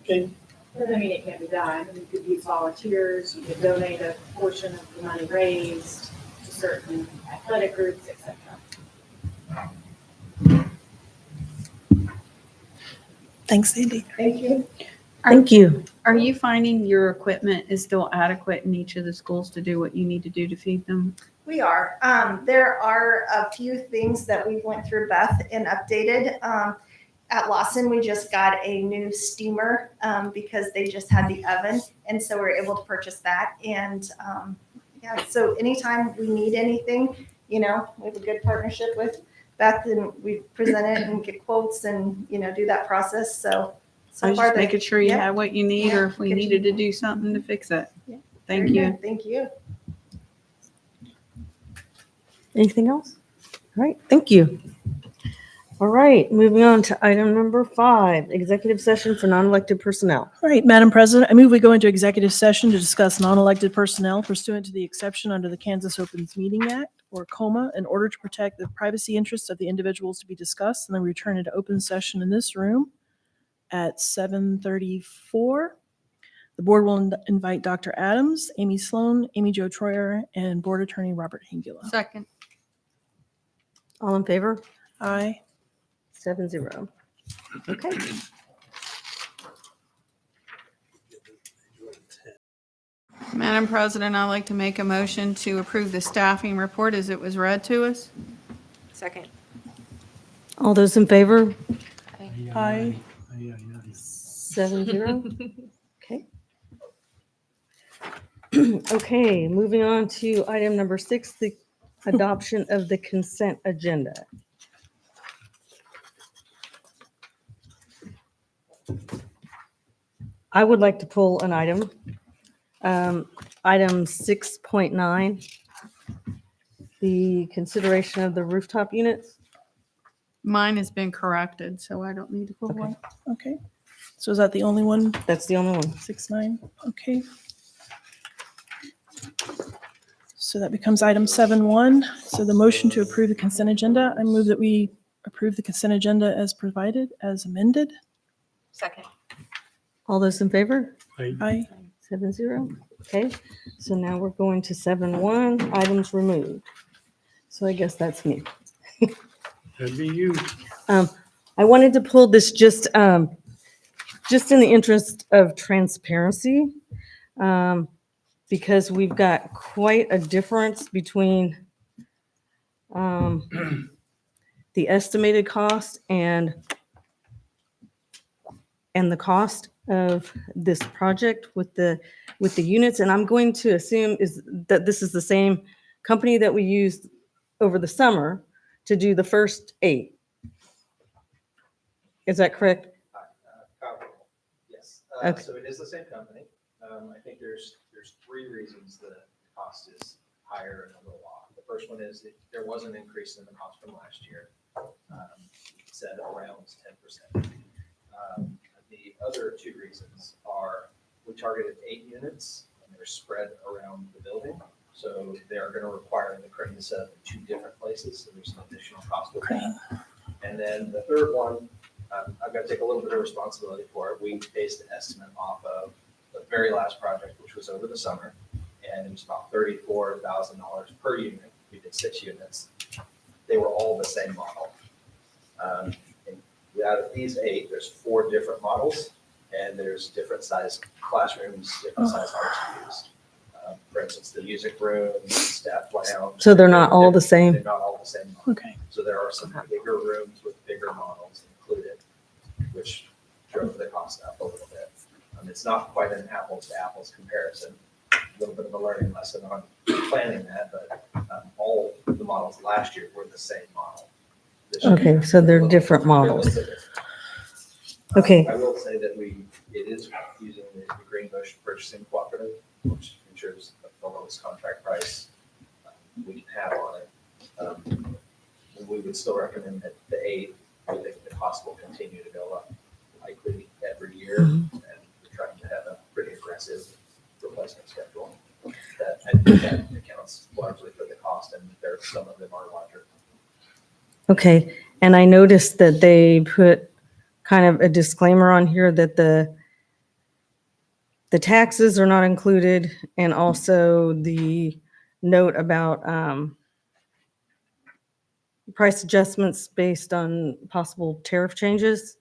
Okay. Doesn't mean it can't be done. You could use volunteers, you could donate a portion of the money raised to certain athletic groups, etc. Thanks, Sandy. Thank you. Thank you. Are you finding your equipment is still adequate in each of the schools to do what you need to do to feed them? We are. There are a few things that we went through, Beth, and updated. At Lawson, we just got a new steamer because they just had the oven, and so we're able to purchase that. And yeah, so anytime we need anything, we have a good partnership with Beth, and we present it and get quotes and do that process. So I was far just making sure you had what you need, Yeah, or if we get needed you- to do something to fix it. Yeah. Thank Very you. good. Thank you. Anything else? All right, thank you. All right, moving on to item number 5, executive session for non-elected personnel. All right, Madam President, I move we go into executive session to discuss non-elected personnel pursuant to the exception under the Kansas Open Meeting Act, or COMA, in order to protect the privacy interests of the individuals to be discussed, and then return into open session in this room at 7:34. The board will invite Dr. Adams, Amy Sloan, Amy Jo Troyer, and Board Attorney Robert Hingula. Second. All in favor? Aye. 7-0. Okay. Madam President, I'd like to make a motion to approve the staffing report as it was read to us. Second. All those in favor? Aye. 7-0. Okay. Okay, moving on to item number 6, the adoption of the consent agenda. I would like to pull an item. Item 6.9, the consideration of the rooftop units. Mine has been corrected, so I don't need to pull one. Okay. So is that the only one? That's the only one. 6.9, okay. So that becomes item 7.1. So the motion to approve the consent agenda, I move that we approve the consent agenda as provided, as amended. Second. All those in favor? Aye. 7-0. Okay, so now we're going to 7.1, items removed. So I guess that's me. That'd be you. I wanted to pull this just in the interest of transparency, because we've got quite a difference between the estimated cost and the cost of this project with the units. And I'm going to assume is that this is the same company that we used over the summer to do the first 8. Is that correct? Yes. Okay. So it is the same company. I think there's 3 reasons the cost is higher and a little off. The first one is that there was an increase in the cost from last year. Said around 10%. The other 2 reasons are we targeted 8 units and they're spread around the building. So they are going to require the crane to set up in 2 different places. So there's an additional cost with that. And then the third one, I've got to take a little bit of responsibility for it. We based the estimate off of the very last project, which was over the summer, and it was about $34,000 per unit. We did 6 units. They were all the same model. And out of these 8, there's 4 different models, and there's different size classrooms, different size RTUs. For instance, the music room, staff lounge. So they're not all the same? They're not all the same model. Okay. So there are some bigger rooms with bigger models included, which drove the cost up a little bit. It's not quite an apples to apples comparison. A little bit of a learning lesson on planning that, but all the models last year were the same model. This year, Okay, so they're different models. they're a little bit different. Okay. I will say that it is using the Green Bush Purchasing Cooperative, which ensures the lowest contract price we can have on it. We would still recommend that the 8, I think the cost will continue to go up likely every year. And we're trying to have a pretty aggressive replacement schedule. That, I think that accounts largely for the cost, and some of them are larger. Okay, and I noticed that they put kind of a disclaimer on here that the taxes are not included, and also the note about price adjustments based on possible tariff changes.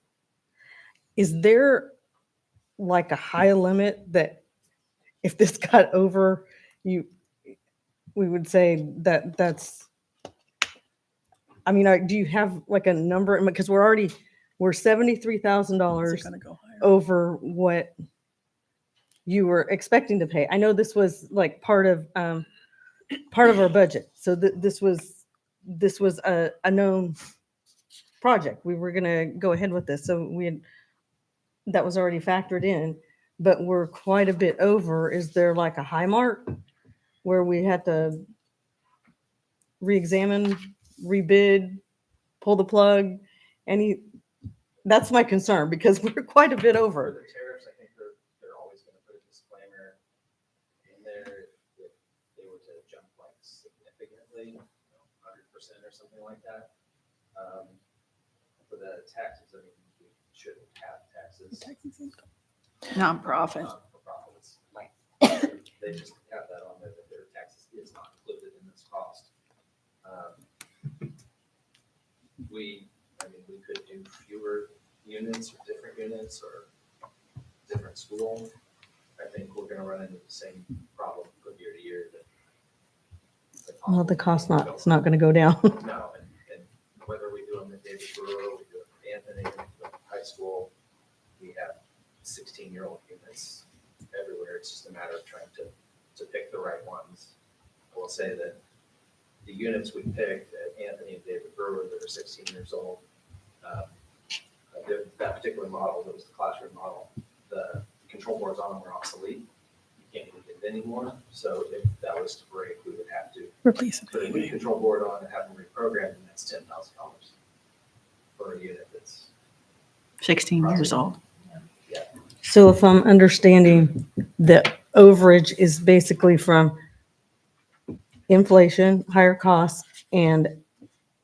Is there like a high limit that if this got over, we would say that's, I mean, do you have like a number? Because we're $73,000 Is it gonna go higher? over what you were expecting to pay. I know this was like part of our budget. So this was a known project. We were going to go ahead with this. So that was already factored in, but we're quite a bit over. Is there like a high mark where we had to re-examine, rebid, pull the plug? That's my concern because we're quite a bit For over. the tariffs, I think they're always going to put a disclaimer in there if they were to jump like significantly, 100% or something like that. For the taxes, I mean, we shouldn't have taxes. Nonprofit. Nonprofits. They just have that on there that their taxes is not included in this cost. We could do fewer units or different units or different school. I think we're gonna run into the same problem from year to year. Well, the cost it's not going to go down. No, and whether we do them at David Brewer, we do it at Anthony, we do it at high school, we have 16-year-old units everywhere. It's just a matter of trying to pick the right ones. I will say that the units we picked at Anthony and David Brewer that are 16 years old, that particular model, that was the classroom model, the control boards on them were obsolete. You can't even get it anymore. So if that was to break, we would have to Replace it. put a new control board on and have them reprogrammed, and that's $10,000 for a unit that's 16 years old. yeah. So if I'm understanding, the overage is basically from inflation, higher costs, and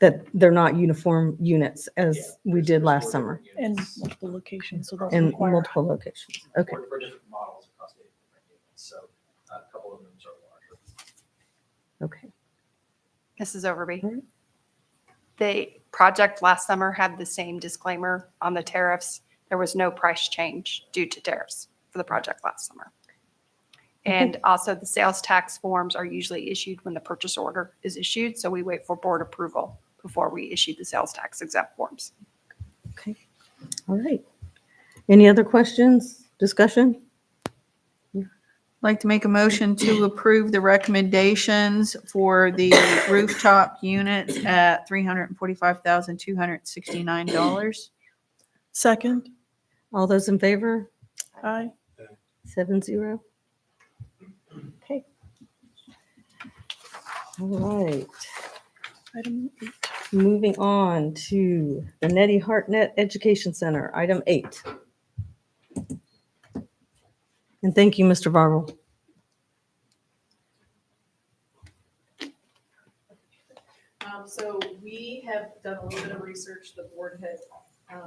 that they're not uniform units as we did last summer And multiple locations, so those in require. multiple locations. Okay. For different models across the different units, so a couple of them are larger. Okay. Mrs. Overby. The project last summer had the same disclaimer on the tariffs. There was no price change due to tariffs for the project last summer. And also the sales tax forms are usually issued when the purchase order is issued. So we wait for board approval before we issue the sales tax exempt forms. Okay. All right. Any other questions, discussion? Like to make a motion to approve the recommendations for the rooftop units at $345,269. Second. All those in favor? Aye. 7-0. Okay. All right. Item 8. Moving on to the Nettie Hartnett Education Center, item 8. And thank you, Mr. Varvel. So we have done a little bit of research. The board had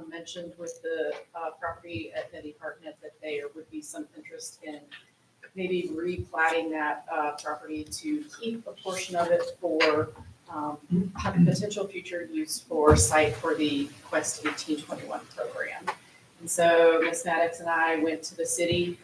mentioned with the property at Nettie Hartnett that there would be some interest in maybe replatting that property to keep a portion of it for potential future use for site for the Quest 1821 program. And so Ms. Maddox and I went to the city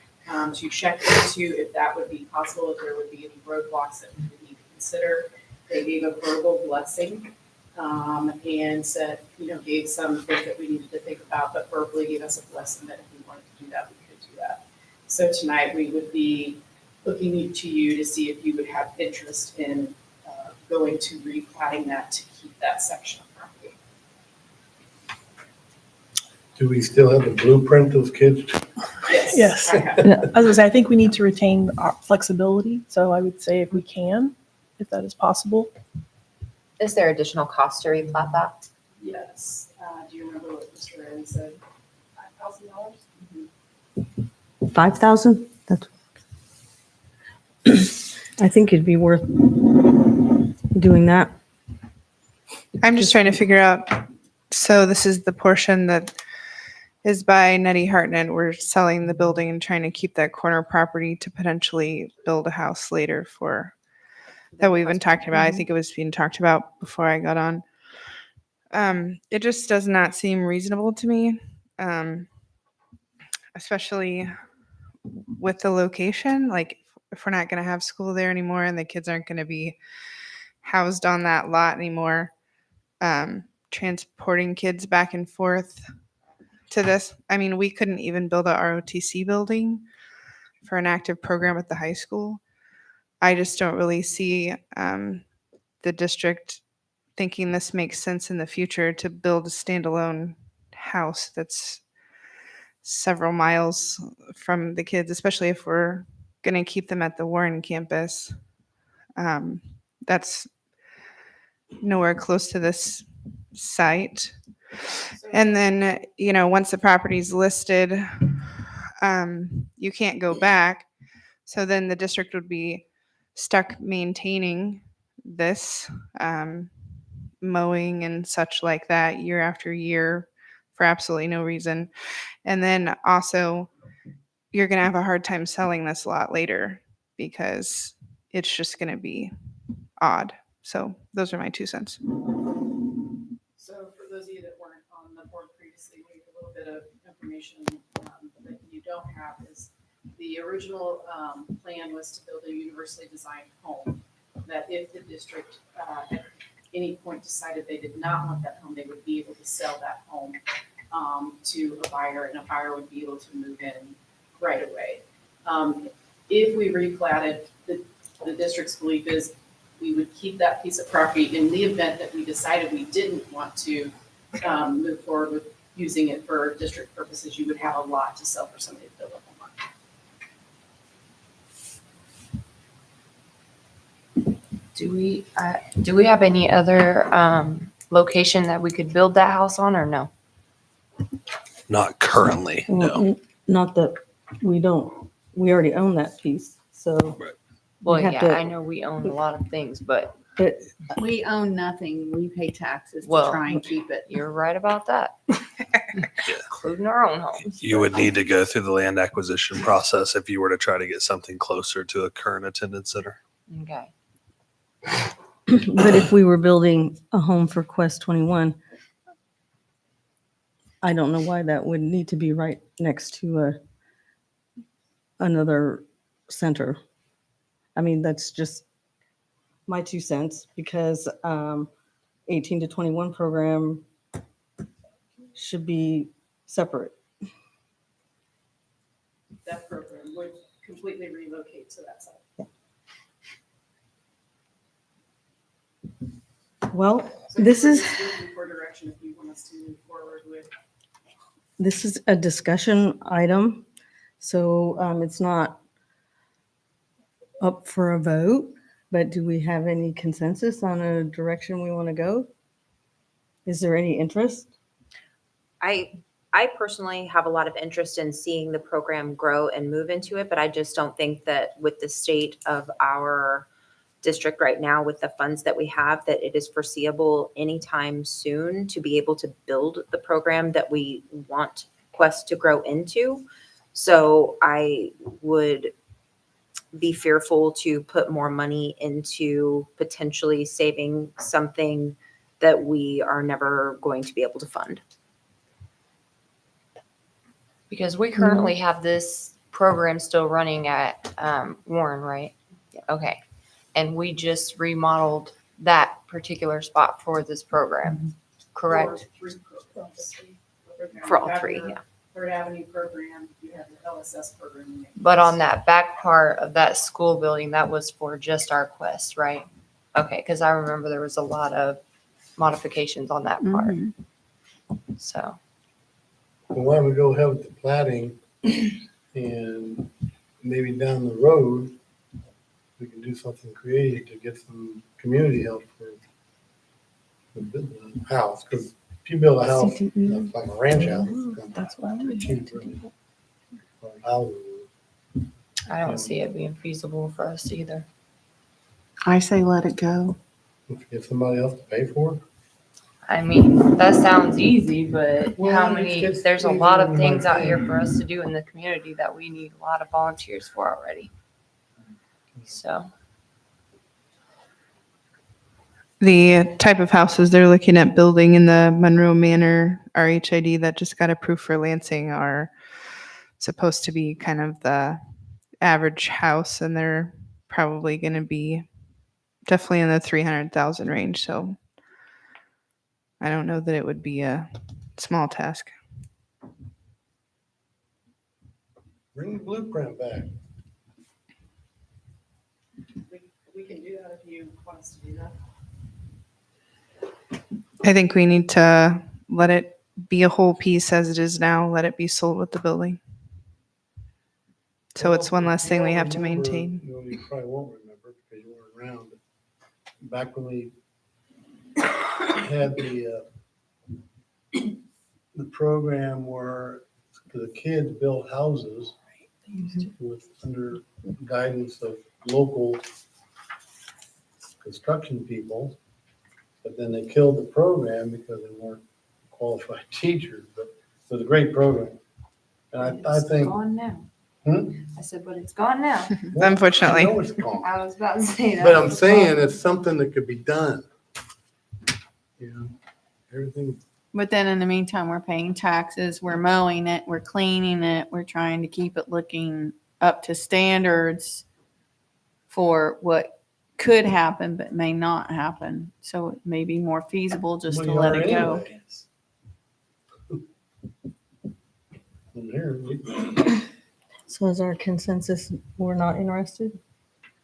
to check into if that would be possible, if there would be any roadblocks that we would need to consider. They gave a verbal blessing and said, gave some things that we needed to think about, but verbally gave us a blessing that if we wanted to do that, we could do that. So tonight we would be looking to you to see if you would have interest in going to replatting that to keep that section of property. Do we still have the blueprint of kids? Yes. I I have. was gonna say, I think we need to retain our flexibility. So I would say if we can, if that is possible. Is there additional cost to replat that? Yes. Do you remember what Mr. Aaron said? $5,000? 5,000? That's. I think it'd be worth doing that. I'm just trying to figure out, so this is the portion that is by Nettie Hartnett. We're selling the building and trying to keep that corner property to potentially build a house later for, that we've been talking about. I think it was being talked about before I got on. It just does not seem reasonable to me, especially with the location. Like, if we're not going to have school there anymore and the kids aren't going to be housed on that lot anymore, transporting kids back and forth to this. I mean, we couldn't even build a ROTC building for an active program at the high school. I just don't really see the district thinking this makes sense in the future to build a standalone house that's several miles from the kids, especially if we're going to keep them at the Warren campus. That's nowhere close to this site. And then, once the property's listed, you can't go back. So then the district would be stuck maintaining this, mowing and such like that year after year for absolutely no reason. And then also, you're going to have a hard time selling this lot later because it's just going to be odd. So those are my 2 cents. So for those of you that weren't on the board previously, we have a little bit of information that you don't have is the original plan was to build a universally designed home, that if the district at any point decided they did not want that home, they would be able to sell that home to a buyer, and a buyer would be able to move in right away. If we replatted, the district's belief is we would keep that piece of property in the event that we decided we didn't want to move forward with using it for district purposes. You would have a lot to sell for somebody to build a home on. Do we have any other location that we could build that house on, or no? Not currently, no. Not that we already own that piece, so. Well, we have yeah, to- I know we own a lot of things, but But We own nothing. We pay taxes to Well, try and keep it. you're right about that. Including our own homes. You would need to go through the land acquisition process if you were to try to get something closer to a current attendance center. Okay. But if we were building a home for Quest 21, I don't know why that would need to be right next to another center. I mean, that's just my 2 cents, because 18 to 21 program should be separate. That program would completely relocate to that side. Well, So this we're is, just looking for direction if you want us to move forward with. this is a discussion item, so it's not up for a vote, but do we have any consensus on a direction we want to go? Is there any interest? I personally have a lot of interest in seeing the program grow and move into it, but I just don't think that with the state of our district right now, with the funds that we have, that it is foreseeable anytime soon to be able to build the program that we want Quest to grow into. So I would be fearful to put more money into potentially saving something that we are never going to be able to fund. Because we currently have this program still running at Warren, right? Okay. And we just remodeled that particular spot for this program, correct? For 3 programs. For all You have 3, your yeah. Third Avenue program, you have the LSS program. But on that back part of that school building, that was for just our Quest, right? Okay, because I remember there was a lot of modifications on that part. So, Well, why don't we go ahead with the plating, and maybe down the road, we can do something creative to get some community help for the house, because if you build a house, that's like a ranch house, That's what I it's cheap, really. For houses. I don't see it being feasible for us either. I say let it go. If you get somebody else to pay for it. I mean, that sounds easy, but Well, how it many, gets there's a easier lot of than things my out here thing. for us to do in the community that we need a lot of volunteers for already. So, The type of houses they're looking at building in the Monroe Manor RHID that just got approved for Lansing are supposed to be kind of the average house, and they're probably going to be definitely in the 300,000 range. So I don't know that it would be a small task. Bring the blueprint back. We can do that if you want us to do that. I think we need to let it be a whole piece as it is now. Let it be sold with the building. So it's one less thing we have to maintain. You probably won't remember because you weren't around. But back when we had the program where the kids built houses with under guidance of local construction people, but then they killed the program because they weren't qualified teachers. But it was a great program, and I think. gone now. Hmm? I said, but it's gone now. Unfortunately. I know it's gone. I was about to say that. But I'm saying it's something that could be done. You know, everything. But then in the meantime, we're paying taxes, we're mowing it, we're cleaning it, we're trying to keep it looking up to standards for what could happen but may not happen. So it may be more feasible just to We let are it go. anyway. From here, we- So is our consensus, we're not interested?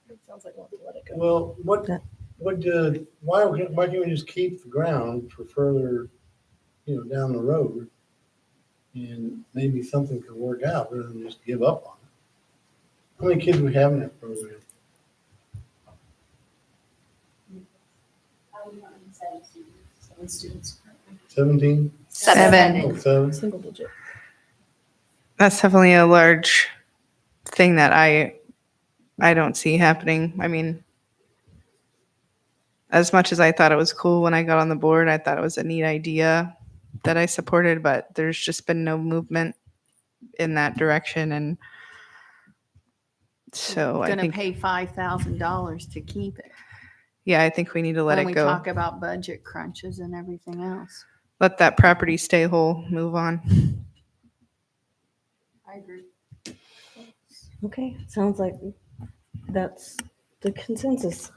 It sounds like we'll have to let it go. Well, why can't we just keep the ground for further, down the road? And maybe something could work out rather than just give up on it. How many kids we have in that program? Seven students currently. 17? Seven. Oh, 7? Single digit. That's definitely a large thing that I don't see happening. I mean, as much as I thought it was cool when I got on the board, I thought it was a neat idea that I supported, but there's just been no movement in that direction. And so I Gonna think, pay $5,000 to keep it. yeah, I think we need to let When it we go. talk about budget crunches and everything else. Let that property stay whole, move on. I agree. Okay, sounds like that's the consensus.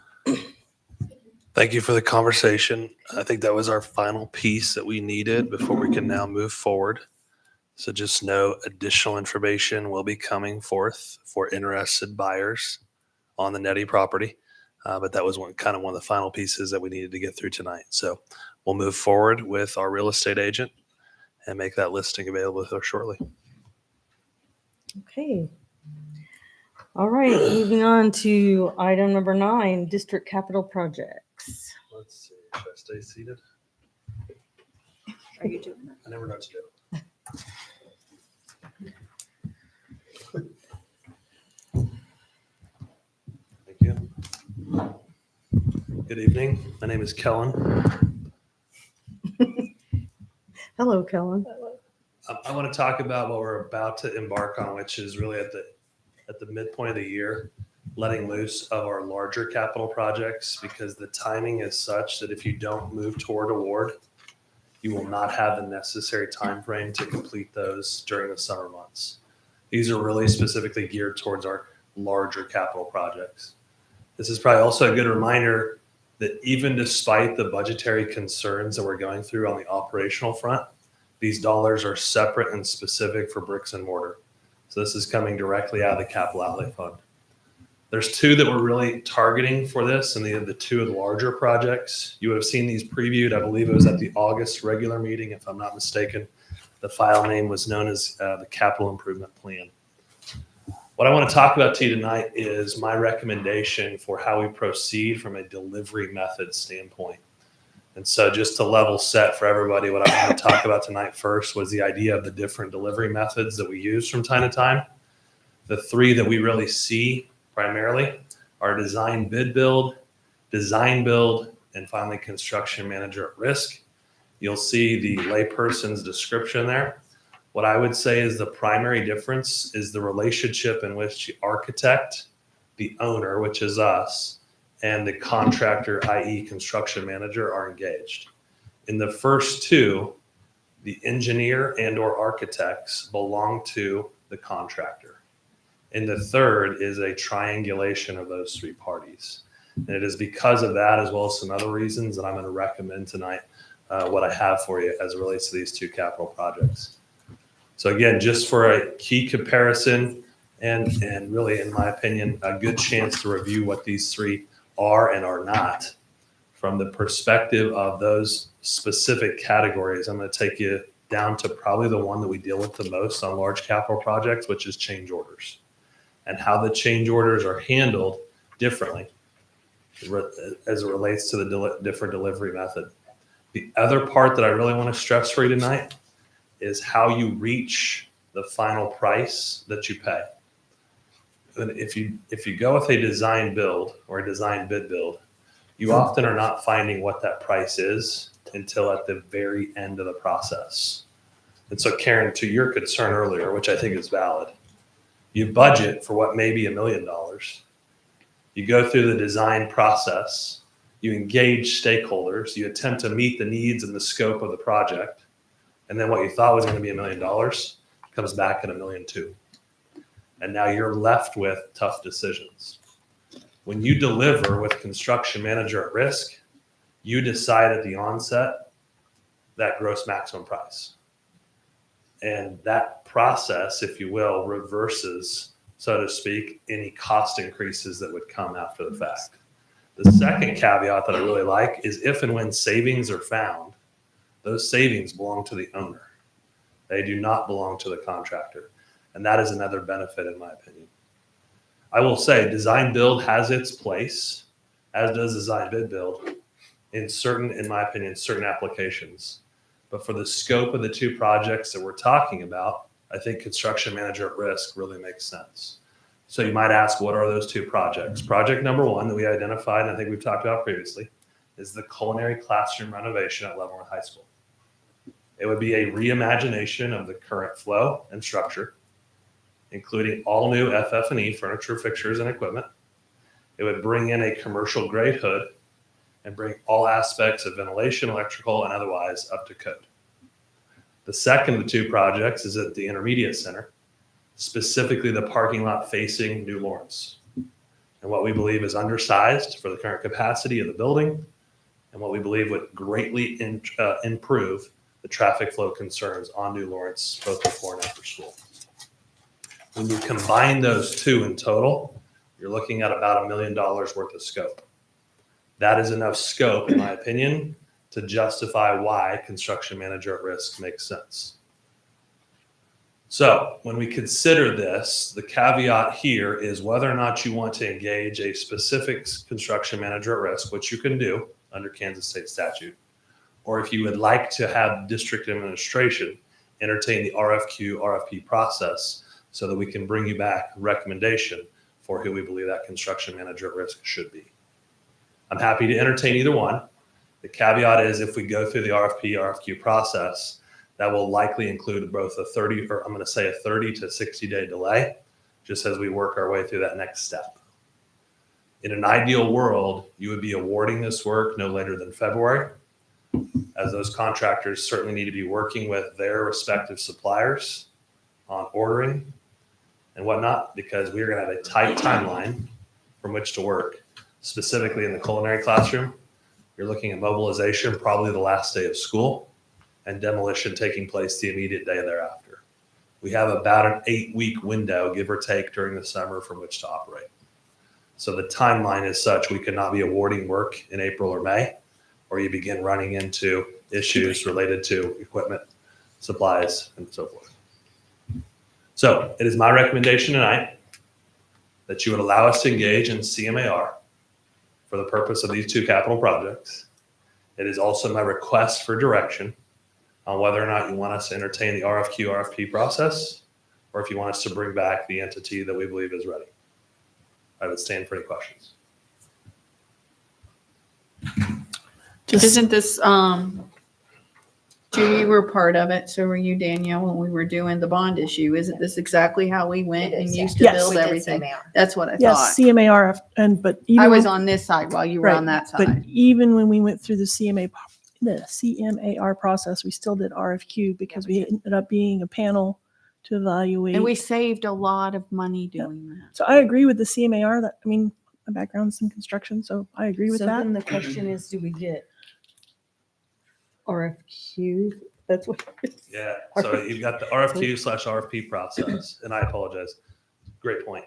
Thank you for the conversation. I think that was our final piece that we needed before we can now move forward. So just know additional information will be coming forth for interested buyers on the Nettie property. But that was one of the final pieces that we needed to get through tonight. So we'll move forward with our real estate agent and make that listing available to her shortly. Okay. All right, moving on to item number 9, district capital projects. Let's see. Should I stay seated? Are you doing that? I never know what to do. Thank you. Good evening. My name is Kellen. Hello, Kellen. I want to talk about what we're about to embark on, which is really at the midpoint of the year, letting loose of our larger capital projects, because the timing is such that if you don't move toward award, you will not have the necessary time frame to complete those during the summer months. These are really specifically geared towards our larger capital projects. This is probably also a good reminder that even despite the budgetary concerns that we're going through on the operational front, these dollars are separate and specific for bricks and mortar. So this is coming directly out of the capital outlay fund. There's 2 that we're really targeting for this, and the 2 of the larger projects. You would have seen these previewed. I believe it was at the August regular meeting, if I'm not mistaken. The file name was known as the Capital Improvement Plan. What I want to talk about to you tonight is my recommendation for how we proceed from a delivery method standpoint. And so just to level set for everybody, what I want to talk about tonight first was the idea of the different delivery methods that we use from time to time. The 3 that we really see primarily are design bid build, and finally construction manager at risk. You'll see the layperson's description there. What I would say is the primary difference is the relationship in which the architect, the owner, which is us, and the contractor, i.e. construction manager, are engaged. In the first 2, the engineer and or architects belong to the contractor. And the third is a triangulation of those 3 parties. And it is because of that, as well as some other reasons, that I'm going to recommend tonight what I have for you as it relates to these 2 capital projects. So again, just for a key comparison and really, in my opinion, a good chance to review what these 3 are and are not from the perspective of those specific categories. I'm going to take you down to probably the one that we deal with the most on large capital projects, which is change orders, and how the change orders are handled differently as it relates to the different delivery method. The other part that I really want to stress for you tonight is how you reach the final price that you pay. And if you go with a design build or a design bid build, you often are not finding what that price is until at the very end of the process. And so, Karen, to your concern earlier, which I think is valid, you budget for what may be $1 million. You go through the design process, you engage stakeholders, you attempt to meet the needs and the scope of the project, and then what you thought was going to be $1 million comes back at $1.2 million. And now you're left with tough decisions. When you deliver with construction manager at risk, you decide at the onset that gross maximum price. And that process, if you will, reverses, so to speak, any cost increases that would come after the fact. The second caveat that I really like is if and when savings are found, those savings belong to the owner. They do not belong to the contractor. And that is another benefit, in my opinion. I will say design build has its place, as does design bid build, in my opinion, certain applications. But for the scope of the 2 projects that we're talking about, I think construction manager at risk really makes sense. So you might ask, what are those two projects? Project number one that we identified, and I think we've talked about previously, is the culinary classroom renovation at Leavenworth High School. It would be a reimagination of the current flow and structure, including all new FF&E furniture, fixtures, and equipment. It would bring in a commercial grade hood and bring all aspects of ventilation, electrical, and otherwise up to code. The second of the two projects is at the Intermediate Center, specifically the parking lot facing New Lawrence, and what we believe is undersized for the current capacity of the building, and what we believe would greatly improve the traffic flow concerns on New Lawrence, both before and after school. When you combine those two in total, you're looking at about $1 million worth of scope. That is enough scope, in my opinion, to justify why construction manager at risk makes sense. So when we consider this, the caveat here is whether or not you want to engage a specific construction manager at risk, which you can do under Kansas state statute, or if you would like to have district administration entertain the RFP process so that we can bring you back a recommendation for who we believe that construction manager at risk should be. I'm happy to entertain either one. The caveat is if we go through the RFQ process, that will likely include both a 30 to 60 day delay, just as we work our way through that next step. In an ideal world, you would be awarding this work no later than February, as those contractors certainly need to be working with their respective suppliers on ordering and whatnot, because we are going to have a tight timeline from which to work. Specifically in the culinary classroom, you're looking at mobilization probably the last day of school and demolition taking place the immediate day thereafter. We have about an 8-week window, give or take, during the summer from which to operate. So the timeline is such we cannot be awarding work in April or May, or you begin running into issues related to equipment, supplies, and so forth. So it is my recommendation tonight that you would allow us to engage in CMAR for the purpose of these two capital projects. It is also my request for direction on whether or not you want us to entertain the RFP process, or if you want us to bring back the entity that we believe is ready. I would stand for any questions. Isn't this, Judy, you were part of it, so were you, Danielle, when we were doing the bond issue. Isn't this exactly how we went and used to Yes. build We did everything? CMAR. That's what I Yes, thought. CMAR, but even I was when- on this side while you were right, on that But side. even when we went through the CMAR process, we still did RFQ because we ended up being a panel to evaluate. And we saved a lot of money doing that. So I agree with the CMAR. That, I mean, my background's in construction, so I agree with So that. then the question is, do we get RFQ? That's what. Yeah, so you've got the RFQ/RFP process, and I apologize. Great point.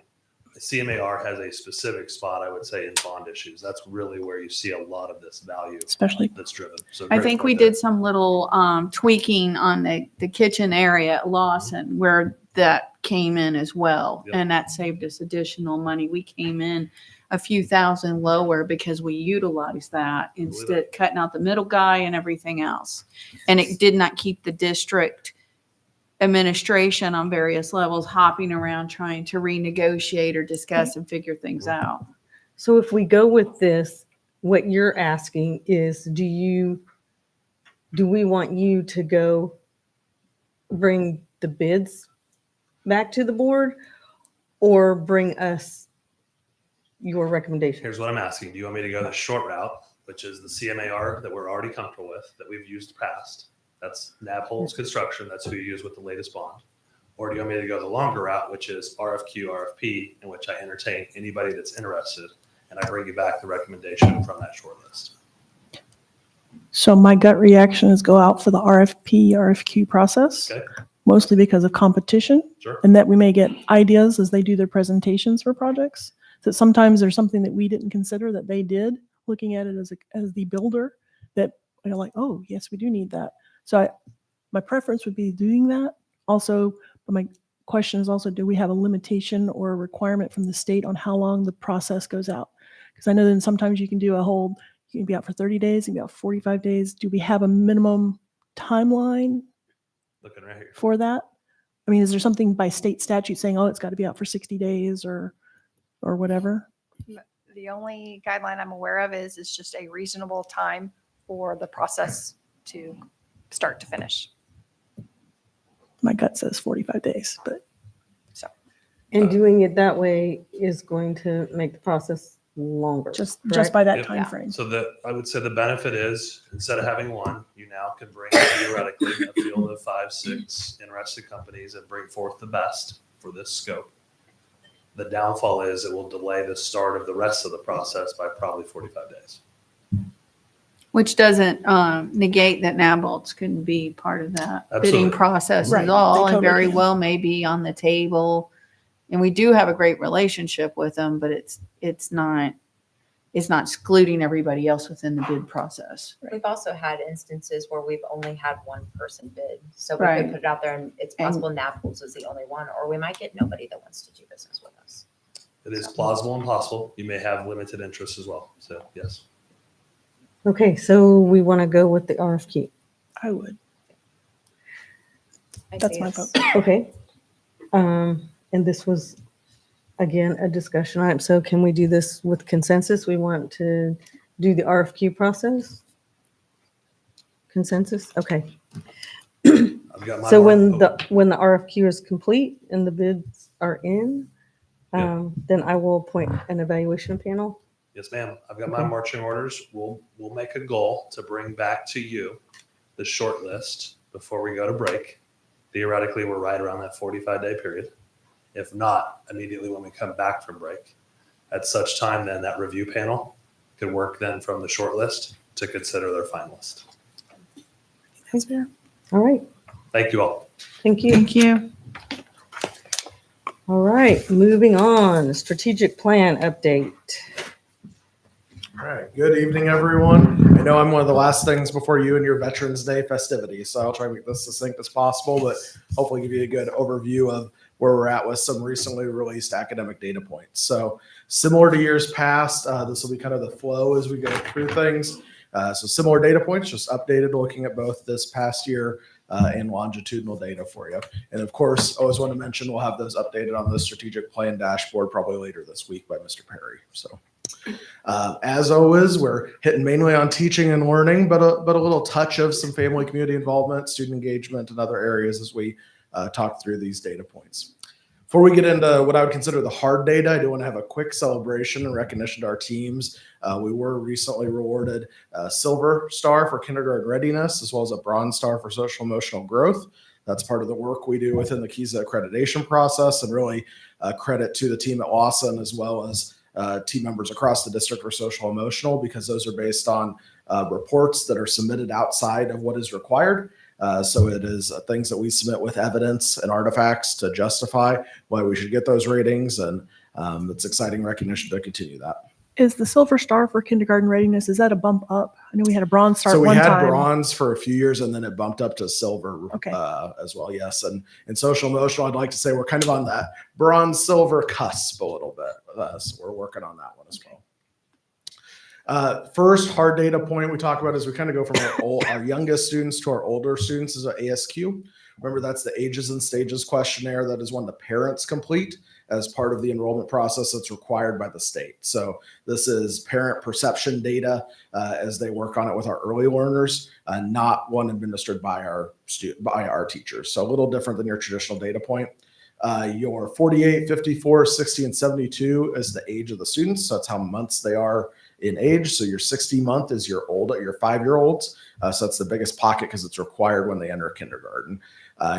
The CMAR has a specific spot, I would say, in bond issues. That's really where you see a lot of this value, Especially that's driven. So I great think point we there. did some little tweaking on the kitchen area at Lawson where that came in as well. Yep. And that saved us additional money. We came in a few thousand lower because we utilized that instead cutting out the middle guy and everything else. And it did not keep the district administration on various levels hopping around trying to renegotiate or discuss and figure things out. So if we go with this, what you're asking is, do we want you to go bring the bids back to the board, or bring us your recommendation? Here's what I'm asking. Do you want me to go the short route, which is the CMAR that we're already comfortable with, that we've used past? That's Nabholz Construction. That's who you use with the latest bond. Or do you want me to go the longer route, which is RFQ, RFP, in which I entertain anybody that's interested, and I bring you back the recommendation from that short list? So my gut reaction is go out for the RFQ process, Okay. mostly because of competition. Sure. And that we may get ideas as they do their presentations for projects. That sometimes there's something that we didn't consider that they did, looking at it as the builder, that you're like, oh, yes, we do need that. So my preference would be doing that. Also, but my question is also, do we have a limitation or a requirement from the state on how long the process goes out? Because I know that sometimes you can do you can be out for 30 days, you can be out 45 days. Do we have a minimum timeline Looking right here. for that? I mean, is there something by state statute saying, oh, it's got to be out for 60 days or whatever? The only guideline I'm aware of is it's just a reasonable time for the process to start to finish. My gut says 45 days, but. And doing it that way is going to make the process longer. Just correct? by that Yep. time frame. So I would say the benefit is, instead of having one, you now can bring theoretically a field of 5, 6 interested companies and bring forth the best for this scope. The downfall is it will delay the start of the rest of the process by probably 45 days. Which doesn't negate that Nabolts couldn't be part of that Absolutely. bidding process Right, at all, they and totally very can. well may be on the table. And we do have a great relationship with them, but it's not excluding everybody else within the bid process. We've also had instances where we've only had one person bid. So we Right. could put it out there and it's possible Naples is the only one, or we might get nobody that wants to do business with us. It is plausible and possible. You may have limited interest as well. So yes. Okay, so we want to go with the RFQ. I would. I'd That's say my yes. vote. Okay. And this was, again, a discussion item. So can we do this with consensus? We want to do the RFQ process? Consensus? Okay. I've got my So mark. when the RFQ is complete and the bids are in, then I will appoint an evaluation panel. Yes, ma'am. I've got my Okay. marching orders. We'll make a goal to bring back to you the short list before we go to break. Theoretically, we're right around that 45-day period. If not, immediately when we come back from break. At such time, then that review panel could work then from the short list to consider their finalist. That's fair. All right. Thank you all. Thank you. Thank you. All right, moving on. Strategic plan update. All right. Good evening, everyone. I know I'm one of the last things before you and your Veterans Day festivities, so I'll try to make this succinct as possible, but hopefully give you a good overview of where we're at with some recently released academic data points. So similar to years past, this will be kind of the flow as we go through things. So similar data points, just updated looking at both this past year and longitudinal data for you. And of course, always want to mention we'll have those updated on the strategic plan dashboard probably later this week by Mr. Perry. So as always, we're hitting mainly on teaching and learning, but a little touch of some family community involvement, student engagement, and other areas as we talk through these data points. Before we get into what I would consider the hard data, I do want to have a quick celebration and recognition to our teams. We were recently rewarded a Silver Star for kindergarten readiness, as well as a Bronze Star for social emotional growth. That's part of the work we do within the KISA accreditation process, and really credit to the team at Lawson as well as team members across the district for social emotional, because those are based on reports that are submitted outside of what is required. So it is things that we submit with evidence and artifacts to justify why we should get those ratings, and it's exciting recognition to continue that. Is the Silver Star for kindergarten readiness, is that a bump up? I know we had a Bronze Star So we one had time. bronze for a few years, and then it bumped up to silver as well. Yes, and in social emotional, I'd like to say we're kind of on that bronze silver cusp a little bit. So we're working on that one as well. First hard data point we talk about is we kind of go from our youngest students to our older students is our ASQ. Remember, that's the ages and stages questionnaire that is one the parents complete as part of the enrollment process that's required by the state. So this is parent perception data as they work on it with our early learners, not one administered by our teachers. So a little different than your traditional data point. Your 48, 54, 60, and 72 is the age of the students. So that's how months they are in age. So your 60 month is your 5-year-olds. So that's the biggest pocket because it's required when they enter kindergarten.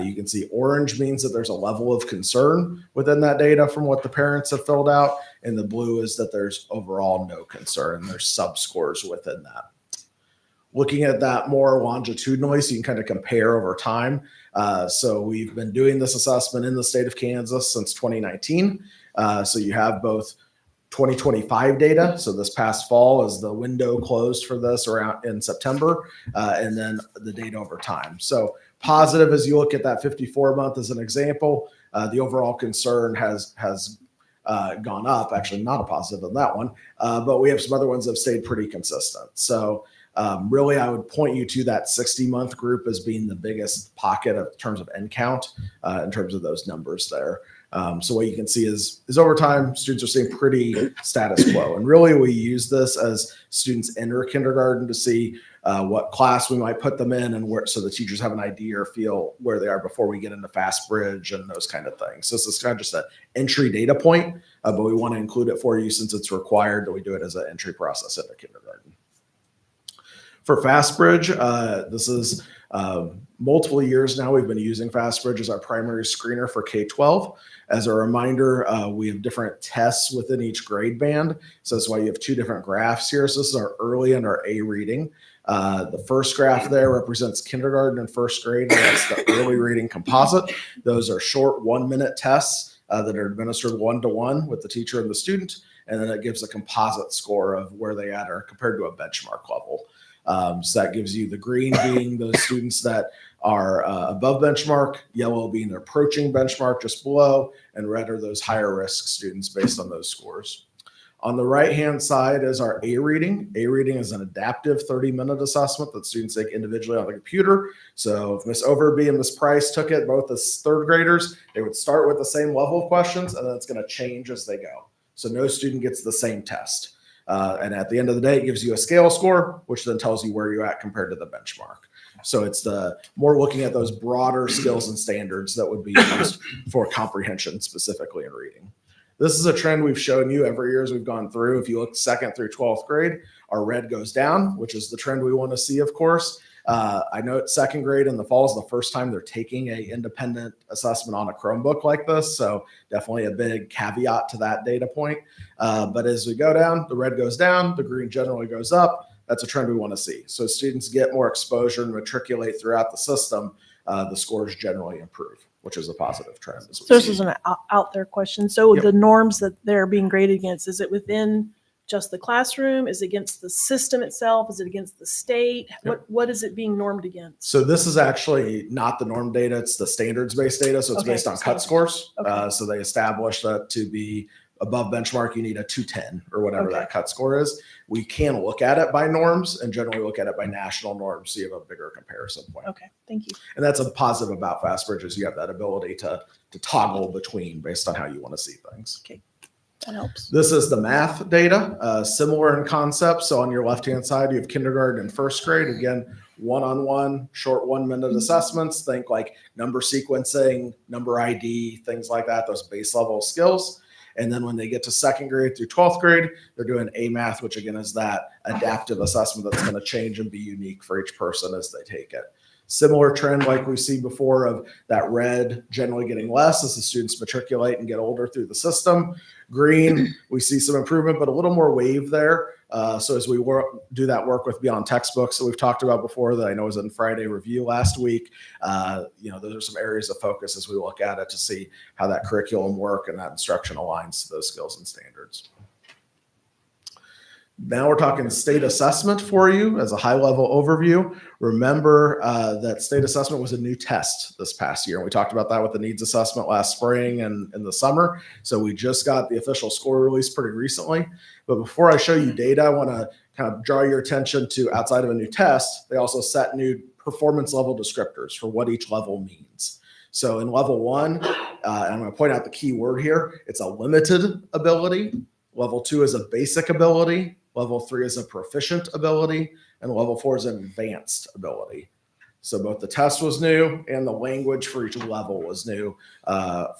You can see orange means that there's a level of concern within that data from what the parents have filled out. And the blue is that there's overall no concern. There's subscores within that. Looking at that more longitudinally, so you can kind of compare over time. So we've been doing this assessment in the state of Kansas since 2019. So you have both 2025 data. So this past fall is the window closed for this around in September, and then the data over time. So positive as you look at that 54 month as an example, the overall concern has gone up. Actually, not a positive on that one, but we have some other ones that have stayed pretty consistent. So Really, I would point you to that 60-month group as being the biggest pocket in terms of end count, in terms of those numbers there. So what you can see is over time, students are staying pretty status quo. And really, we use this as students enter kindergarten to see what class we might put them in, and where, so the teachers have an idea or feel where they are before we get into Fast Bridge and those kind of things. So this is kind of just an entry data point, but we want to include it for you since it's required that we do it as an entry process into kindergarten. For Fast Bridge, this is multiple years now we've been using Fast Bridge as our primary screener for K-12. As a reminder, we have different tests within each grade band. So that's why you have two different graphs here. So this is our early and our A reading. The first graph there represents kindergarten and first grade, and that's the early reading composite. Those are short 1-minute tests that are administered one-to-one with the teacher and the student. And then it gives a composite score of where they are compared to a benchmark level. So that gives you the green being those students that are above benchmark, yellow being approaching benchmark just below, and red are those higher risk students based on those scores. On the right-hand side is our A reading. A reading is an adaptive 30-minute assessment that students take individually on the computer. So if Ms. Overby and Ms. Price took it both as third graders, they would start with the same level of questions, and then it's going to change as they go. So no student gets the same test. And at the end of the day, it gives you a scale score, which then tells you where you're at compared to the benchmark. So it's the more looking at those broader skills and standards that would be used for comprehension, specifically in reading. This is a trend we've shown you every year as we've gone through. If you look 2nd through 12th grade, our red goes down, which is the trend we want to see, of course. I know 2nd grade in the fall is the first time they're taking an independent assessment on a Chromebook like this. So definitely a big caveat to that data point. But as we go down, the red goes down, the green generally goes up. That's a trend we want to see. So as students get more exposure and matriculate throughout the system, the scores generally improve, which is a positive trend. So this is an out there question. So Yep. the norms that they're being graded against, is it within just the classroom? Is it against the system itself? Is it against the state? What is it being normed against? So this is actually not the norm data, it's the standards-based data. So it's Okay, based on cut standards. scores. Okay. So they established that to be above benchmark, you need a 210 or whatever Okay. that cut score is. We can look at it by norms and generally look at it by national norms, so you have a bigger comparison point. Okay, thank you. And that's a positive about Fast Bridge is you have that ability to toggle between based on how you want to see things. Okay, that helps. This is the math data, similar in concept. So on your left-hand side, you have kindergarten and first grade. Again, one-on-one, short 1-minute assessments. Think like number sequencing, number ID, things like that, those base level skills. And then when they get to 2nd grade through 12th grade, they're doing A math, which again is that adaptive assessment that's going to change and be unique for each person as they take it. Similar trend like we see before of that red generally getting less as the students matriculate and get older through the system. Green, we see some improvement, but a little more wave there. So as we do that work with Beyond Textbooks that we've talked about before that I know was in Friday review last week, those are some areas of focus as we look at it to see how that curriculum work and that instruction aligns to those skills and standards. Now we're talking state assessment for you as a high-level overview. Remember that state assessment was a new test this past year. And we talked about that with the needs assessment last spring and in the summer. So we just got the official score release pretty recently. But before I show you data, I want to kind of draw your attention to outside of a new test, they also set new performance level descriptors for what each level means. So in level 1, and I'm going to point out the key word here, it's a limited ability. Level 2 is a basic ability. Level 3 is a proficient ability, and level 4 is an advanced ability. So both the test was new and the language for each level was new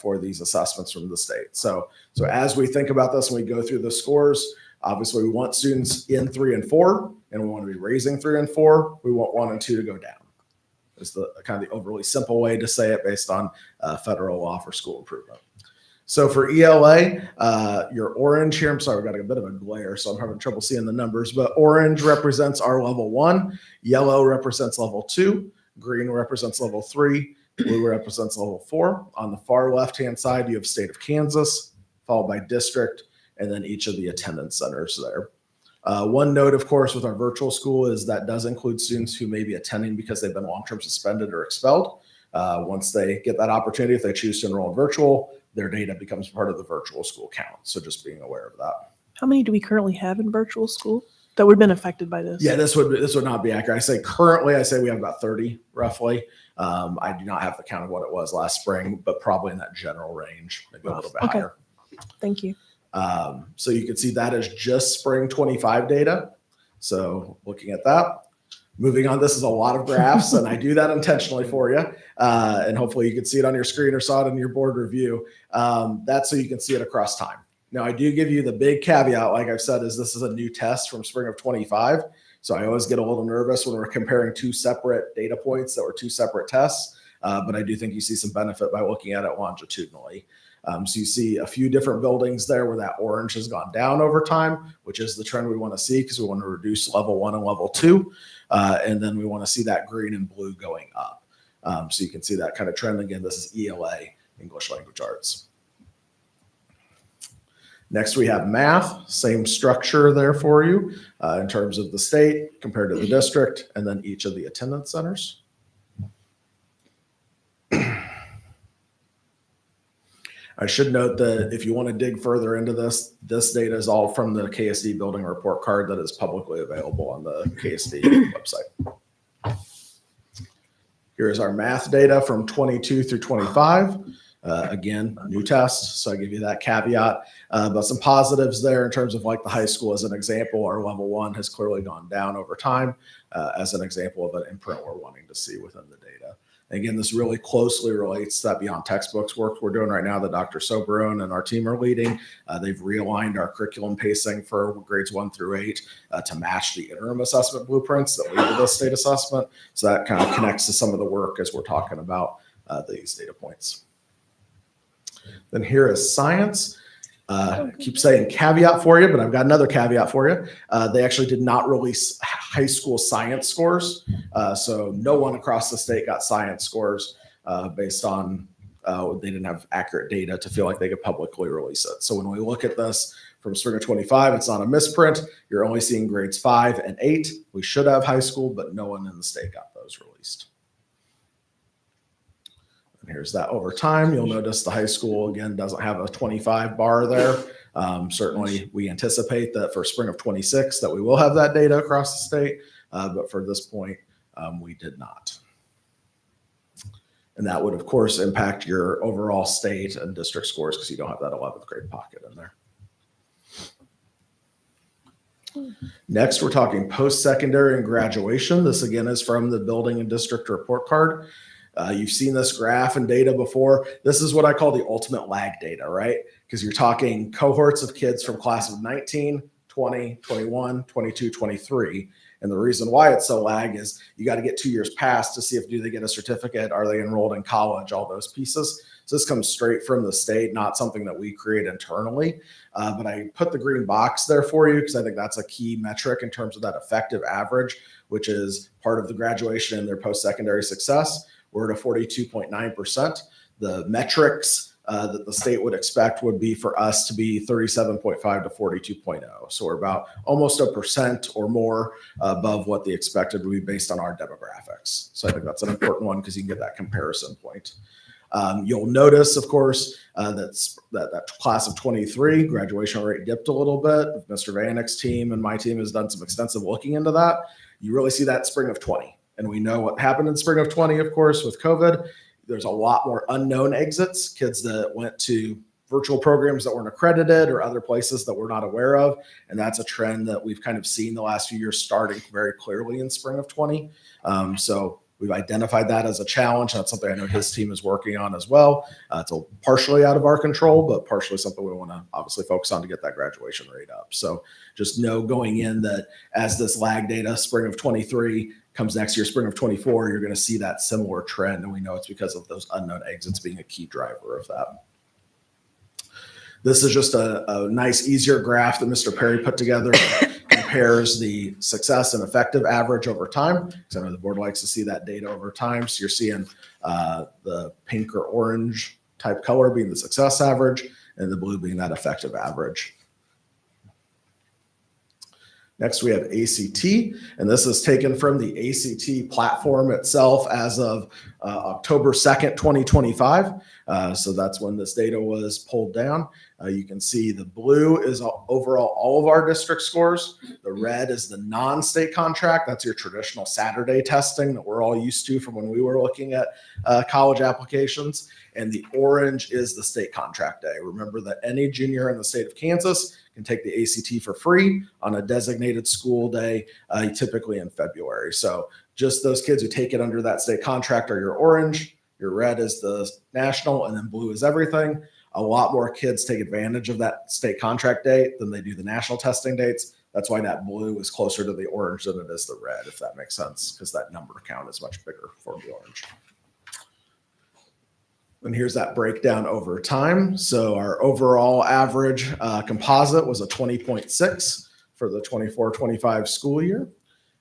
for these assessments from the state. So as we think about this and we go through the scores, obviously we want students in 3 and 4, and we want to be raising 3 and 4. We want 1 and 2 to go down. It's the kind of the overly simple way to say it based on federal law for school improvement. So for ELA, your orange here, I'm sorry, we've got a bit of a glare, so I'm having trouble seeing the numbers, but orange represents our level 1, yellow represents level 2, green represents level 3, blue represents level 4. On the far left-hand side, you have state of Kansas, followed by district, and then each of the attendance centers there. One note, of course, with our virtual school is that does include students who may be attending because they've been long-term suspended or expelled. Once they get that opportunity, if they choose to enroll in virtual, their data becomes part of the virtual school count. So just being aware of that. How many do we currently have in virtual school? that would have been affected by this? Yeah, this would not be accurate. I say currently, we have about 30 roughly. I do not have the count of what it was last spring, but probably in that general range, maybe a little bit Okay. higher. Thank you. So you can see that is just spring 25 data. So looking at that, moving on, this is a lot of graphs, and I do that intentionally for you. And hopefully you can see it on your screen or saw it in your board review. That's so you can see it across time. Now, I do give you the big caveat, like I've said, is this is a new test from spring of 25. So I always get a little nervous when we're comparing two separate data points that were two separate tests. But I do think you see some benefit by looking at it longitudinally. So you see a few different buildings there where that orange has gone down over time, which is the trend we want to see because we want to reduce level 1 and level 2. And then we want to see that green and blue going up. So you can see that kind of trend. Again, this is ELA, English Language Arts. Next, we have math, same structure there for you in terms of the state compared to the district, and then each of the attendance centers. I should note that if you want to dig further into this, this data is all from the KSD building report card that is publicly available on the KSD website. Here's our math data from 22 through 25. Again, new test, so I give you that caveat. But some positives there in terms of like the high school as an example, our level 1 has clearly gone down over time as an example of an imprint we're wanting to see within the data. Again, this really closely relates to that beyond textbooks work we're doing right now that Dr. Soberone and our team are leading. They've realigned our curriculum pacing for grades 1 through 8 to match the interim assessment blueprints that lead to this state assessment. So that kind of connects to some of the work as we're talking about these data points. Then here is science. I keep saying caveat for you, but I've got another caveat for you. They actually did not release high school science scores. So no one across the state got science scores based on they didn't have accurate data to feel like they could publicly release it. So when we look at this from spring of 25, it's not a misprint. You're only seeing grades 5 and 8. We should have high school, but no one in the state got those released. And here's that over time. You'll notice the high school, again, doesn't have a 25 bar there. Certainly, we anticipate that for spring of 26 that we will have that data across the state. But for this point, we did not. And that would, of course, impact your overall state and district scores because you don't have that 11th grade pocket in there. Next, we're talking post-secondary and graduation. This, again, is from the building and district report card. You've seen this graph and data before. This is what I call the ultimate lag data, right? Because you're talking cohorts of kids from class of 19, 20, 21, 22, 23. And the reason why it's so lag is you got to get 2 years past to see if do they get a certificate, are they enrolled in college, all those pieces. So this comes straight from the state, not something that we create internally. But I put the green box there for you because I think that's a key metric in terms of that effective average, which is part of the graduation and their post-secondary success. We're at a 42.9%. The metrics that the state would expect would be for us to be 37.5 to 42.0. So we're about almost 1% or more above what the expected would be based on our demographics. So I think that's an important one because you can get that comparison point. You'll notice, of course, that class of 23 graduation rate dipped a little bit. Mr. Vanek's team and my team has done some extensive looking into that. You really see that spring of 20. And we know what happened in spring of 20, of course, with COVID. There's a lot more unknown exits, kids that went to virtual programs that weren't accredited or other places that we're not aware of. And that's a trend that we've kind of seen the last few years starting very clearly in spring of 20. So we've identified that as a challenge. That's something I know his team is working on as well. It's partially out of our control, but partially something we want to obviously focus on to get that graduation rate up. So just know going in that as this lag data, spring of 23, comes next year, spring of 24, you're going to see that similar trend. And we know it's because of those unknown exits being a key driver of that. This is just a nice, easier graph that Mr. Perry put together. Compares the success and effective average over time. Because I know the board likes to see that data over time. So you're seeing the pink or orange type color being the success average and the blue being that effective average. Next, we have ACT, and this is taken from the ACT platform itself as of October 2nd, 2025. So that's when this data was pulled down. You can see the blue is overall all of our district scores. The red is the non-state contract. That's your traditional Saturday testing that we're all used to from when we were looking at college applications. And the orange is the state contract day. Remember that any junior in the state of Kansas can take the ACT for free on a designated school day, typically in February. So just those kids who take it under that state contract are your orange. Your red is the national, and then blue is everything. A lot more kids take advantage of that state contract date than they do the national testing dates. That's why that blue is closer to the orange than it is the red, if that makes sense, because that number count is much bigger for the orange. And here's that breakdown over time. So our overall average composite was a 20.6 for the 24-25 school year.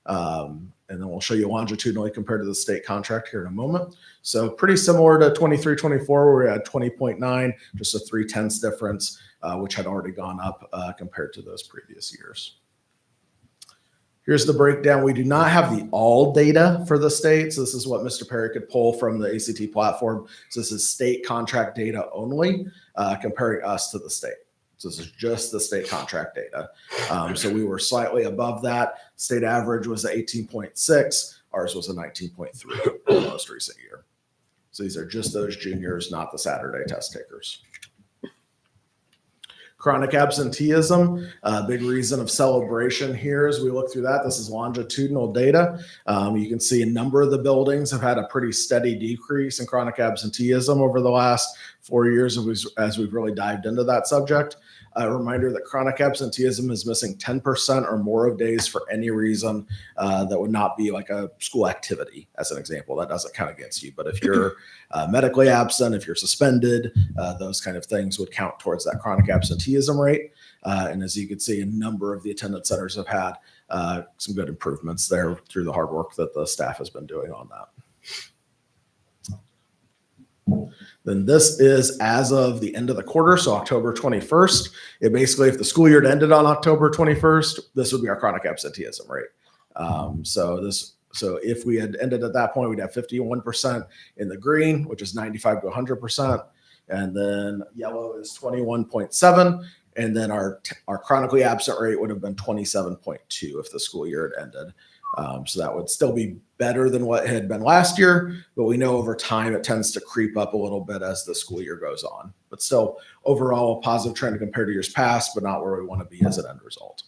And then we'll show you longitudinally compared to the state contract here in a moment. So pretty similar to 23-24, where we had 20.9, just a 0.3 difference, which had already gone up compared to those previous years. Here's the breakdown. We do not have the all data for the states. This is what Mr. Perry could pull from the ACT platform. So this is state contract data only, comparing us to the state. So this is just the state contract data. So we were slightly above that. State average was 18.6. Ours was a 19.3 the most recent year. So these are just those juniors, not the Saturday test takers. Chronic absenteeism, a big reason of celebration here as we look through that. This is longitudinal data. You can see a number of the buildings have had a pretty steady decrease in chronic absenteeism over the last 4 years as we've really dived into that subject. A reminder that chronic absenteeism is missing 10% or more of days for any reason that would not be like a school activity, as an example. That doesn't count against you. But if you're medically absent, if you're suspended, those kind of things would count towards that chronic absenteeism rate. And as you can see, a number of the attendance centers have had some good improvements there through the hard work that the staff has been doing on that. Then this is as of the end of the quarter, so October 21st. It basically, if the school year had ended on October 21st, this would be our chronic absenteeism rate. So if we had ended at that point, we'd have 51% in the green, which is 95 to 100%. And then yellow is 21.7. And then our chronically absent rate would have been 27.2 if the school year had ended. So that would still be better than what had been last year, but we know over time it tends to creep up a little bit as the school year goes on. But still, overall, a positive trend compared to years past, but not where we want to be as an end result.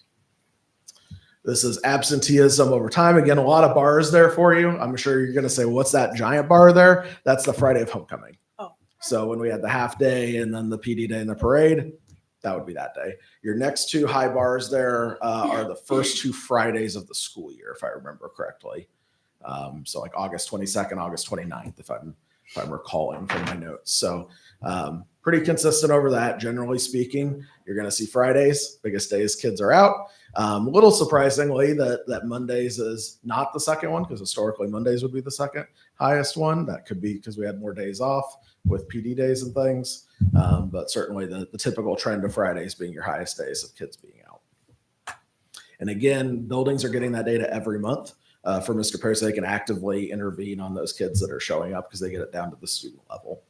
This is absenteeism over time. Again, a lot of bars there for you. I'm sure you're going to say, what's that giant bar there? That's the Friday of homecoming. Oh. So when we had the half day and then the PD day and the parade, that would be that day. Your next two high bars there are the first 2 Fridays of the school year, if I remember correctly. So like August 22nd, August 29th, if I'm recalling from my notes. So pretty consistent over that. Generally speaking, you're going to see Fridays, biggest days kids are out. A little surprisingly that Mondays is not the second one, because historically Mondays would be the second highest one. That could be because we had more days off with PD days and things. But certainly the typical trend of Fridays being your highest days of kids being out. And again, buildings are getting that data every month for Mr. Perry, so they can actively intervene on those kids that are showing up because they get it down to the student level.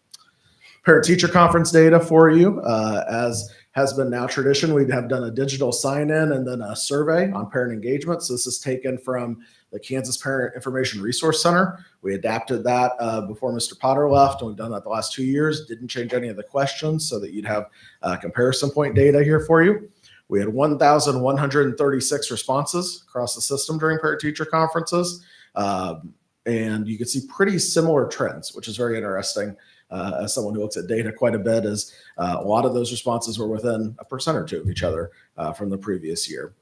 Parent-teacher conference data for you. As has been now tradition, we have done a digital sign-in and then a survey on parent engagement. So this is taken from the Kansas Parent Information Resource Center. We adapted that before Mr. Potter left, and we've done that the last 2 years. Didn't change any of the questions so that you'd have comparison point data here for you. We had 1,136 responses across the system during parent-teacher conferences. And you can see pretty similar trends, which is very interesting. As someone who looks at data quite a bit, is a lot of those responses were within 1% or 2 of each other from the previous year.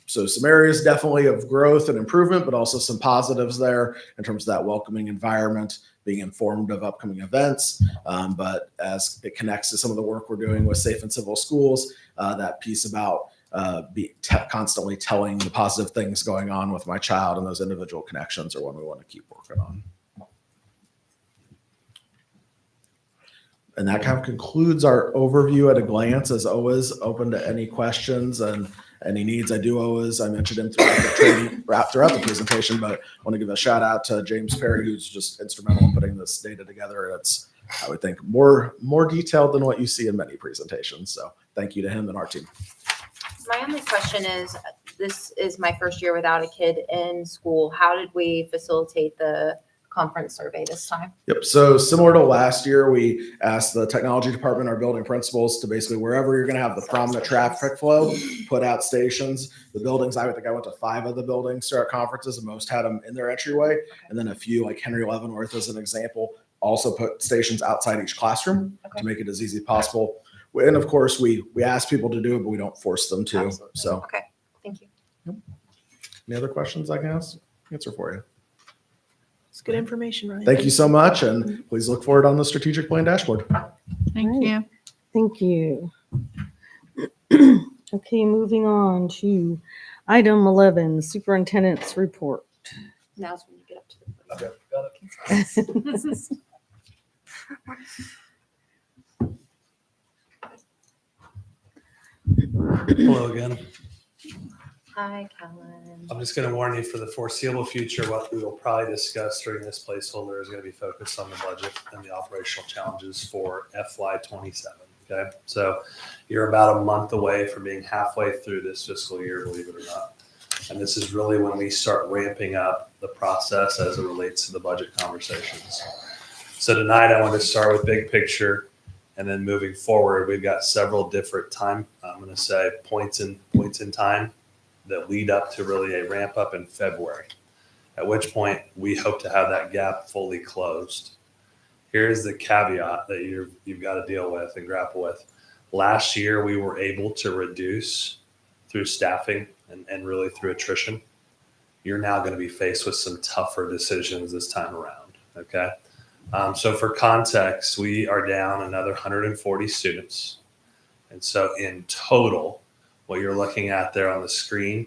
So some areas definitely of growth and improvement, but also some positives there in terms of that welcoming environment, being informed of upcoming events. But as it connects to some of the work we're doing with Safe and Civil Schools, that piece about constantly telling the positive things going on with my child and those individual connections are one we want to keep working on. And that kind of concludes our overview at a glance. As always, open to any questions and any needs. I mentioned him throughout the training, throughout the presentation, but I want to give a shout out to James Perry, who's just instrumental in putting this data together. It's I would think more detailed than what you see in many presentations. So thank you to him and our team. My only question is, this is my first year without a kid in school. How did we facilitate the conference survey this time? Yep. So similar to last year, we asked the technology department, our building principals, to basically wherever you're going to have the prominent traffic flow, put out stations. The buildings, I think I went to 5 of the buildings to our conferences, and most had them in their entryway. And then a few, like Henry Leavenworth as an example, also put stations outside each classroom to make it as easy as possible. And of course, we ask people to do it, but we don't force them to. Absolutely. So, Okay, thank you. any other questions I can answer for you? It's good information, Ryan. Thank you so much, and please look forward on the strategic plan dashboard. Thank you. Thank you. Okay, moving on to item 11, superintendent's report. Now's when you get up to the podium. Hello again. Hi, Kellen. I'm just going to warn you for the foreseeable future, what we will probably discuss during this placeholder is going to be focused on the budget and the operational challenges for FY27. Okay. So you're about a month away from being halfway through this fiscal year, believe it or not. And this is really when we start ramping up the process as it relates to the budget conversations. So tonight I want to start with big picture, and then moving forward, we've got several different I'm going to say points in time that lead up to really a ramp up in February, at which point we hope to have that gap fully closed. Here's the caveat that you've got to deal with and grapple with. Last year, we were able to reduce through staffing and really through attrition. You're now going to be faced with some tougher decisions this time around, okay? So for context, we are down another 140 students. And so in total, what you're looking at there on the screen,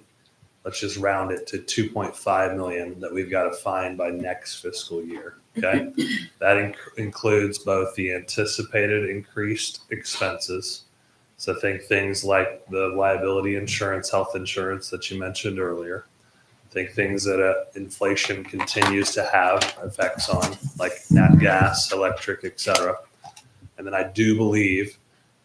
let's just round it to 2.5 million that we've got to find by next fiscal year. Okay. That includes both the anticipated increased expenses. So think things like the liability insurance, health insurance that you mentioned earlier. Think things that inflation continues to have effects on, like nat gas, electric, et cetera. And then I do believe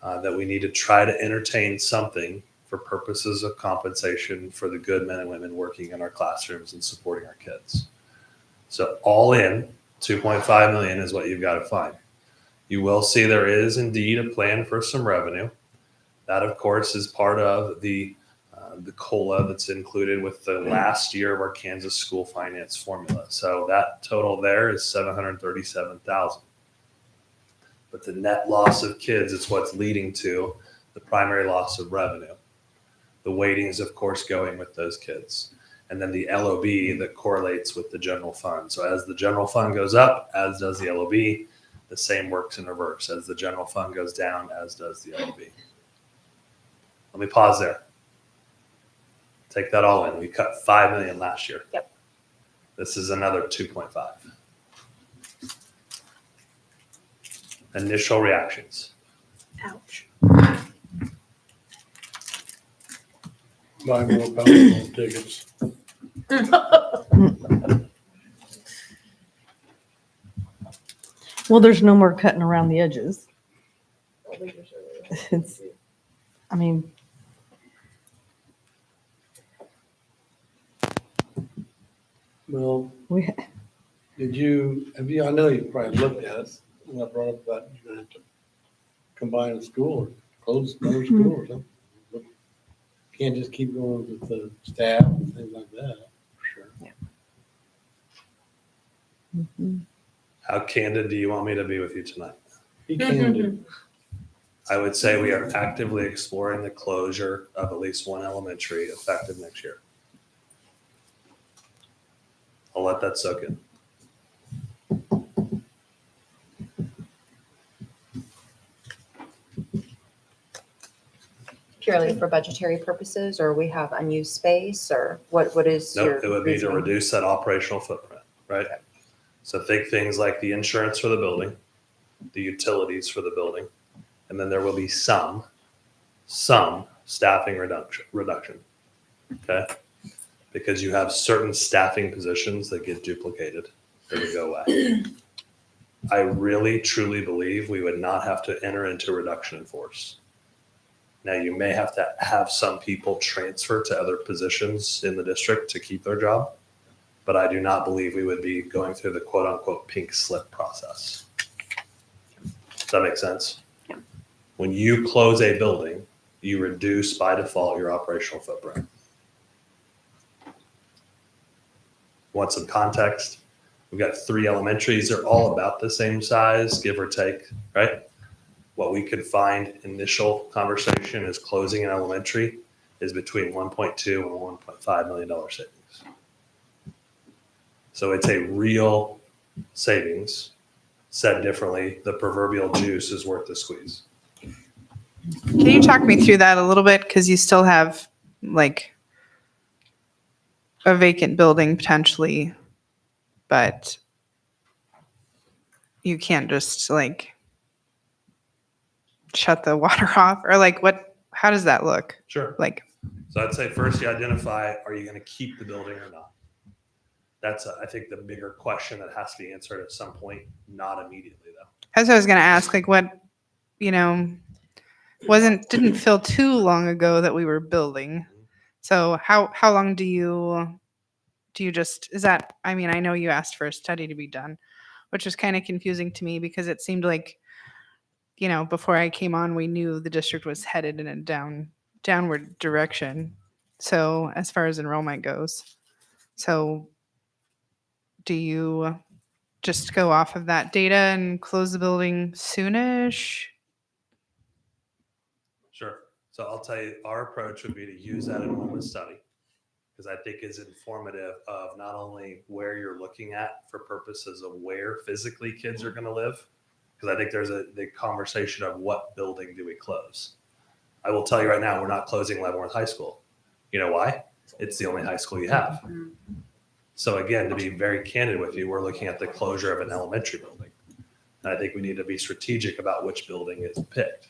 that we need to try to entertain something for purposes of compensation for the good men and women working in our classrooms and supporting our kids. So all in, 2.5 million is what you've got to find. You will see there is indeed a plan for some revenue. That, of course, is part of the COLA that's included with the last year of our Kansas school finance formula. So that total there is 737,000. But the net loss of kids is what's leading to the primary loss of revenue. The weighting is, of course, going with those kids. And then the LOB that correlates with the general fund. So as the general fund goes up, as does the LOB, the same works in reverse. As the general fund goes down, as does the LOB. Let me pause there. Take that all in. We cut 5 million last year. Yep. This is another 2.5. Initial reactions. Ouch. Buy more Powerball tickets. Well, there's no more cutting around the edges. It's, I mean, Well, we, have you, I know you probably looked at it when I brought up that you're gonna have to combine a school or close another school or something. But can't just keep going with the staff and things like that, for sure. How candid do you want me to be with you tonight? Be candid. I would say we are actively exploring the closure of at least one elementary effective next year. I'll let that soak in. Purely for budgetary purposes, or we have unused space, or what is your? Nope, it would be to reasoning? reduce that operational footprint, right? So think things like the insurance for the building, the utilities for the building, and then there will be some staffing reduction, okay? Because you have certain staffing positions that get duplicated, that would go away. I really truly believe we would not have to enter into reduction in force. Now, you may have to have some people transfer to other positions in the district to keep their job, but I do not believe we would be going through the quote unquote pink slip process. Does that make sense? Yeah. When you close a building, you reduce by default your operational footprint. Want some context? We've got 3 elementaries. They're all about the same size, give or take, right? What we could find initial conversation is closing an elementary is between $1.2 and $1.5 million savings. So it's a real savings. Said differently, the proverbial juice is worth the squeeze. Can you talk me through that a little bit? Because you still have like a vacant building potentially, but you can't just like shut the water off, or like what, how does that look? Sure. Like, So I'd say first you identify, are you going to keep the building or not? That's, I think, the bigger question that has to be answered at some point, not immediately though. that's what I was going to ask, like what, you know, didn't feel too long ago that we were building. So how long do you just, is that, I mean, I know you asked for a study to be done, which was kind of confusing to me because it seemed like, you know, before I came on, we knew the district was headed in a downward direction. So as far as enrollment goes, so do you just go off of that data and close the building soonish? Sure. So I'll tell you, our approach would be to use that enrollment study because I think is informative of not only where you're looking at for purposes of where physically kids are going to live, because I think there's the conversation of what building do we close. I will tell you right now, we're not closing Leavenworth High School. You know why? It's the only high school you have. So again, to be very candid with you, we're looking at the closure of an elementary building. And I think we need to be strategic about which building is picked.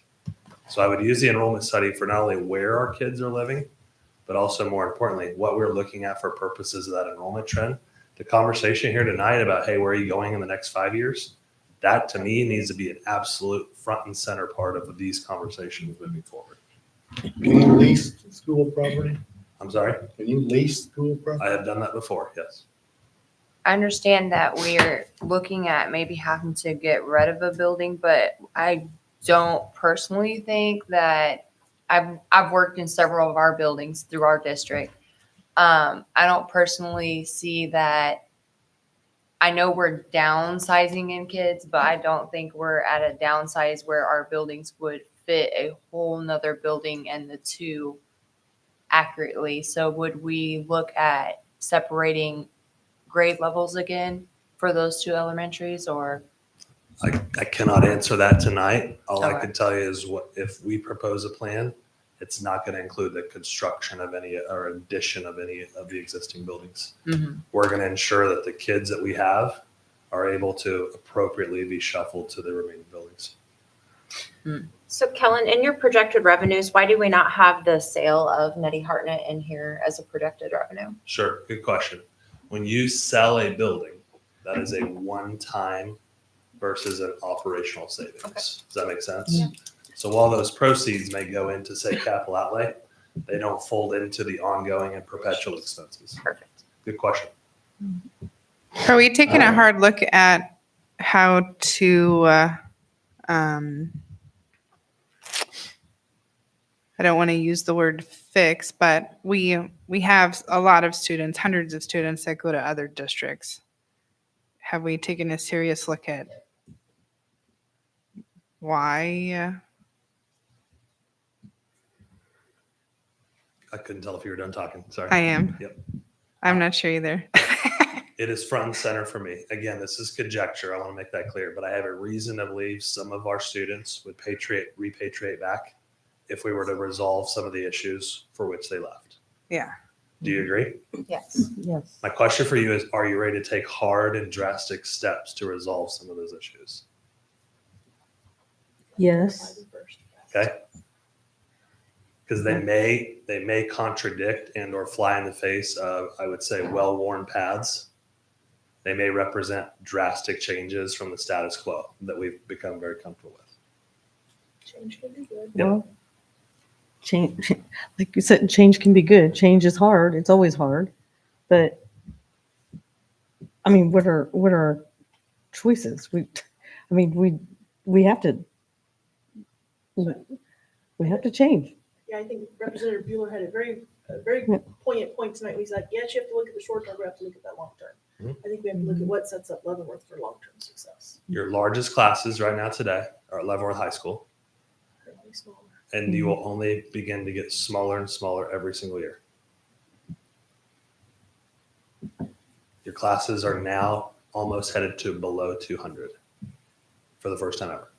So I would use the enrollment study for not only where our kids are living, but also more importantly, what we're looking at for purposes of that enrollment trend. The conversation here tonight about, hey, where are you going in the next 5 years? That to me needs to be an absolute front and center part of these conversations moving forward. Can you lease school property? I'm sorry? Can you lease school property? I have done that before, yes. I understand that we're looking at maybe having to get rid of a building, but I don't personally think that I've worked in several of our buildings through our district. I don't personally see that. I know we're downsizing in kids, but I don't think we're at a downsize where our buildings would fit a whole nother building and the two accurately. So would we look at separating grade levels again for those 2 elementaries, or? I cannot answer that tonight. All I Okay. can tell you is what if we propose a plan, it's not going to include the construction of any or addition of any of the existing buildings. Mhm. We're going to ensure that the kids that we have are able to appropriately be shuffled to the remaining buildings. So Kellen, in your projected revenues, why do we not have the sale of Nettie Hartnett in here as a projected revenue? Sure, good question. When you sell a building, that is a one-time versus an operational savings. Okay. Does that make sense? Yeah. So while those proceeds may go into, say, capital outlay, they don't fold into the ongoing and perpetual expenses. Perfect. Good question. Are we taking a hard look at how to, I don't want to use the word fix, but we have a lot of students, hundreds of students that go to other districts. Have we taken a serious look at why? I couldn't tell if you were done talking. Sorry. I am. Yep. I'm not sure either. It is front and center for me. Again, this is conjecture. I want to make that clear, but I have a reason to believe some of our students would repatriate back if we were to resolve some of the issues for which they left. Yeah. Do you agree? Yes. Yes. My question for you is, are you ready to take hard and drastic steps to resolve some of those issues? Yes. Okay. Because they may contradict and or fly in the face of, I would say, well-worn paths They may represent drastic changes from the status quo that we've become very comfortable with. Change can be good. Yep. Well, change, like you said, change can be good. Change is hard. It's always hard. But I mean, what are our choices? We have to change. Yeah, I think Representative Bueller had a very Yeah. poignant point tonight. When he's like, yes, you have to look at the short term, but you have to look at that long term. Mhm. I think we have to look at what sets up Leavenworth for long term success. Your largest classes right now today are at Leavenworth High School, Currently smaller. and you will only begin to get smaller and smaller every single year. Your classes are now almost headed to below 200 for the first time ever.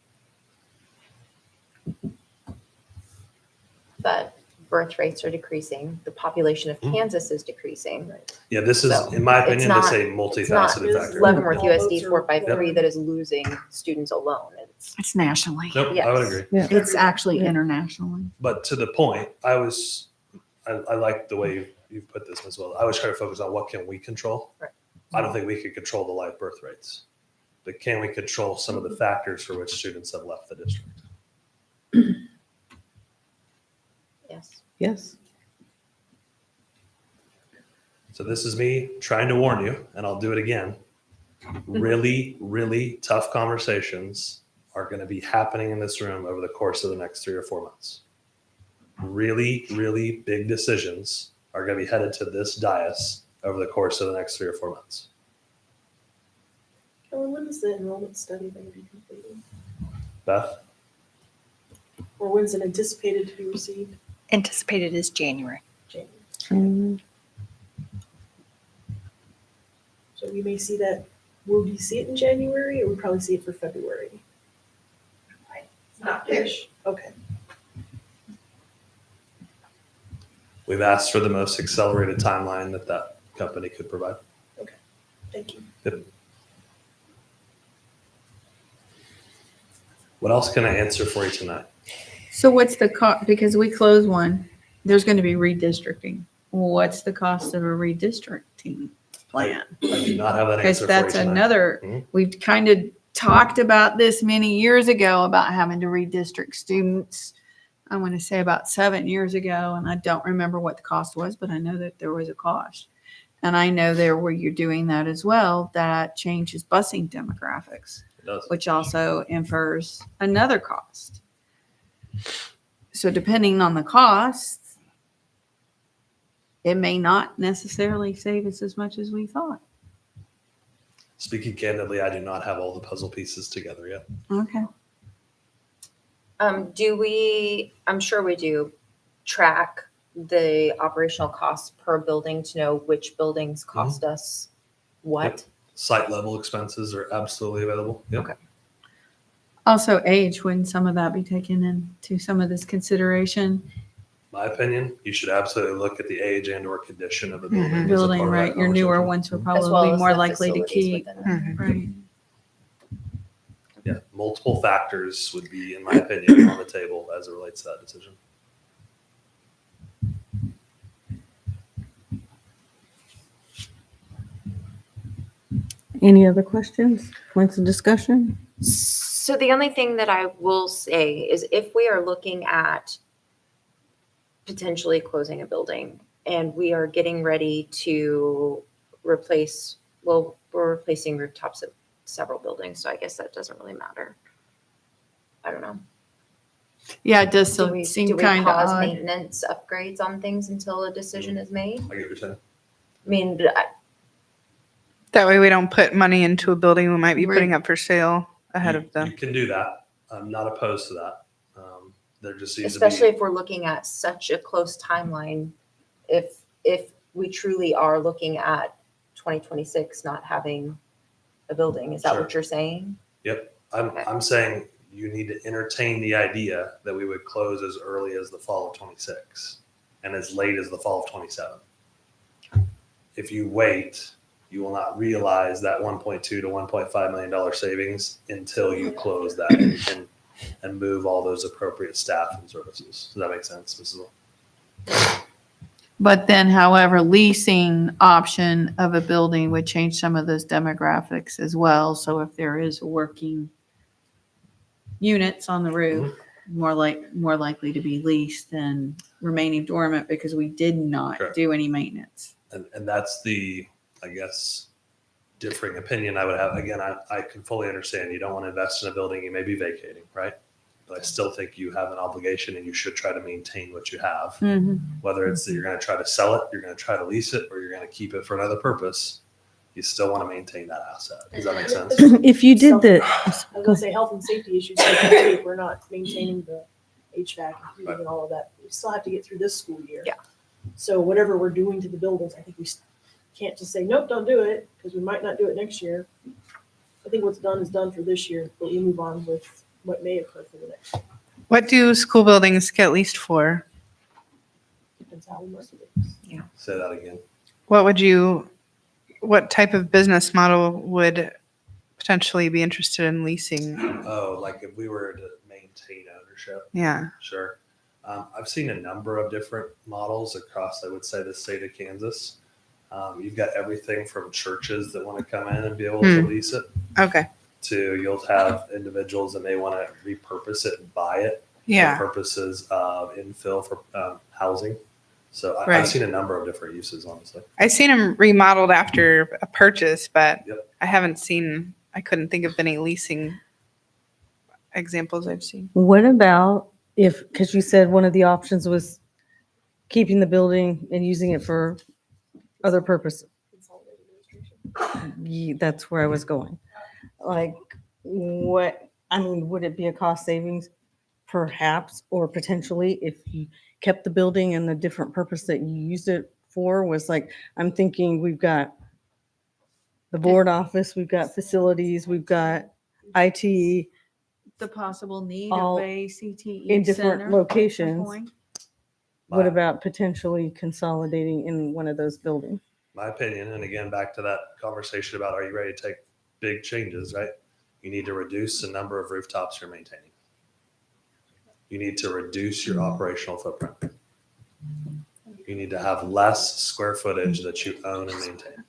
But birth rates are decreasing. The population of Kansas is decreasing. Yeah, this is, So, in my it's opinion, not- this is a multifaceted factor. Leavenworth Yeah. USD 453 that is losing students alone. It's nationally. Nope, I would agree. Yeah. It's actually internationally. But to the point, I like the way you've put this as well. I was trying to focus on what can we control. Right. I don't think we could control the live birth rates, but can we control some of the factors for which students have left the district? Yes. Yes. So this is me trying to warn you, and I'll do it again. Really, really tough conversations are going to be happening in this room over the course of the next 3 or 4 months. Really, really big decisions are going to be headed to this dais over the course of the next 3 or 4 months. Ellen, when is the enrollment study going to be completed? Beth? Or when's it anticipated to be received? Anticipated is January. January. So we may see that, will we see it in January or we probably see it for February? It's not clear. Okay. We've asked for the most accelerated timeline that company could provide. Thank you. Yep. What else can I answer for you tonight? So what's the cost? Because we close one, there's going to be redistricting. What's the cost of a redistricting plan? I do not have that Because answer for you that's tonight. another, Mhm. we've kind of talked about this many years ago about having to redistrict students. I want to say about 7 years ago, and I don't remember what the cost was, but I know that there was a cost. And I know there where you're doing that as well, that changes busing demographics, It does. which also infers another cost. So depending on the costs, it may not necessarily save us as much as we thought. Speaking candidly, I do not have all the puzzle pieces together yet. Okay. Do we, I'm sure we do, track the operational costs per building to know which buildings cost us what? Yep. Site level expenses are absolutely available. Yep. Okay. Also age, wouldn't some of that be taken into some of this consideration? My opinion, you should absolutely look at the age and or condition of the building. as a Building, part of that right, your newer conversation. ones would As probably well be as more the likely to facilities keep. within it. Right. Yeah, multiple factors would be, in my opinion, on the table as it relates to that decision. Any other questions, points of discussion? So the only thing that I will say is if we are looking at potentially closing a building and we are getting ready to replace, well, we're replacing rooftops of several buildings, so I guess that doesn't really matter. I don't know. Yeah, it does Do still we seem kind of pause odd. maintenance upgrades on things until a decision is made? I get what you're saying. I mean, That way we don't put money into a building we might be putting up for sale ahead of You them. can do that. I'm not opposed to that. There just seems to especially be, if we're looking at such a close timeline, if we truly are looking at 2026 not having a building, is that Sure. what you're saying? yep. I'm saying you need to entertain the idea that we would close as early as the fall of 26 and as late as the fall of 27. If you wait, you will not realize that $1.2 to $1.5 million savings until you close that and move all those appropriate staff and services. Does that make sense, Mrs. Will? But then, however, leasing option of a building would change some of those demographics as well. So if there is working units on the roof, more likely to be leased than remaining dormant because we did not Correct. do any maintenance. And that's the, I guess, differing opinion I would have. Again, I can fully understand you don't want to invest in a building you may be vacating, right? But I still think you have an obligation and you should try to maintain what you have. Whether it's that you're going to try to sell it, you're going to try to lease it, or you're going to keep it for another purpose, you still want to maintain that asset. Does that make sense? If you did the, I was gonna say health and safety issues, like that too, if we're not maintaining the HVAC and heating and all of that, we still have to get through this school year. Yeah. So whatever we're doing to the buildings, I think we can't just say, nope, don't do it, because we might not do it next year. I think what's done is done for this year, but we move on with what may occur for the next year. What do school buildings get leased for? Depends how we market it. Say that again. What type of business model would potentially be interested in leasing? Oh, like if we were to maintain ownership. Yeah. Sure. I've seen a number of different models across, I would say, the state of Kansas. You've got everything from churches that want to come in and be able to lease it Okay. to you'll have individuals that may want to repurpose it and buy it Yeah. for purposes of infill for housing. So Right. I've seen a number of different uses, honestly. I've seen them remodeled after a purchase, but Yep. I couldn't think of any leasing examples I've seen. what about if, because you said one of the options was keeping the building and using it for other purposes. That's where I was going. Like, would it be a cost savings? Perhaps, or potentially if you kept the building and the different purpose that you used it for was like, I'm thinking we've got the board office, we've got facilities, we've got IT The possible need All of a CTE in different center at some locations. point. What about potentially consolidating in one of those buildings? My opinion, and again, back to that conversation about are you ready to take big changes, right? You need to reduce the number of rooftops you're maintaining. You need to reduce your operational footprint. You need to have less square footage that you own and maintain.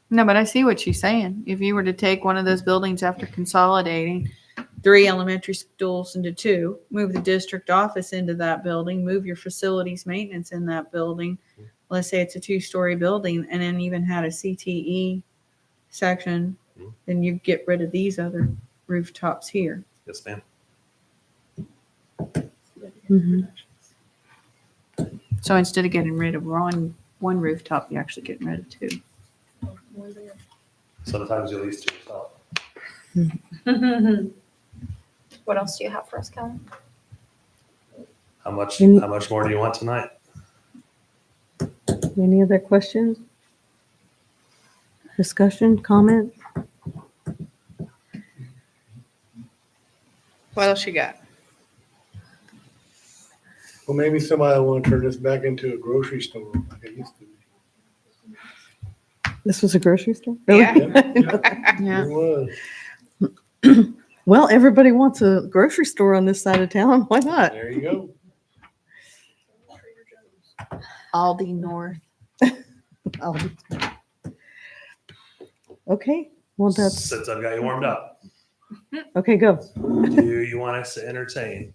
No, but I see what she's saying. If you were to take one of those buildings after consolidating 3 elementary schools into 2, move the district office into that building, move your facilities maintenance in that building. Let's say it's a 2-story building and then even had a CTE section, then you get rid of these other rooftops here. Yes, ma'am. So instead of getting rid of one rooftop, you're actually getting rid of 2. Sometimes you lease to yourself. What else do you have for us, Kelly? How much more do you want tonight? Any other questions? Discussion, comment? What else you got? Well, maybe somebody will want to turn this back into a grocery store like it used to be. This was a grocery store? Yeah. It was. Well, everybody wants a grocery store on this side of town. Why not? There you go. Aldi North. Okay, well, that's, Since I've got you warmed up, okay, go. do you want us to entertain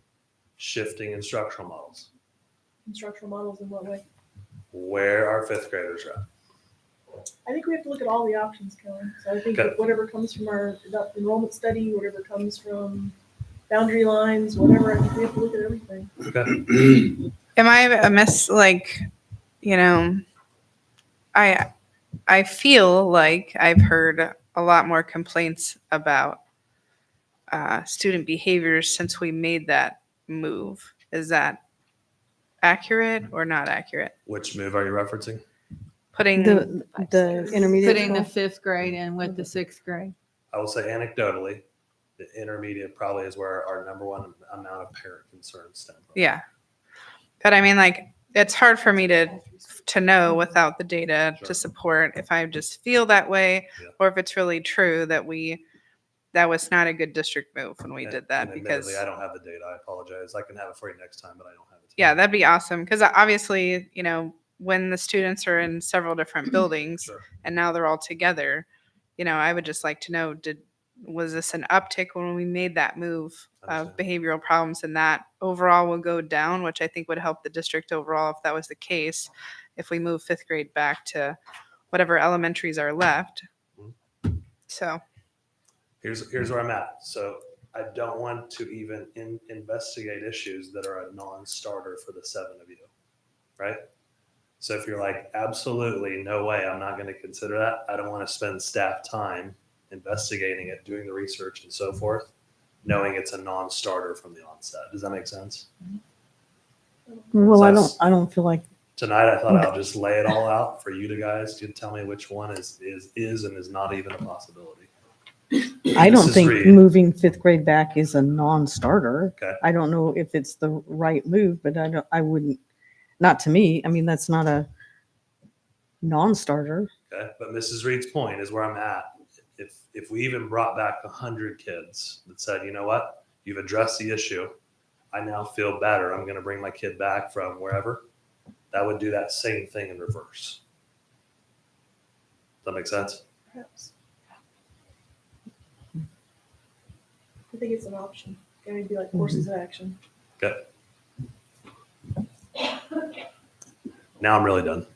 shifting instructional models? Instructional models in what way? Where our 5th graders are at? I think we have to look at all the options, Kelly. So I think Okay. that whatever comes from our enrollment study, whatever comes from boundary lines, whatever, I think we have to look at everything. Okay. Am I amiss? Like, I feel like I've heard a lot more complaints about student behaviors since we made that move. Is that accurate or not accurate? Which move are you referencing? Putting The intermediate Putting the school? 5th grade in with the 6th grade. I will say anecdotally, the intermediate probably is where our number one amount of parent concerns stem from. Yeah. But I mean, like, it's hard for me to know without the data to support if I just feel that way or if it's really true that that was not a good district move when we did that And because admittedly, I don't have the data. I apologize. I can have it for you next time, but I don't have it Yeah, that'd be awesome. Because obviously, when the students are in several different buildings Sure. and now they're all together, I would just like to know, was this an uptick when we made that move of behavioral problems, and that overall will go down, which I think would help the district overall if that was the case, if we move 5th grade back to whatever elementaries are left. So Here's where I'm at. So I don't want to even investigate issues that are a non-starter for the 7 of you, right? So if you're like, absolutely no way, I'm not going to consider that. I don't want to spend staff time investigating it, doing the research and so forth, knowing it's a non-starter from the onset. Does that make sense? Well, So I don't feel like, tonight I thought I'll just lay it all out for you guys to tell me which one is and is not even a possibility. I don't Mrs. think Reed. moving 5th grade back is a non-starter. Okay. I don't know if it's the right move, but I wouldn't, not to me. I mean, that's not a non-starter. Okay, but Mrs. Reed's point is where I'm at. If we even brought back 100 kids that said, you know what, you've addressed the issue, I now feel better. I'm going to bring my kid back from wherever. That would do that same thing in reverse. Does that make sense? Perhaps. I think it's an option. It would be like courses of action. Okay. Now I'm really done.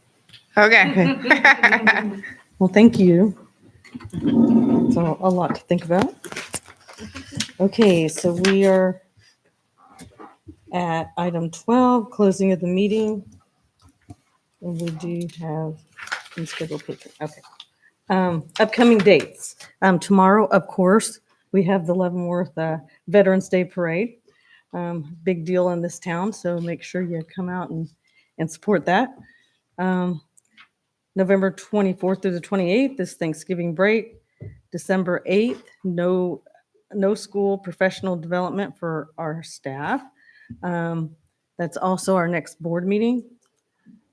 Okay. Well, thank you. It's a lot to think about. Okay, so we are at item 12, closing of the meeting. And we do have scheduled patron. Okay. Upcoming dates. Tomorrow, of course, we have the Leavenworth Veterans Day Parade. Big deal in this town, so make sure you come out and support that. November 24th through the 28th is Thanksgiving break. December 8th, no school professional development for our staff. That's also our next board meeting.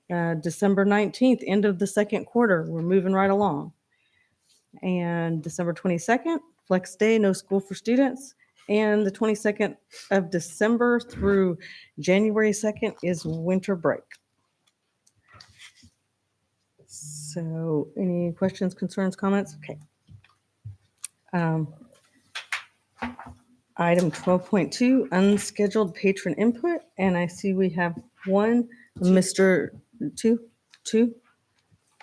December 19th, end of the second quarter. We're moving right along. And December 22nd, flex day, no school for students. And the 22nd of December through January 2nd is winter break. So any questions, concerns, comments? Okay. Item 12.2, unscheduled patron input. And I see we have one, Mr. Two.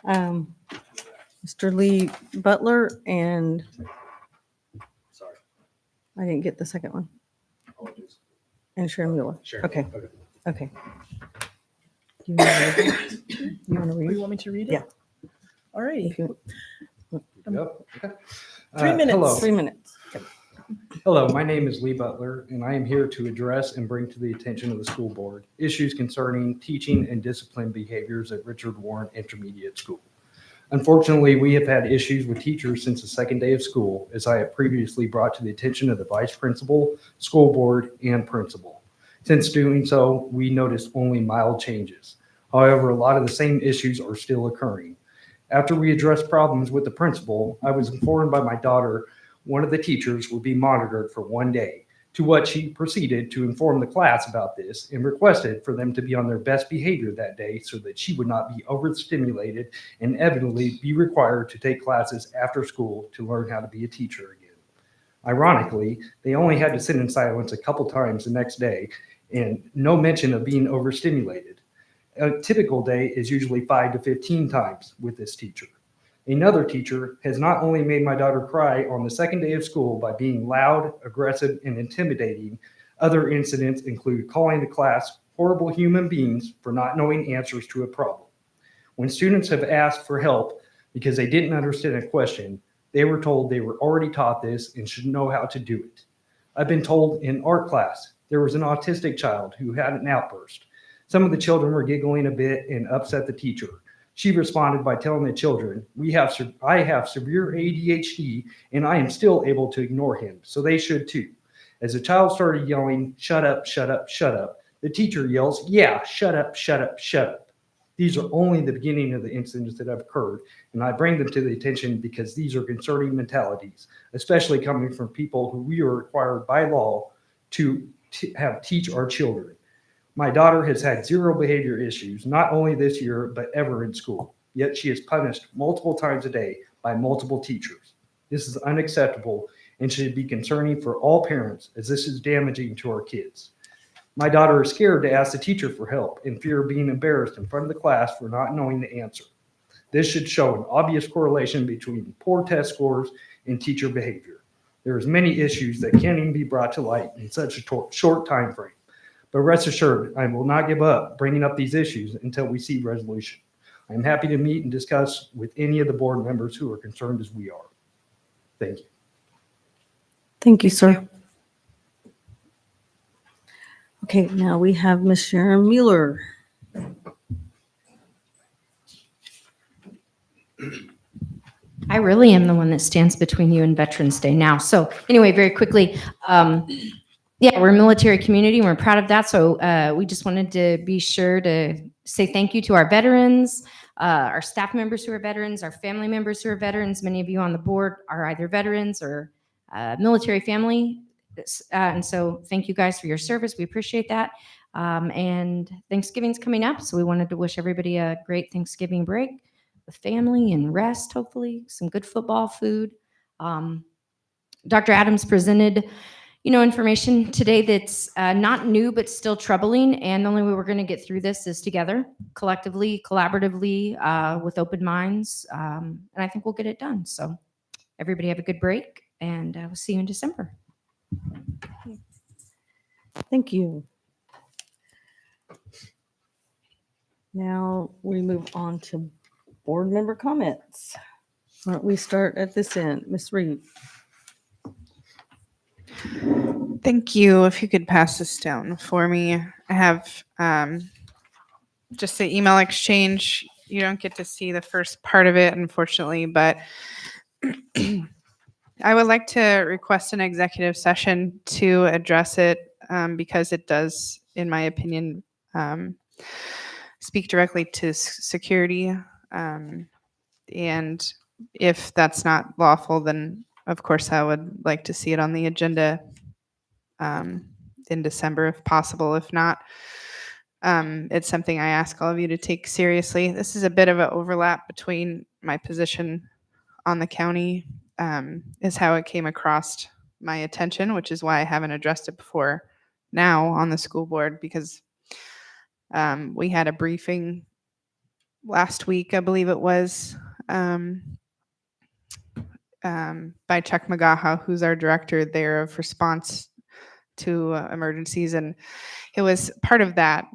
Mr. Lee Butler, and Sorry. I didn't get the second one. Apologies. And Sharon Mueller. Sure. Okay. Okay. You want to read it? You want to Oh, read you it? want me to read it? Yeah. All righty. If you- Yep. Okay. 3 minutes. Hello. 3 minutes. Hello, my name is Lee Butler, and I am here to address and bring to the attention of the school board issues concerning teaching and discipline behaviors at Richard Warren Intermediate School. Unfortunately, we have had issues with teachers since the second day of school, as I have previously brought to the attention of the vice principal, school board, and principal. Since doing so, we noticed only mild changes. However, a lot of the same issues are still occurring. After we addressed problems with the principal, I was informed by my daughter one of the teachers would be monitored for 1 day, to what she proceeded to inform the class about this and requested for them to be on their best behavior that day so that she would not be overstimulated and inevitably be required to take classes after school to learn how to be a teacher again. Ironically, they only had to sit in silence a couple times the next day and no mention of being overstimulated. A typical day is usually 5 to 15 times with this teacher. Another teacher has not only made my daughter cry on the second day of school by being loud, aggressive, and intimidating, other incidents include calling the class horrible human beings for not knowing answers to a problem. When students have asked for help because they didn't understand a question, they were told they were already taught this and should know how to do it. I've been told in art class there was an autistic child who had an outburst. Some of the children were giggling a bit and upset the teacher. She responded by telling the children, I have severe ADHD and I am still able to ignore him, so they should too. As the child started yelling, shut up, shut up, shut up, the teacher yells, yeah, shut up, shut up, shut up. These are only the beginning of the incidents that have occurred, and I bring them to the attention because these are concerning mentalities, especially coming from people who we are required by law to teach our children. My daughter has had zero behavior issues, not only this year, but ever in school. Yet she is punished multiple times a day by multiple teachers. This is unacceptable and should be concerning for all parents, as this is damaging to our kids. My daughter is scared to ask the teacher for help in fear of being embarrassed in front of the class for not knowing the answer. This should show an obvious correlation between poor test scores and teacher behavior. There is many issues that can't even be brought to light in such a short time frame. But rest assured, I will not give up bringing up these issues until we see resolution. I am happy to meet and discuss with any of the board members who are concerned as we are. Thank you. Thank you, sir. Okay, now we have Ms. Sharon Mueller. I really am the one that stands between you and Veterans Day now. So anyway, very quickly, yeah, we're a military community. We're proud of that. So we just wanted to be sure to say thank you to our veterans, our staff members who are veterans, our family members who are veterans. Many of you on the board are either veterans or military family. And so thank you guys for your service. We appreciate that. And Thanksgiving's coming up. So we wanted to wish everybody a great Thanksgiving break with family and rest, hopefully, some good football food. Dr. Adams presented, information today that's not new, but still troubling. And the only way we're going to get through this is together, collectively, collaboratively, with open minds. And I think we'll get it done. So everybody have a good break, and we'll see you in December. Thank you. Now we move on to board member comments. Why don't we start at this end? Ms. Reed. Thank you. If you could pass this down for me. I have just the email exchange. You don't get to see the first part of it, unfortunately, but I would like to request an executive session to address it because it does, in my opinion, speak directly to security. And if that's not lawful, then of course I would like to see it on the agenda in December if possible. If not, it's something I ask all of you to take seriously. This is a bit of an overlap between my position on the county, is how it came across my attention, which is why I haven't addressed it before now on the school board, because we had a briefing last week, I believe it was, by Chuck McGaha, who's our director there of response to emergencies. And it was part of that,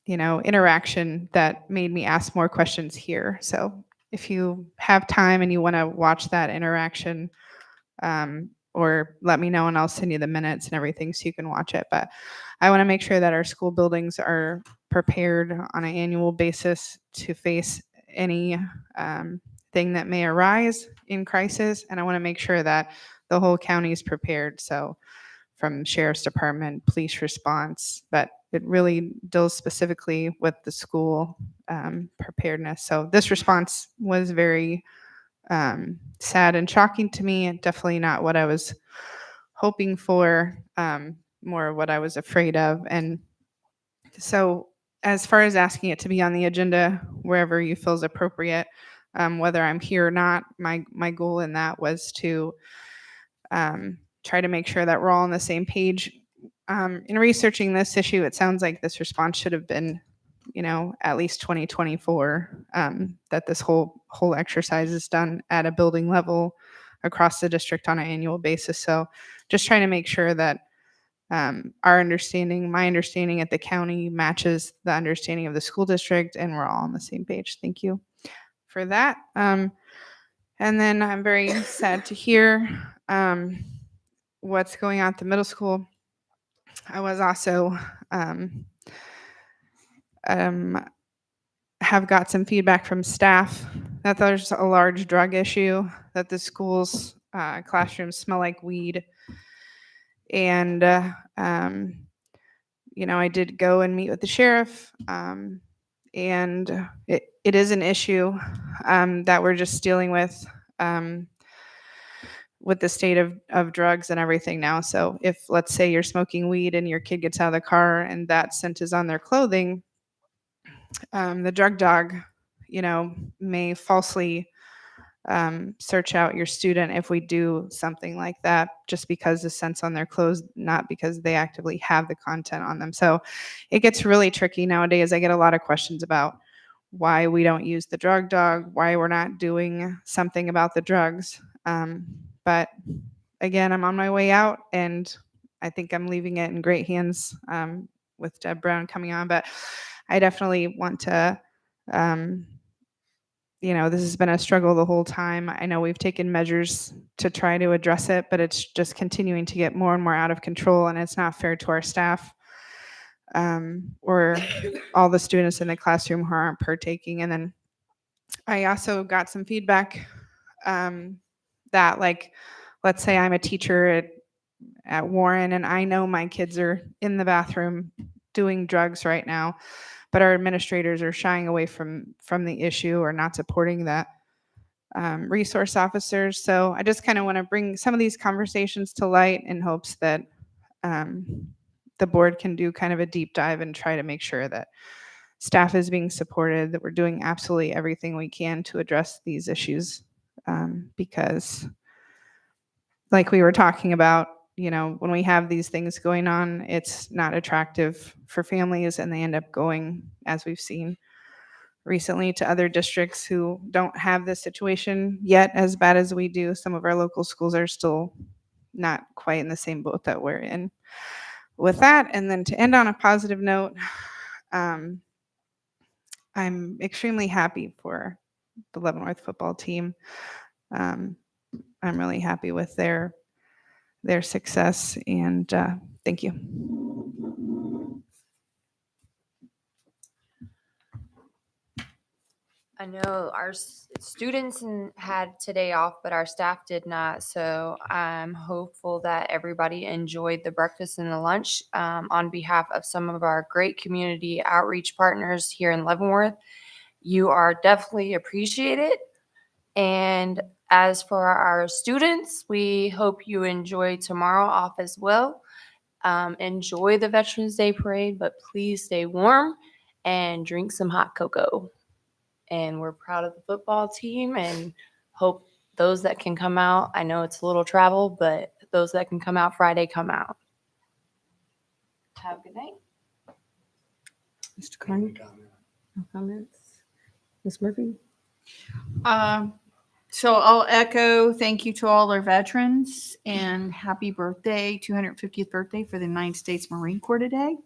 interaction that made me ask more questions here. So if you have time and you want to watch that interaction, or let me know and I'll send you the minutes and everything so you can watch it. But I want to make sure that our school buildings are prepared on an annual basis to face any thing that may arise in crisis. And I want to make sure that the whole county is prepared. So from sheriff's department, police response, but it really deals specifically with the school preparedness. So this response was very sad and shocking to me, and definitely not what I was hoping for, more what I was afraid of. And so as far as asking it to be on the agenda, wherever you feel is appropriate, whether I'm here or not, my goal in that was to try to make sure that we're all on the same page. In researching this issue, it sounds like this response should have been, at least 2024, that this whole exercise is done at a building level across the district on an annual basis. So just trying to make sure that my understanding at the county matches the understanding of the school district, and we're all on the same page. Thank you for that. And then I'm very sad to hear what's going on at the middle school. I was also have got some feedback from staff that there's a large drug issue, that the school's classrooms smell like weed. And, I did go and meet with the sheriff, and it is an issue that we're just dealing with. with the state of drugs and everything now. So if, let's say, you're smoking weed and your kid gets out of the car and that scent is on their clothing, the drug dog, may falsely search out your student if we do something like that, just because the scent's on their clothes, not because they actively have the content on them. So it gets really tricky nowadays. I get a lot of questions about why we don't use the drug dog, why we're not doing something about the drugs. But again, I'm on my way out, and I think I'm leaving it in great hands with Deb Brown coming on. But I definitely want to, this has been a struggle the whole time. I know we've taken measures to try to address it, but it's just continuing to get more and more out of control, and it's not fair to our staff or all the students in the classroom who aren't partaking. And then I also got some feedback that, like, let's say I'm a teacher at Warren and I know my kids are in the bathroom doing drugs right now, but our administrators are shying away from the issue or not supporting that resource officers. So I just kind of want to bring some of these conversations to light in hopes that the board can do kind of a deep dive and try to make sure that staff is being supported, that we're doing absolutely everything we can to address these issues. Because like we were talking about, when we have these things going on, it's not attractive for families, and they end up going, as we've seen recently, to other districts who don't have this situation yet as bad as we do. Some of our local schools are still not quite in the same boat that we're in. With that, and then to end on a positive note, I'm extremely happy for the Leavenworth football team. I'm really happy with their success, and thank you. I know our students had today off, but our staff did not. So I'm hopeful that everybody enjoyed the breakfast and the lunch. On behalf of some of our great community outreach partners here in Leavenworth, you are definitely appreciated. And as for our students, we hope you enjoy tomorrow off as well. Enjoy the Veterans Day parade, but please stay warm and drink some hot cocoa. And we're proud of the football team and hope those that can come out, I know it's a little travel, but those that can come out Friday, come out. Have a good night. Mr. Carney? No comments? Ms. Murphy? So I'll echo thank you to all our veterans and happy birthday, 250th birthday for the United States Marine Corps today.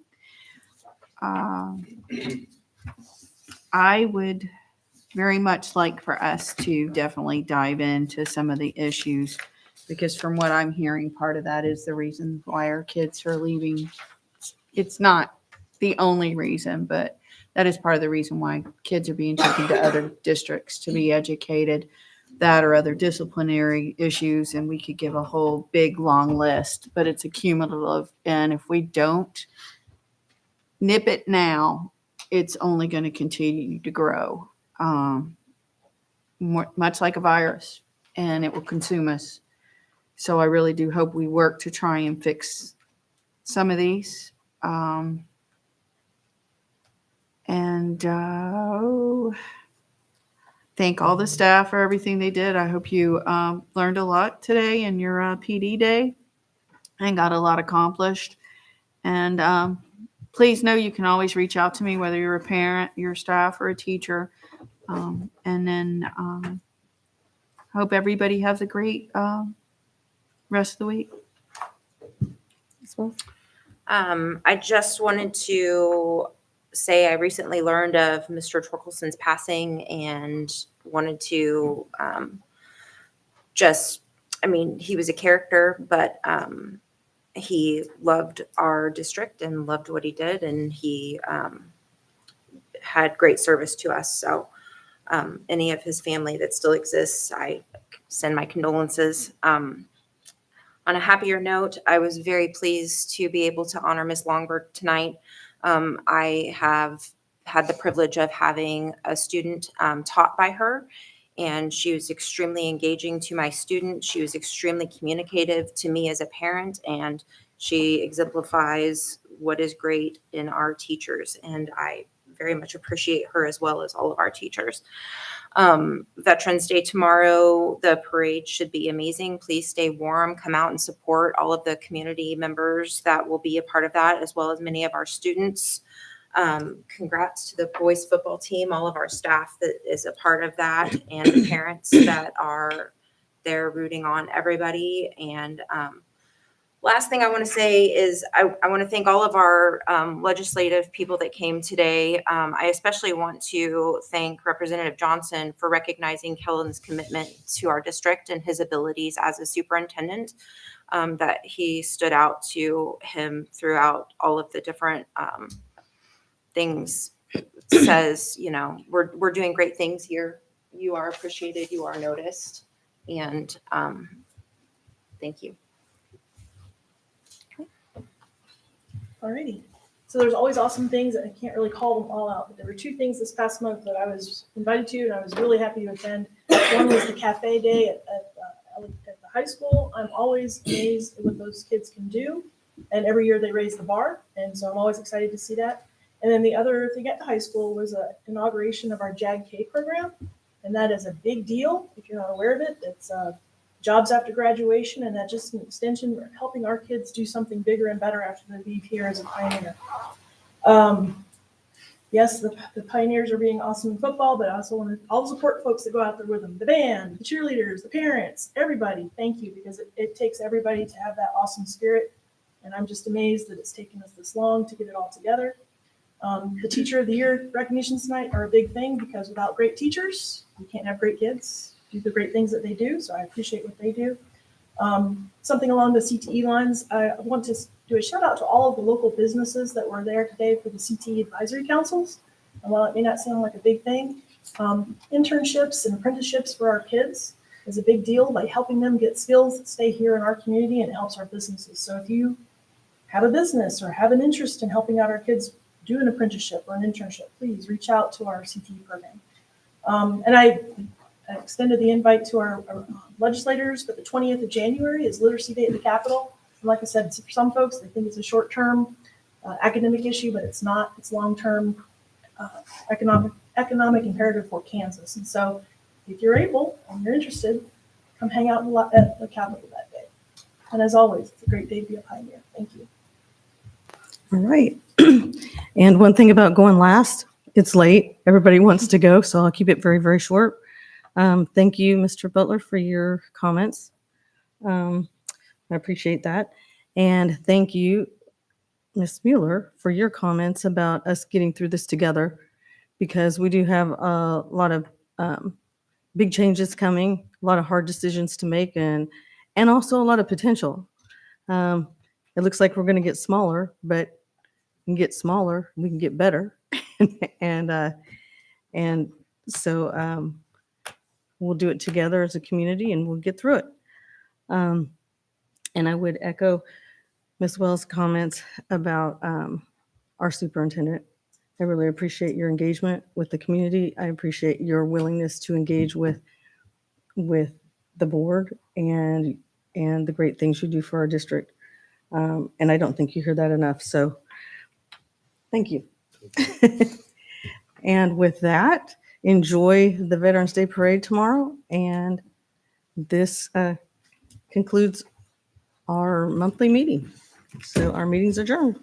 I would very much like for us to definitely dive into some of the issues, because from what I'm hearing, part of that is the reason why our kids are leaving. It's not the only reason, but that is part of the reason why kids are being taken to other districts to be educated, that or other disciplinary issues. And we could give a whole big long list, but it's a cumulative. And if we don't nip it now, it's only going to continue to grow. Much like a virus, and it will consume us. So I really do hope we work to try and fix some of these. Thank all the staff for everything they did. I hope you learned a lot today in your PD day and got a lot accomplished. And please know you can always reach out to me, whether you're a parent, your staff, or a teacher. And then hope everybody has a great rest of the week. I just wanted to say I recently learned of Mr. Torkelson's passing and wanted to he was a character, but he loved our district and loved what he did, and he had great service to us. So any of his family that still exists, I send my condolences. On a happier note, I was very pleased to be able to honor Miss Longberg tonight. I have had the privilege of having a student taught by her, and she was extremely engaging to my students. She was extremely communicative to me as a parent, and she exemplifies what is great in our teachers. And I very much appreciate her as well as all of our teachers. Veterans Day tomorrow, the parade should be amazing. Please stay warm, come out and support all of the community members that will be a part of that, as well as many of our students. Congrats to the boys football team, all of our staff that is a part of that, and the parents that are there rooting on everybody. And last thing I want to say is I want to thank all of our legislative people that came today. I especially want to thank Representative Johnson for recognizing Kellen's commitment to our district and his abilities as a superintendent, that he stood out to him throughout all of the different things. Says, you know, we're doing great things here. You are appreciated, you are noticed, and thank you. Alrighty. So there's always awesome things. I can't really call them all out, but there were two things this past month that I was invited to, and I was really happy to attend. One was the cafe day at the high school. I'm always amazed at what those kids can do, and every year they raise the bar, and so I'm always excited to see that. And then the other thing at the high school was an inauguration of our JAG-K program, and that is a big deal. If you're not aware of it, it's jobs after graduation, and that's just an extension of helping our kids do something bigger and better after they leave here as a pioneer. Yes, the pioneers are being awesome in football, but I also want to all the support folks that go out there with them, the band, the cheerleaders, the parents, everybody. Thank you, because it takes everybody to have that awesome spirit, and I'm just amazed that it's taken us this long to get it all together. The Teacher of the Year recognitions tonight are a big thing, because without great teachers, you can't have great kids do the great things that they do. So I appreciate what they do. Something along the CTE lines, I want to do a shout out to all of the local businesses that were there today for the CTE advisory councils. And while it may not sound like a big thing, internships and apprenticeships for our kids is a big deal by helping them get skills that stay here in our community, and it helps our businesses. So if you have a business or have an interest in helping out our kids do an apprenticeship or an internship, please reach out to our CTE program. And I extended the invite to our legislators, but the 20th of January is Literacy Day at the Capitol. And like I said, for some folks, they think it's a short-term academic issue, but it's not. It's long-term economic imperative for Kansas. And so if you're able and you're interested, come hang out at the Capitol that day. And as always, it's a great day to be a pioneer. Thank you. All right. And one thing about going last, it's late. Everybody wants to go, so I'll keep it very, very short. Thank you, Mr. Butler, for your comments. I appreciate that. And thank you, Ms. Mueller, for your comments about us getting through this together, because we do have a lot of big changes coming, a lot of hard decisions to make, and also a lot of potential. It looks like we're going to get smaller, but we can get smaller, we can get better. and so we'll do it together as a community, and we'll get through it. And I would echo Ms. Wells' comments about our superintendent. I really appreciate your engagement with the community. I appreciate your willingness to engage with the board and the great things you do for our district. And I don't think you hear that enough. So thank you. And with that, enjoy the Veterans Day Parade tomorrow. And this concludes our monthly meeting. So our meeting's adjourned.